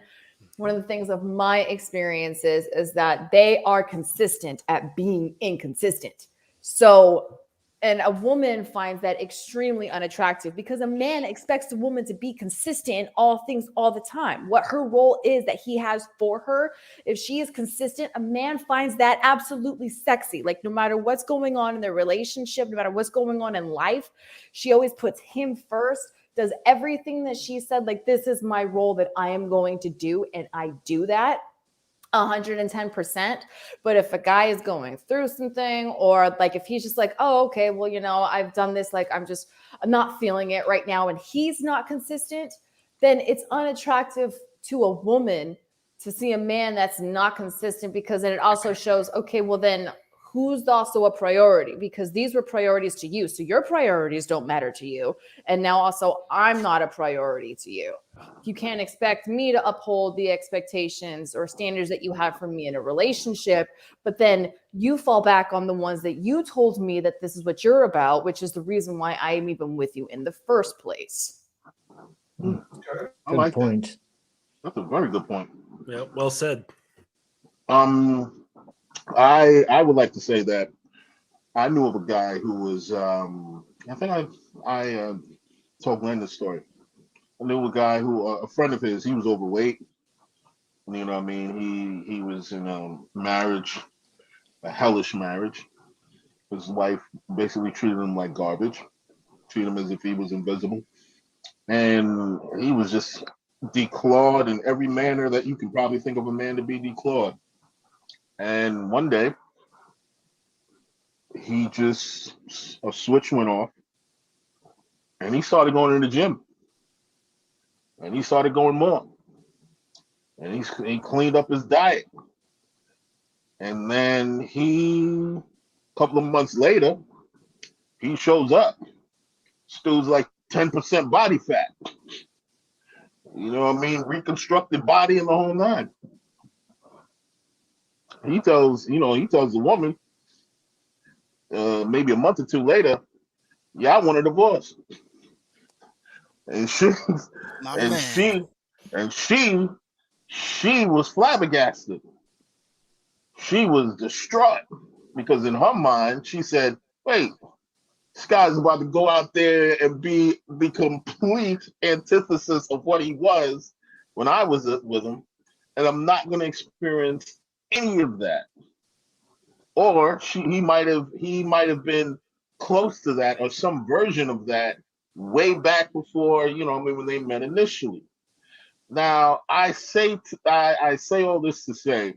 one of the things of my experiences is that they are consistent at being inconsistent. So, and a woman finds that extremely unattractive, because a man expects a woman to be consistent in all things all the time. What her role is that he has for her, if she is consistent, a man finds that absolutely sexy. Like, no matter what's going on in their relationship, no matter what's going on in life, she always puts him first, does everything that she said, like, this is my role that I am going to do, and I do that 110%. But if a guy is going through something, or like if he's just like, oh, okay, well, you know, I've done this, like, I'm not feeling it right now, and he's not consistent, then it's unattractive to a woman to see a man that's not consistent, because then it also shows, okay, well, then who's also a priority? Because these were priorities to you. So your priorities don't matter to you. And now also I'm not a priority to you. You can't expect me to uphold the expectations or standards that you have for me in a relationship, but then you fall back on the ones that you told me that this is what you're about, which is the reason why I am even with you in the first place. I Good like point. that. That's a very good point. Yeah, well said. I would like to say that I knew of a guy who was I think I told Glenn this story. I knew a guy who a friend of his, he was overweight. You know what I mean? He was in a marriage, a hellish marriage. His wife basically treated him like garbage, treated him as if he was invisible. And he was just declawed in every manner that you can probably think of a man to be declawed. And one day, a switch went off, and he started going to the gym, and he started going more, and he cleaned up his diet, and then a couple of months later, he shows up. Stu's like 10% body fat. You know what I mean? Reconstructed body and the whole nine. He tells the woman, maybe a month or two later, yeah, I want a divorce. And she My and man. she was flabbergasted. She was distraught, because in her mind she said, wait, this guy's about to go out there and be the complete antithesis of what he was when I was with him, and I'm not going to experience any of that. Or he might have been close to that, or some version of that, way back before, when they met initially. Now, I say all this to say,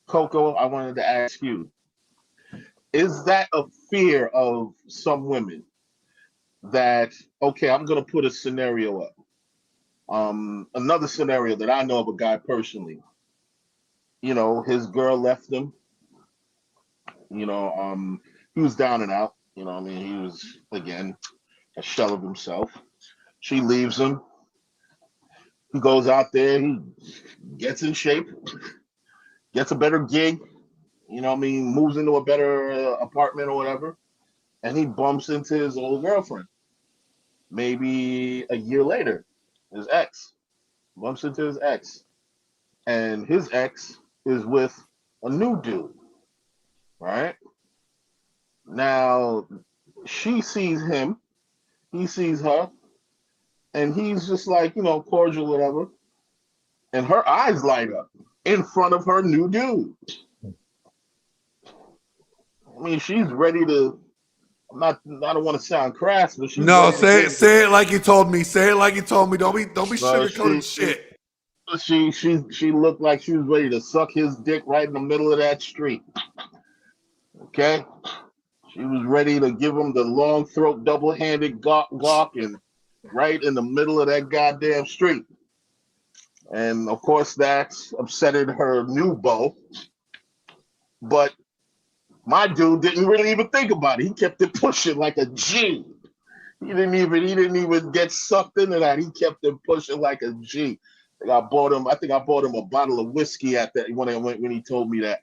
Coco, I wanted to ask you: is that a fear of some women that okay, I'm gonna put a scenario up. Another scenario that I know of a guy personally. His girl left him. He was down and out. I mean, he was again a shell of himself. She leaves him. He goes out there. He gets in shape, gets a better gig. What I mean, moves into a better apartment or whatever, and he bumps into his old girlfriend. Maybe a year later, his ex bumps into his ex, and his ex is with a new dude, right? Now, she sees him, he sees her, and he's just like, cordial, whatever. And her eyes light up in front of her new dude. I mean, she's ready to. I don't want to sound crass, but she's No, ready to say it like you told me. Say it like you told me. Don't be Well, sugarcoating shit. she looked like she was ready to suck his dick right in the middle of that street. Okay, she was ready to give him the long throat, double-handed gawk, and right in the middle of that goddamn street. And of course, that's upsetted her new beau. But my dude didn't really even think about it. He kept it pushing like a G. He didn't even get sucked into that. He kept it pushing like a G. I think I bought him a bottle of whiskey at that when he told me that.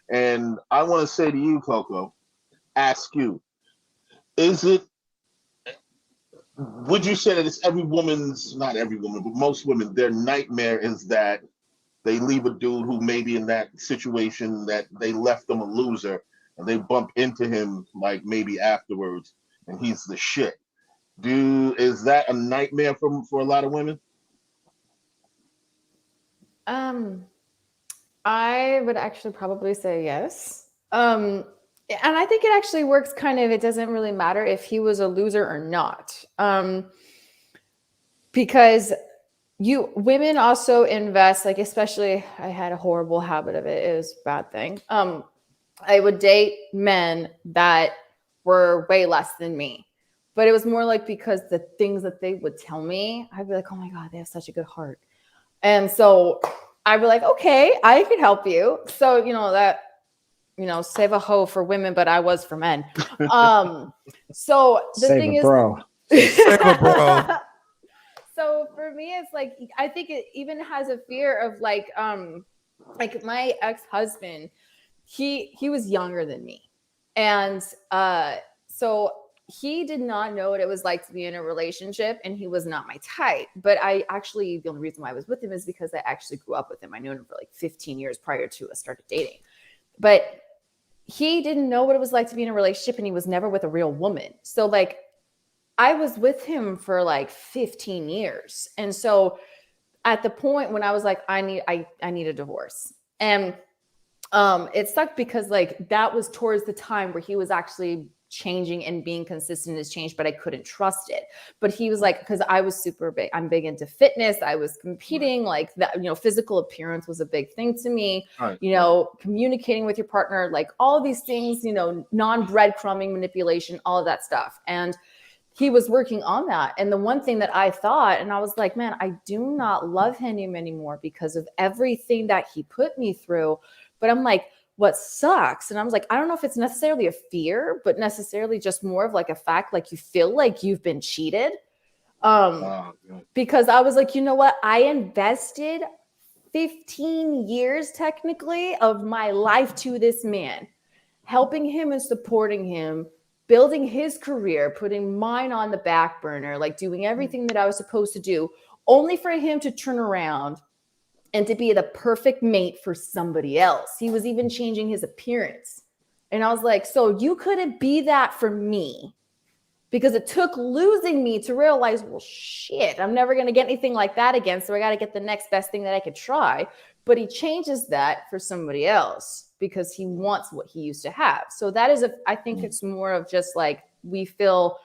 And I want to say to you, Coco, ask you, is it would you say that it's every woman's, not every woman, but most women, their nightmare is that they leave a dude who may be in that situation that they left them a loser and they bump into him like maybe afterwards and he's the shit. Is that a nightmare for a lot of women? I would actually probably say yes. And I think it actually works kind of, it doesn't really matter if he was a loser or not. Because women also invest, like, especially I had a horrible habit of it. It was a bad thing. I would date men that were way less than me. But it was more like because the things that they would tell me, I'd be like, oh my God, they have such a good heart. And so I'd be like, okay, I can help you. So, save a hoe for women, but I was for men. So the Save thing a is, bro. Save a bro. So for me, it's like, I think it even has a fear of like my ex-husband, he was younger than me. And so he did not know what it was like to be in a relationship, and he was not my type. But the only reason why I was with him is because I actually grew up with him. I knew him for like 15 years prior to us started dating. But he didn't know what it was like to be in a relationship, and he was never with a real woman. So like I was with him for like 15 years. And so at the point when I was like, I need a divorce. And it sucked because like that was towards the time where he was actually changing and being consistent in his change, but I couldn't trust it. But he was like, because I was super big, I'm big into fitness. I was competing, like that, physical appearance was a big thing to me, right. Communicating with your partner, like all of these things, non-breadcrumbing manipulation, all of that stuff. And he was working on that. And the one thing that I thought, and I was like, man, I do not love him anymore because of everything that he put me through. But I'm like, what sucks? And I was like, I don't know if it's necessarily a fear, but necessarily just more of like a fact, like you feel like you've been cheated. Because I was like, you know what? I invested 15 years technically of my life to this man, helping him and supporting him, building his career, putting mine on the back burner, like doing everything that I was supposed to do, only for him to turn around and to be the perfect mate for somebody else. He was even changing his appearance. And I was like, so you couldn't be that for me, because it took losing me to realize, well, shit, I'm never going to get anything like that again. So I got to get the next best thing that I could try. But he changes that for somebody else because he wants what he used to have. So that is, I think it's more of just like, we feel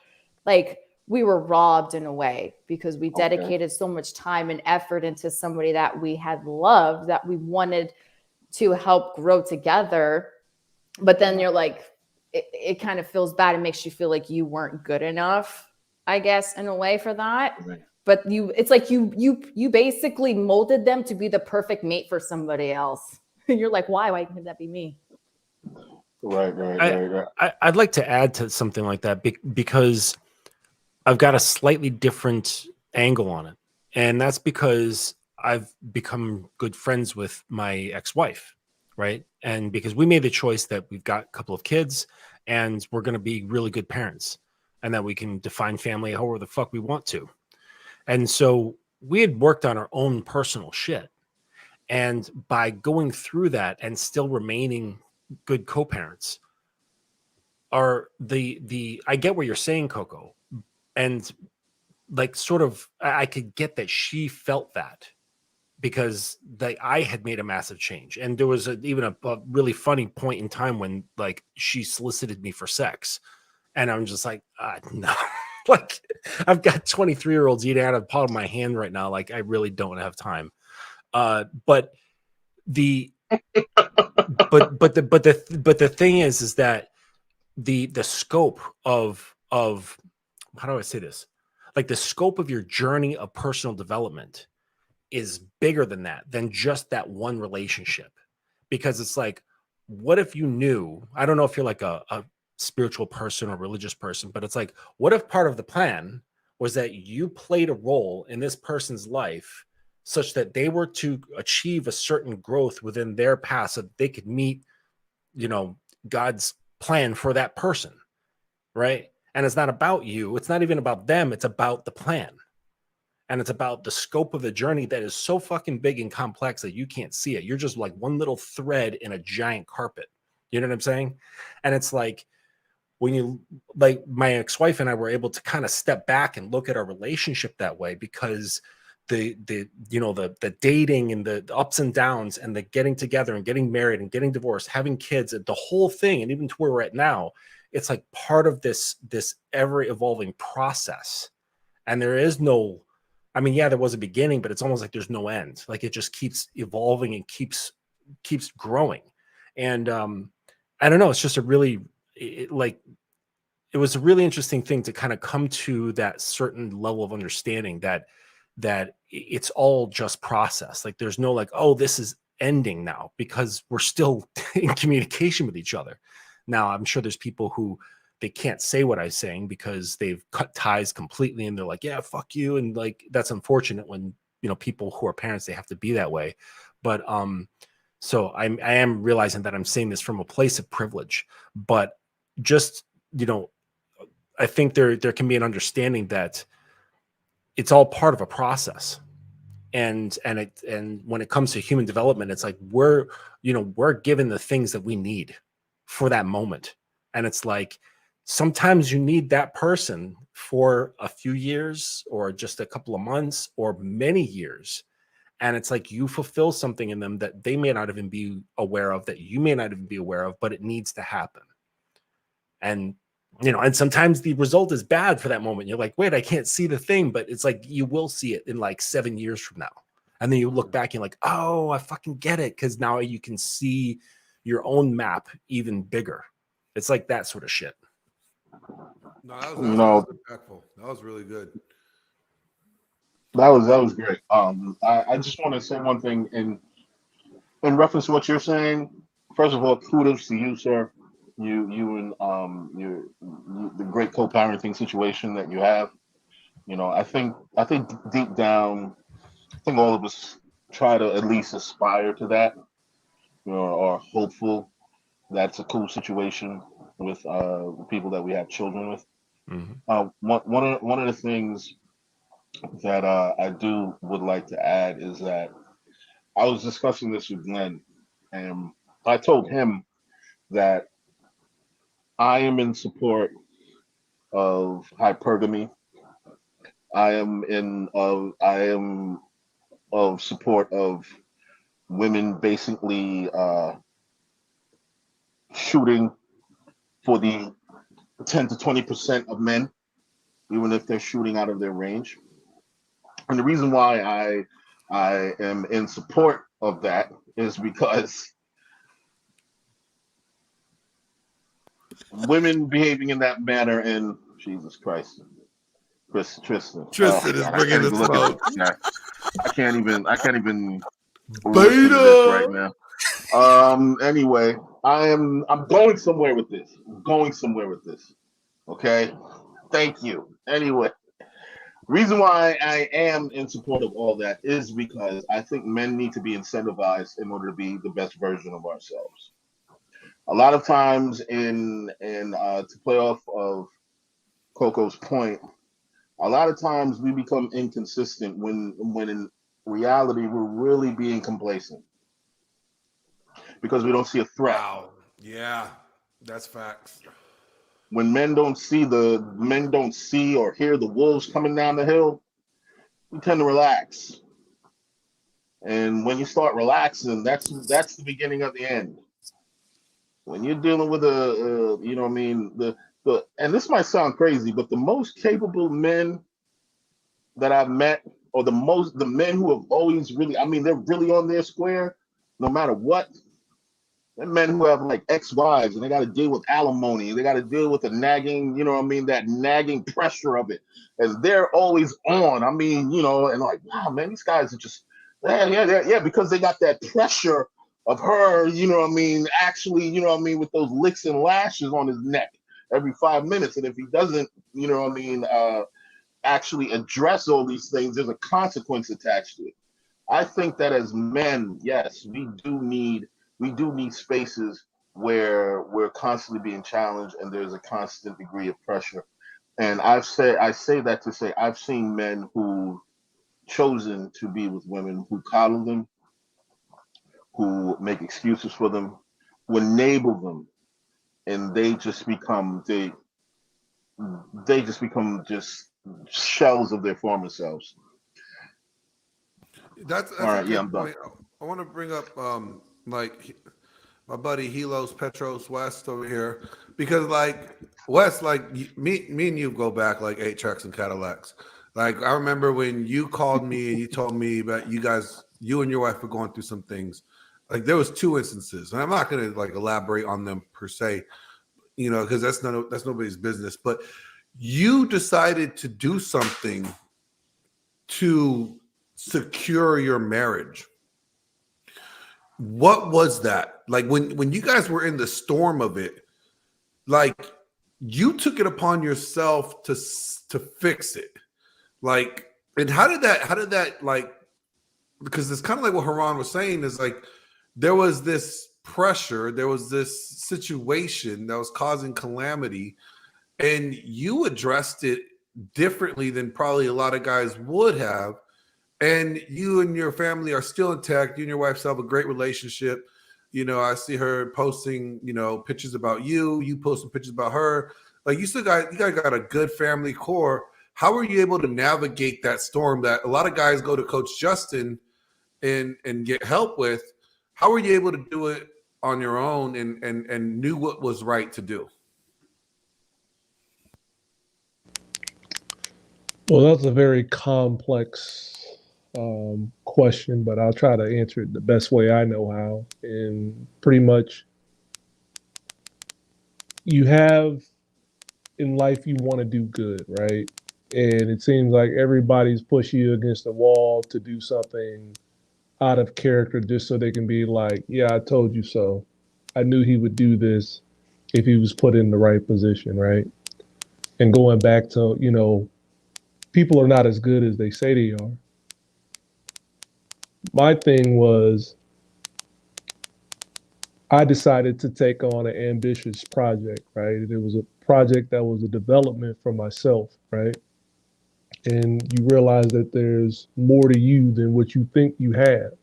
like we were robbed in a way because we dedicated so much time and effort into somebody that we had loved, that we wanted to help grow together. But then you're like, it kind of feels bad. It makes you feel like you weren't good enough, I guess, in a way for that. Right. But it's like you basically molded them to be the perfect mate for somebody else. You're like, why can't that be me? Right. I'd like to add to something like that because I've got a slightly different angle on it. And that's because I've become good friends with my ex-wife, right? And because we made the choice that we've got a couple of kids and we're going to be really good parents and that we can define family however the fuck we want to. And so we had worked on our own personal shit. And by going through that and still remaining good co-parents are I get what you're saying, Coco. And like sort of I could get that she felt that because I had made a massive change. And there was even a really funny point in time when like she solicited me for sex. And I'm just like, no, like I've got 23-year-olds eating out of the palm of my hand right now. Like I really don't have time. But the thing is that the scope of how do I say this? Like the scope of your journey of personal development is bigger than just that one relationship. Because it's like, what if you knew, I don't know if you're like a spiritual person or religious person, but it's like, what if part of the plan was that you played a role in this person's life such that they were to achieve a certain growth within their past so that they could meet, God's plan for that person, right? And it's not about you. It's not even about them. It's about the plan. And it's about the scope of the journey that is so fucking big and complex that you can't see it. You're just like one little thread in a giant carpet. You know what I'm saying? And it's like, when you like my ex-wife and I were able to kind of step back and look at our relationship that way because the dating and the ups and downs and the getting together and getting married and getting divorced, having kids, the whole thing, and even to where we're at now, it's like part of this ever evolving process. And there is no, I mean, yeah, there was a beginning, but it's almost like there's no end. Like it just keeps evolving and keeps growing. And I don't know, it's just a really it was a really interesting thing to kind of come to that certain level of understanding that it's all just process. Like there's no like, oh, this is ending now, because we're still in communication with each other. Now, I'm sure there's people who they can't say what I'm saying because they've cut ties completely and they're like, yeah, fuck you. And like, that's unfortunate when, people who are parents, they have to be that way. But, so I am realizing that I'm saying this from a place of privilege, but just, I think there can be an understanding that it's all part of a process. And when it comes to human development, it's like we're given the things that we need for that moment. And it's like sometimes you need that person for a few years or just a couple of months or many years. And it's like you fulfill something in them that they may not even be aware of, that you may not even be aware of, but it needs to happen. And, and sometimes the result is bad for that moment. You're like, wait, I can't see the thing, but it's like, you will see it in like 7 years from now. And then you look back and you're like, oh, I fucking get it. Cause now you can see your own map even bigger. It's like that sort of shit. No, that was impactful. That was really good. That was great. I just want to say one thing in reference to what you're saying. First of all, kudos to you, sir. You and the great co-parenting situation that you have. I think deep down, I think all of us try to at least aspire to that, or hopeful. That's a cool situation with people that we have children with. Mm-hmm. One of the things that I would like to add is that I was discussing this with Glenn, and I told him that I am in support of hypergamy. I am of support of women basically shooting for the 10 to 20% of men. even if they're shooting out of their range. And the reason why I am in support of that is because women behaving in that manner, and Jesus Christ, Tristan. Oh Tristan is God, I bringing can't the even look at smoke. this guy. I can't even listen to this right Beta. now. Anyway, I'm going somewhere with this. I'm going somewhere with this. Okay. Thank you. Anyway, reason why I am in support of all that is because I think men need to be incentivized in order to be the best version of ourselves. A lot of times, in to play off of Coco's point, a lot of times we become inconsistent when in reality we're really being complacent because we don't see a threat. Wow. Yeah, that's facts. When men don't see or hear the wolves coming down the hill, we tend to relax. And when you start relaxing, that's the beginning of the end. When you're dealing with you know what I mean, the and this might sound crazy, but the most capable men that I've met, or the men who have always really, I mean, they're really on their square, no matter what. And men who have like ex-wives and they got to deal with alimony, they got to deal with the nagging, you know what I mean, that nagging pressure of it, and they're always on. I mean, you know, and like, wow, man, these guys are just, yeah, because they got that pressure of her, you know what I mean, actually, you know what I mean, with those licks and lashes on his neck every 5 minutes, and if he doesn't, you know what I mean, actually address all these things, there's a consequence attached to it. I think that as men, yes, we do need spaces where we're constantly being challenged and there's a constant degree of pressure. And I say that to say I've seen men who chosen to be with women who coddle them, who make excuses for them, who enable them, and they just become shells of their former selves. All That's a right, yeah, good I'm done. point. I want to bring up like my buddy Helos Petros West over here because like West, like me and you go back like 8 trucks and Cadillacs. Like I remember when you called me and you told me about you and your wife were going through some things. Like there was 2 instances, and I'm not going to like elaborate on them per se, you know, because that's nobody's business. But you decided to do something to secure your marriage. What was that? Like when you guys were in the storm of it, like you took it upon yourself to fix it. Like, and how did that like, because it's kind of like what Haran was saying is like there was this pressure, there was this situation that was causing calamity, and you addressed it differently than probably a lot of guys would have. And you and your family are still intact. You and your wife still have a great relationship. You know, I see her posting, you know, pictures about you. You posting pictures about her. Like you guys got a good family core. How were you able to navigate that storm that a lot of guys go to Coach Justin and get help with? How were you able to do it on your own and knew what was right to do? Well, that's a very complex question, but I'll try to answer it the best way I know how. And pretty much, you have in life, you want to do good, right? And it seems like everybody's pushing you against the wall to do something out of character just so they can be like, yeah, I told you so. I knew he would do this if he was put in the right position, right? And going back to, people are not as good as they say they are. My thing was, I decided to take on an ambitious project, right? It was a project that was a development for myself, right? And you realize that there's more to you than what you think you have.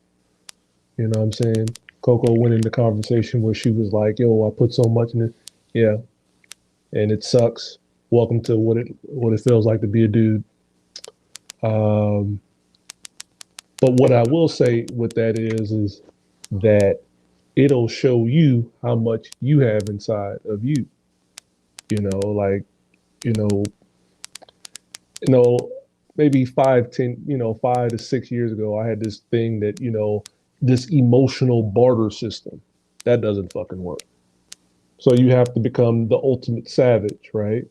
You know what I'm saying? Coco went into conversation where she was like, yo, I put so much in it. Yeah. And it sucks. Welcome to what it feels like to be a dude. Um, but what I will say with that is that it'll show you how much you have inside of you. You know, like, you know, you know, maybe 5 to 6 years ago, I had this thing that, this emotional barter system. That doesn't fucking work. So you have to become the ultimate savage, right?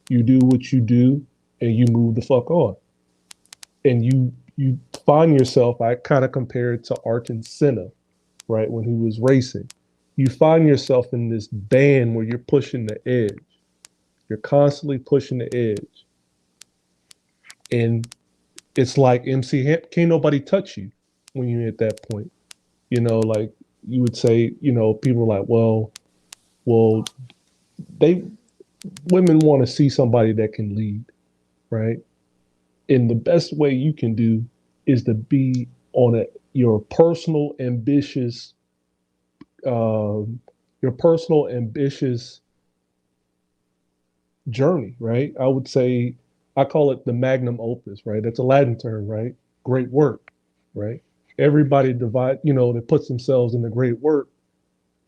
You do what you do and you move the fuck on. And you find yourself, I kind of compare it to Ayrton Senna, right? When he was racing. You find yourself in this band where you're pushing the edge. You're constantly pushing the edge. And it's like can't nobody touch you when you're at that point. Like you would say, people are like, well, women want to see somebody that can lead, right? And the best way you can do is to be on your personal ambitious, journey, right? I would say I call it the magnum opus, right? That's a Latin term, right? Great work, right? Everybody that puts themselves in the great work.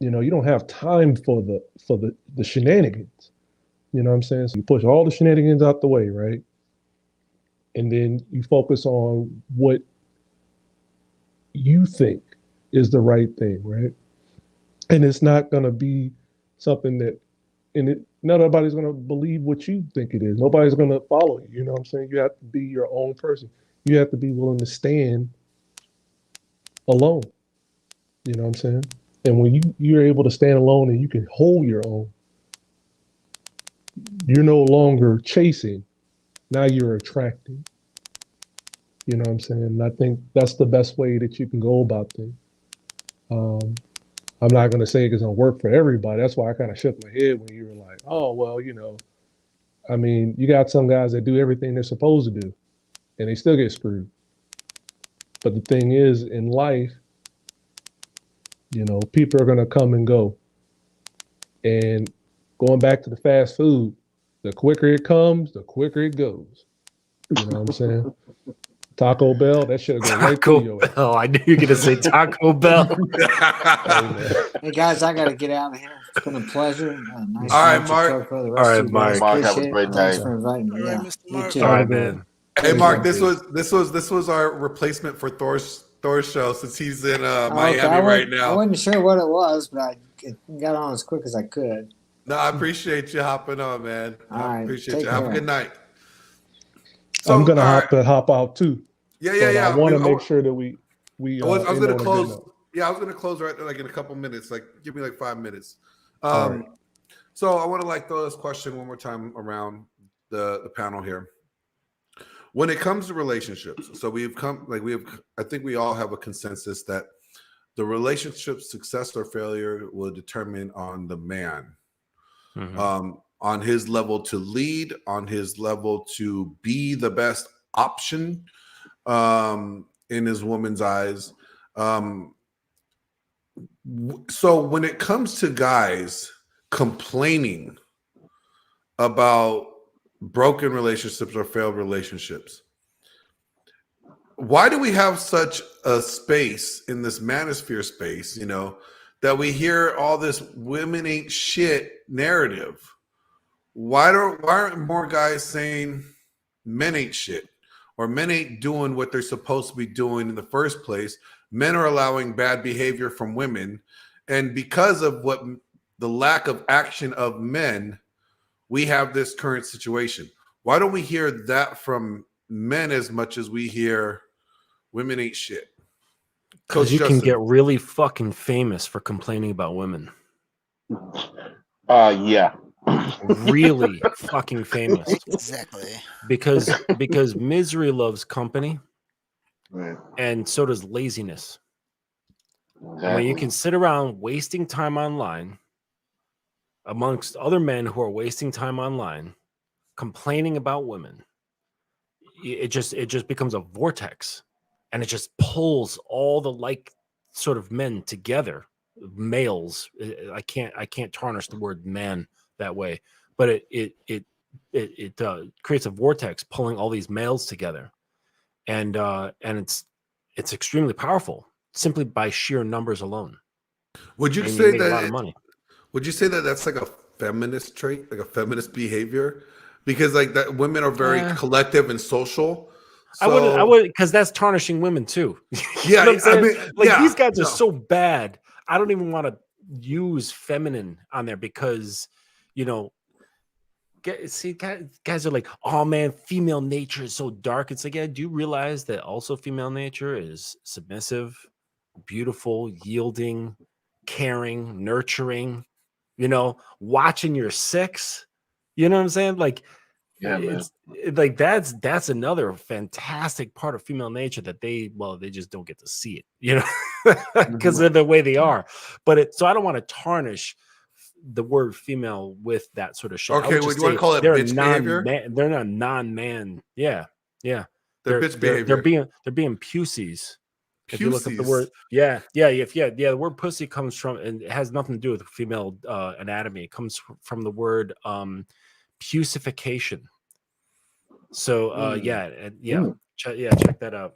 You don't have time for the shenanigans. You know what I'm saying? So you push all the shenanigans out the way, right? And then you focus on what you think is the right thing, right? And it's not going to be something that, not everybody's going to believe what you think it is. Nobody's going to follow you. You know what I'm saying? You have to be your own person. You have to be willing to stand alone. You know what I'm saying? And when you're able to stand alone and you can hold your own, you're no longer chasing. Now you're attracting. You know what I'm saying? And I think that's the best way that you can go about things. I'm not going to say it's going to work for everybody. That's why I kind of shook my head when you were like, oh, well, I mean, you got some guys that do everything they're supposed to do and they still get screwed. But the thing is, in life, people are going to come and go. And going back to the fast food, the quicker it comes, the quicker it goes. You know what I'm saying? Taco Bell, that should have gone right through your ass. Bell. I knew you were going to say Taco Bell. Hey guys, I got to get out of here. It's been a pleasure. Nice All right, to meet you, Mark. Coco. The All rest right, of you guys, Mark. Have a appreciate great it. Thanks night. for inviting me. All right, Yeah, Mr. you Mark. too. All right, Have a good man. one. Hey, Mark, this was our replacement for Thor's show since he's in Miami right I now. wasn't sure what it was, but I got on as quick as I could. No, I appreciate you hopping on, man. All I right, appreciate take you. Have a care. good night. So, I'm going all to right. hop out too. Yeah. But I want to make sure that we I was end going on to a good close. note. Yeah, I was going to close right like in a couple minutes. Like, give me like 5 minutes. All right. So I want to throw this question one more time around the panel here. When it comes to relationships, so I think we all have a consensus that the relationship success or failure will determine on the man, on his level to lead, on his level to be the best option in his woman's eyes. So when it comes to guys complaining about broken relationships or failed relationships, why do we have such a space in this manosphere space, that we hear all this women ain't shit narrative? Why aren't more guys saying men ain't shit or men ain't doing what they're supposed to be doing in the first place? Men are allowing bad behavior from women. And because of the lack of action of men, we have this current situation. Why don't we hear that from men as much as we hear women ain't shit? Because you can get really fucking famous for complaining about women. Yeah. Really fucking famous. Exactly. Because misery loves company, Right. and so does laziness. Exactly. When you can sit around wasting time online amongst other men who are wasting time online, complaining about women, it just becomes a vortex, and it just pulls all the like sort of men together, males. I can't tarnish the word man that way, but it creates a vortex pulling all these males together, and it's extremely powerful simply by sheer numbers alone. Would you And say make a lot of that? money. Would you say that that's like a feminist trait, like a feminist behavior? because like that women are very collective and social. I wouldn't, because that's tarnishing women too. You know what I'm saying? These guys are so bad. I don't even want to use feminine on there because, you know, guys are like, oh man, female nature is so dark. It's like, yeah, do you realize that also female nature is submissive, beautiful, yielding, caring, nurturing, you know, watching your sex? You know what I'm saying? Like, Yeah, man. like that's another fantastic part of female nature that they just don't get to see it, you know, because of the way they are. But so I don't want to tarnish the word female with that sort of shit. Okay, would you want to call it bitch behavior? They're not non-man. Yeah. They're bitch behavior. They're being pussies. If you look up the word, the word pussy comes from, and it has nothing to do with female anatomy. It comes from the word pusification. So check that out.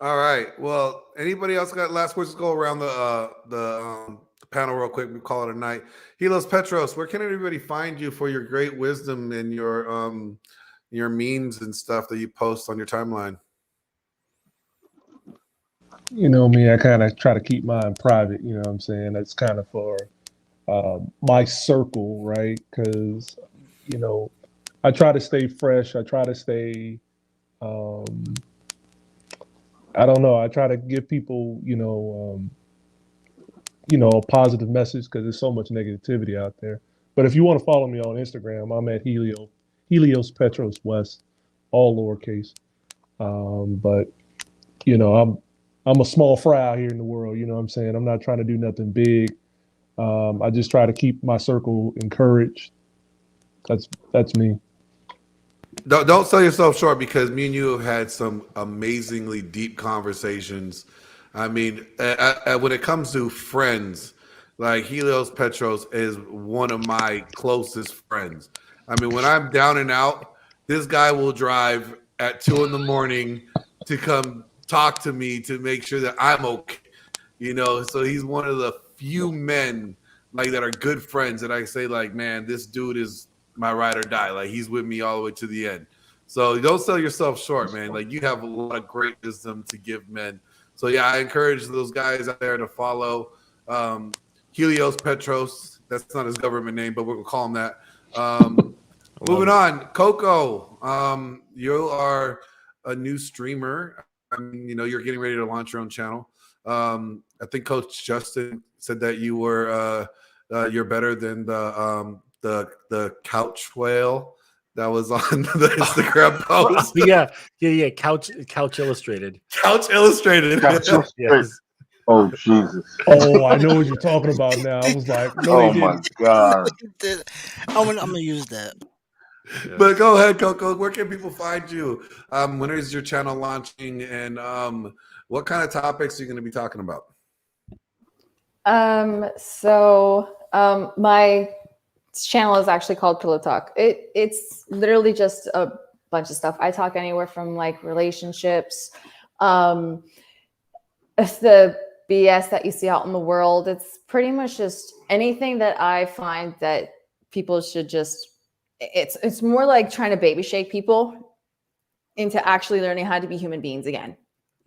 All right. Well, anybody else got last words? Let's go around the panel real quick. We call it a night. Helios Petros, where can everybody find you for your great wisdom and your memes and stuff that you post on your timeline? You know me, I kind of try to keep mine private. You know what I'm saying? That's kind of for my circle, right? Because, you know, I try to stay fresh. I try to stay, I don't know. I try to give people, a positive message because there's so much negativity out there. But if you want to follow me on Instagram, I'm at Helios Petros West, all lowercase. But you know, I'm a small fry out here in the world. You know what I'm saying? I'm not trying to do nothing big. I just try to keep my circle encouraged. That's me. Don't sell yourself short, because me and you have had some amazingly deep conversations. I mean, when it comes to friends, like Helios Petros is one of my closest friends. I mean, when I'm down and out, this guy will drive at 2 a.m. to come talk to me to make sure that I'm okay. You know, so he's one of the few men like that are good friends that I say, like, man, this dude is my ride or die. Like, he's with me all the way to the end. So don't sell yourself short, man. Like, you have a lot of great wisdom to give men. So yeah, I encourage those guys out there to follow Helios Petros. That's not his government name, but we're gonna call him that. Moving on, Coco. You are a new streamer. I mean, you know, you're getting ready to launch your own channel. I think Coach Justin said that you were you're better than the couch whale that was on the Instagram post. Yeah. Couch Illustrated. Couch Illustrated. Yes. Oh Jesus! Oh, I know what you're talking about now. I was like, no, Oh my God! I'm gonna use that. But go ahead, Coco. Where can people find you? When is your channel launching, and what kind of topics are you going to be talking about? My channel is actually called Pillow Talk. It's literally just a bunch of stuff. I talk anywhere from like relationships, the BS that you see out in the world. It's pretty much just anything that I find that people should just, it's more like trying to baby shake people into actually learning how to be human beings again.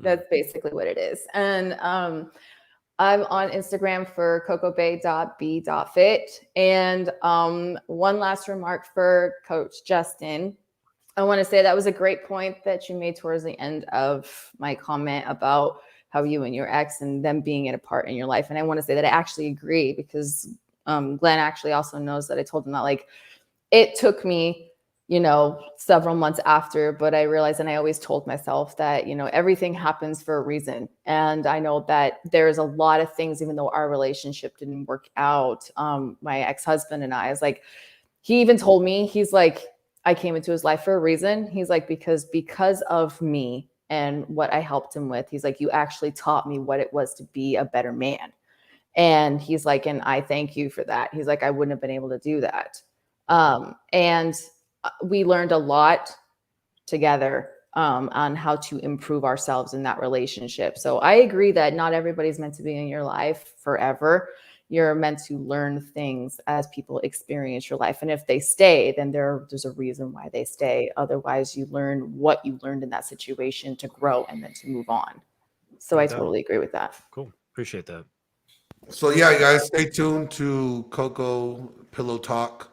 That's basically what it is. And I'm on Instagram for cocobay.b.fit. And one last remark for Coach Justin. I want to say that was a great point that you made towards the end of my comment about how you and your ex and them being in a part in your life. And I want to say that I actually agree, because Glenn actually also knows that I told him that, like, it took me, you know, several months after, but I realized, and I always told myself that, you know, everything happens for a reason. And I know that there's a lot of things, even though our relationship didn't work out, my ex-husband and I, is like, he even told me, he's like, I came into his life for a reason. He's like, because of me and what I helped him with, he's like, you actually taught me what it was to be a better man. And he's like, and I thank you for that. He's like, I wouldn't have been able to do that. And we learned a lot together on how to improve ourselves in that relationship. So I agree that not everybody's meant to be in your life forever. you're meant to learn things as people experience your life. And if they stay, then there's a reason why they stay. Otherwise, you learn what you learned in that situation to grow and then to move on. So I totally agree with that. Cool. Appreciate that. So yeah, guys, stay tuned to Coco Pillow Talk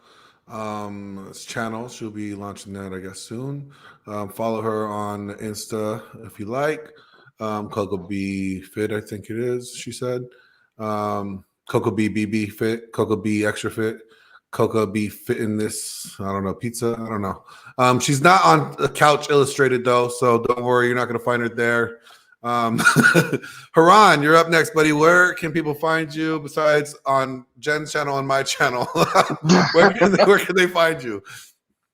channel. She'll be launching that, I guess, soon. Follow her on Insta if you like. Coco B Fit, I think it is. She said. Coco B BB Fit, Coco B Extra Fit, Coco B Fit in this. I don't know, pizza. I don't know. She's not on the Couch Illustrated though, so don't worry, you're not gonna find her there. Haran, you're up next, buddy. Where can people find you besides on Jen's channel and my channel? where can they find you?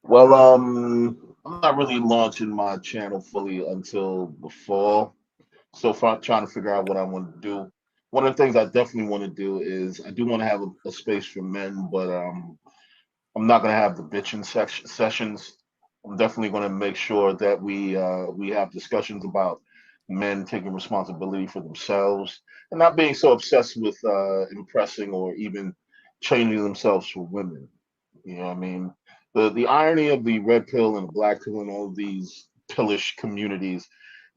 Well, I'm not really launching my channel fully until the fall. So far, trying to figure out what I want to do. One of the things I definitely want to do is I do want to have a space for men, but I'm not going to have the bitching sessions. I'm definitely going to make sure that we have discussions about men taking responsibility for themselves and not being so obsessed with impressing or even changing themselves for women. You know what I mean? The irony of the red pill and the black pill and all of these pillish communities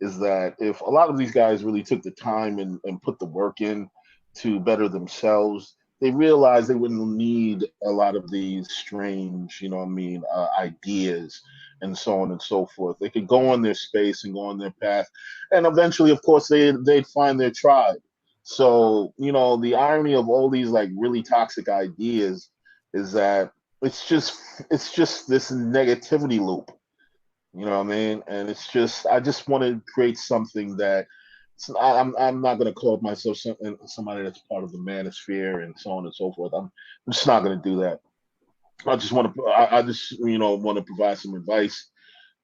is that if a lot of these guys really took the time and put the work in to better themselves, they realize they wouldn't need a lot of these strange, you know what I mean, ideas and so on and so forth. They could go on their space and go on their path. And eventually, of course, they'd find their tribe. So, you know, the irony of all these like really toxic ideas is that it's just this negativity loop. You know what I mean? And it's just I just want to create something that I'm not going to call myself somebody that's part of the manosphere and so on and so forth. I'm just not going to do that. I just want to I just want to provide some advice.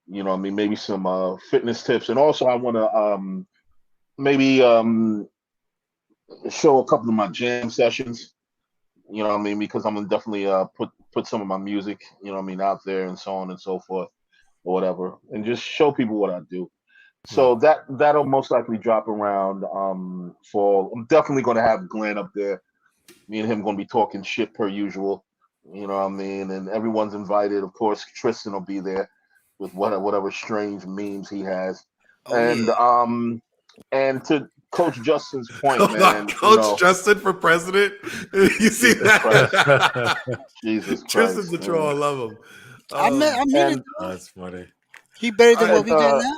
You know what I mean? Maybe some fitness tips, and also I want to maybe show a couple of my jam sessions. You know what I mean? Because I'm gonna definitely put some of my music, you know what I mean, out there and so on and so forth or whatever, and just show people what I do. So that'll most likely drop around fall. I'm definitely gonna have Glenn up there. Me and him gonna be talking shit per usual. You know what I mean? And everyone's invited. Of course, Tristan will be there with whatever strange memes he has. Oh And yeah. and to Coach Justin's point, Hold on, man, Coach Justin for president. You see Jesus Christ. that? Jesus Christ. Tristan's a troll. I love him. I mean it. And Though. That's funny. He better than I- what we got now.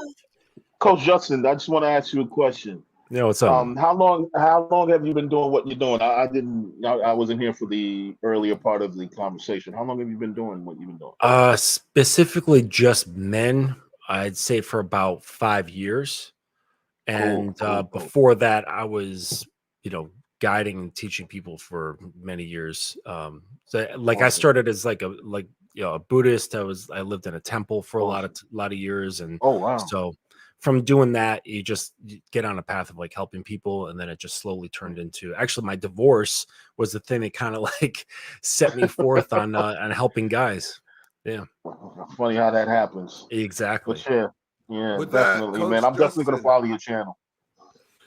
Coach Justin, I just want to ask you a question. Yeah, what's up? How long have you been doing what you're doing? I wasn't here for the earlier part of the conversation. How long have you been doing what you've been doing? Specifically just men, I'd say for about 5 years. And Cool. before that, I was, guiding and teaching people for many years. So like I Awesome. started as a Buddhist. I lived in a temple for a lot of years. And Oh wow. so from doing that, you get on a path of like helping people. And then it just slowly turned into, actually my divorce was the thing that kind of like set me forth on helping guys. Yeah. Funny how that happens. Exactly. But yeah, With that, definitely, Coach man. I'm definitely gonna Justin. follow your channel.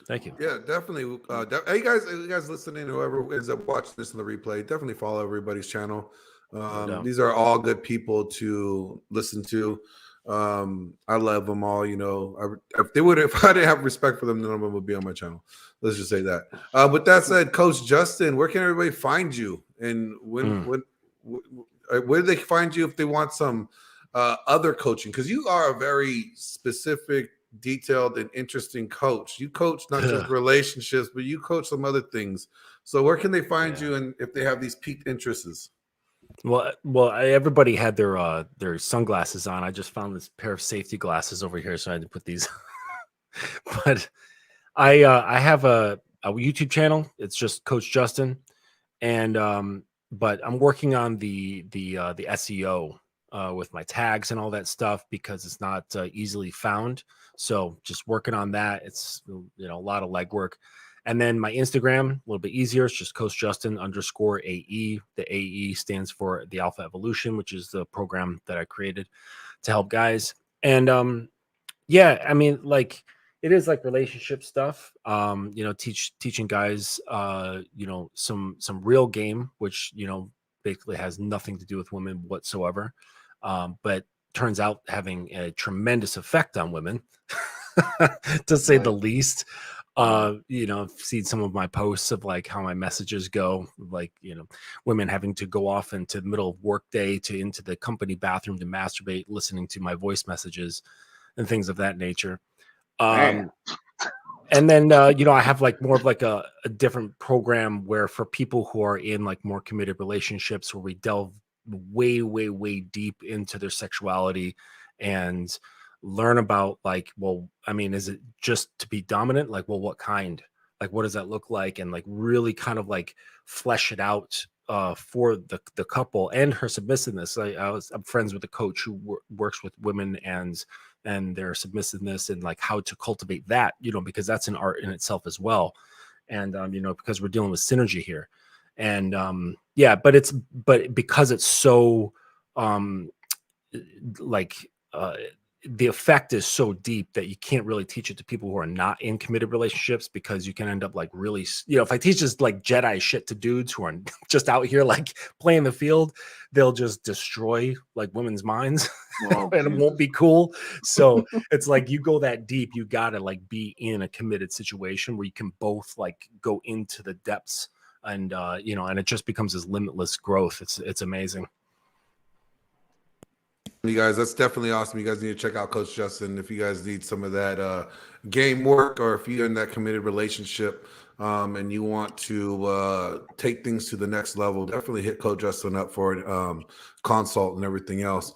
Thank you. Yeah, definitely. Hey guys listening, whoever ends up watching this in the replay, definitely follow everybody's channel. doubt. These are all good people to listen to. I love them all. If I didn't have respect for them, none of them would be on my channel. Let's just say that. With that said, Coach Justin, where can everybody find you? And where do they find you if they want some other coaching? Because you are a very specific, detailed, and interesting coach. You coach not just relationships, but you coach some other things. So where can they find you, and if they have these piqued interests? Well, everybody had their sunglasses on. I just found this pair of safety glasses over here, so I had to put these. But I have a YouTube channel. It's just Coach Justin, and but I'm working on the SEO with my tags and all that stuff because it's not easily found. So just working on that. It's a lot of legwork. And then my Instagram, a little bit easier. It's just Coach Justin _AE. The AE stands for the Alpha Evolution, which is the program that I created to help guys. And yeah, I mean, like it is like relationship stuff. Teaching guys, some real game, which basically has nothing to do with women whatsoever, but turns out having a tremendous effect on women, to say the least. I've seen some of my posts of like how my messages go, like, women having to go off into the middle of work day into the company bathroom to masturbate, listening to my voice messages and things of that nature. And then, I have like more of like a different program where for people who are in like more committed relationships, where we delve way, way, way deep into their sexuality and learn about like, well, I mean, is it just to be dominant? Like, well, what kind? Like, what does that look like? And like really kind of like flesh it out for the couple and her submissiveness. I'm friends with a coach who works with women and their submissiveness and like how to cultivate that, because that's an art in itself as well. And, because we're dealing with synergy here. And but because it's so the effect is so deep that you can't really teach it to people who are not in committed relationships, because you can end up like really, if I teach this like Jedi shit to dudes who are just out here like playing the field, they'll just destroy like women's minds and it won't be cool. So it's like, you go that deep, you gotta like be in a committed situation where you can both like go into the depths and and it just becomes this limitless growth. It's amazing. You guys, that's definitely awesome. You guys need to check out Coach Justin if you guys need some of that game work, or if you're in that committed relationship and you want to take things to the next level. Definitely hit Coach Justin up for it, consult and everything else.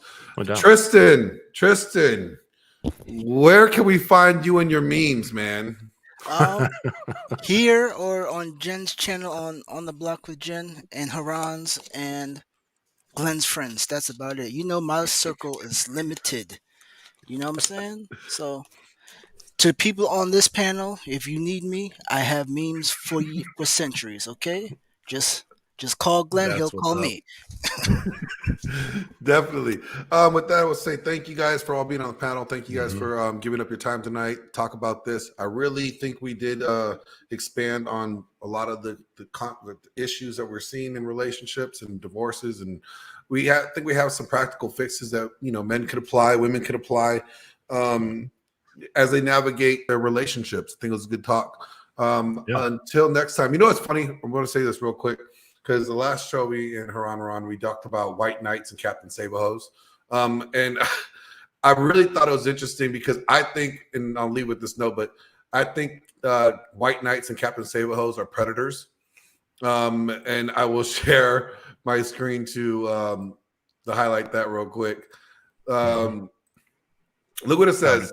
Tristan, where can we find you and your memes, man? Here or on Jen's channel on the Block with Jen, and Haran's and Glenn's friends. That's about it. My circle is limited. You know what I'm saying? So to people on this panel, if you need me, I have memes for you for centuries. Okay, just call Glenn. He'll call me. Definitely. With that, I will say thank you guys for all being on the panel. Thank you guys for giving up your time tonight. Talk about this. I really think we did expand on a lot of the issues that we're seeing in relationships and divorces, and I think we have some practical fixes that men could apply, women could apply as they navigate their relationships. I think it was a good talk. Until next time. What's funny? I'm going to say this real quick, because the last show we in Haran, we talked about white knights and Captain Save-A-Hos. And I really thought it was interesting because I think, and I'll leave with this note, but I think white knights and Captain Save-A-Hos are predators. And I will share my screen to highlight that real quick. Look what it says.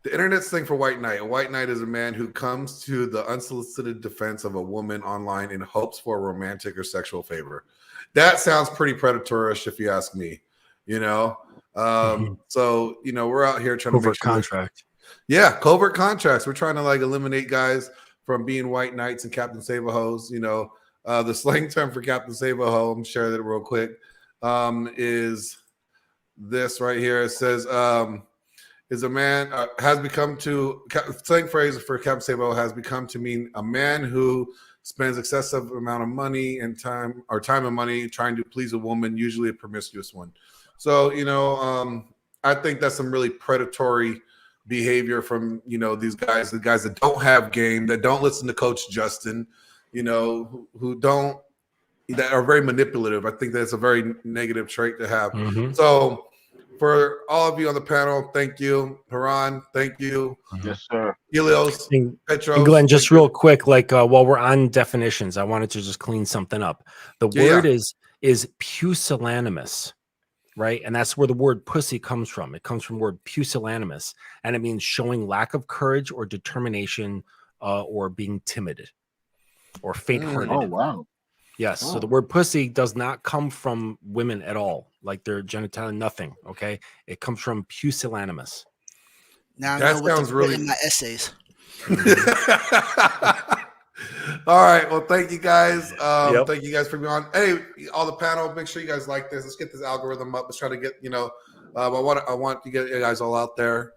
The internet's thing for white knight. A white knight is a man who comes to the unsolicited defense of a woman online in hopes for a romantic or sexual favor. That sounds pretty predatorish, if you ask me. So we're out here trying to make sure contract. Covert contracts. We're trying to like eliminate guys from being white knights and Captain Save-A-Hos. The slang term for Captain Save-A-Ho, I'm sharing it real quick, is this right here. It says is a man has become to slang phrase for Captain Save-A-Ho has become to mean a man who spends excessive amount of money and time and money trying to please a woman, usually a promiscuous one. So I think that's some really predatory behavior from the guys that don't have game, that don't listen to Coach Justin, who don't, that are very manipulative. I think that's a very negative trait to have. So for all of you on the panel, thank you. Haran, thank you. Yes, sir. Helios, Petros. And Glenn, just real quick, like while we're on definitions, I wanted to just clean something up. The word is pusillanimous, right? And that's where the word pussy comes from. It comes from the word pusillanimous, and it means showing lack of courage or determination, or being timid or faint-hearted. Oh, wow. Yes. So the word pussy does not come from women at all. Like their genitalia, nothing. Okay. It comes from pusillanimous. Now I know what to put in my essays. All right. Well, thank you guys. Thank you guys for being on. Hey, all the panel, make sure you guys like this. Let's get this algorithm up. Let's try to get, I want to get you guys all out there,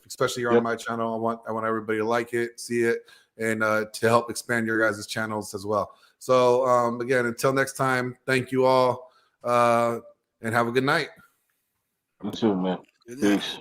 especially you're on my channel. I want everybody to like it, see it, and to help expand your guys' channels as well. So again, until next time, thank you all, and have a good night. You too, man. Good night. Peace.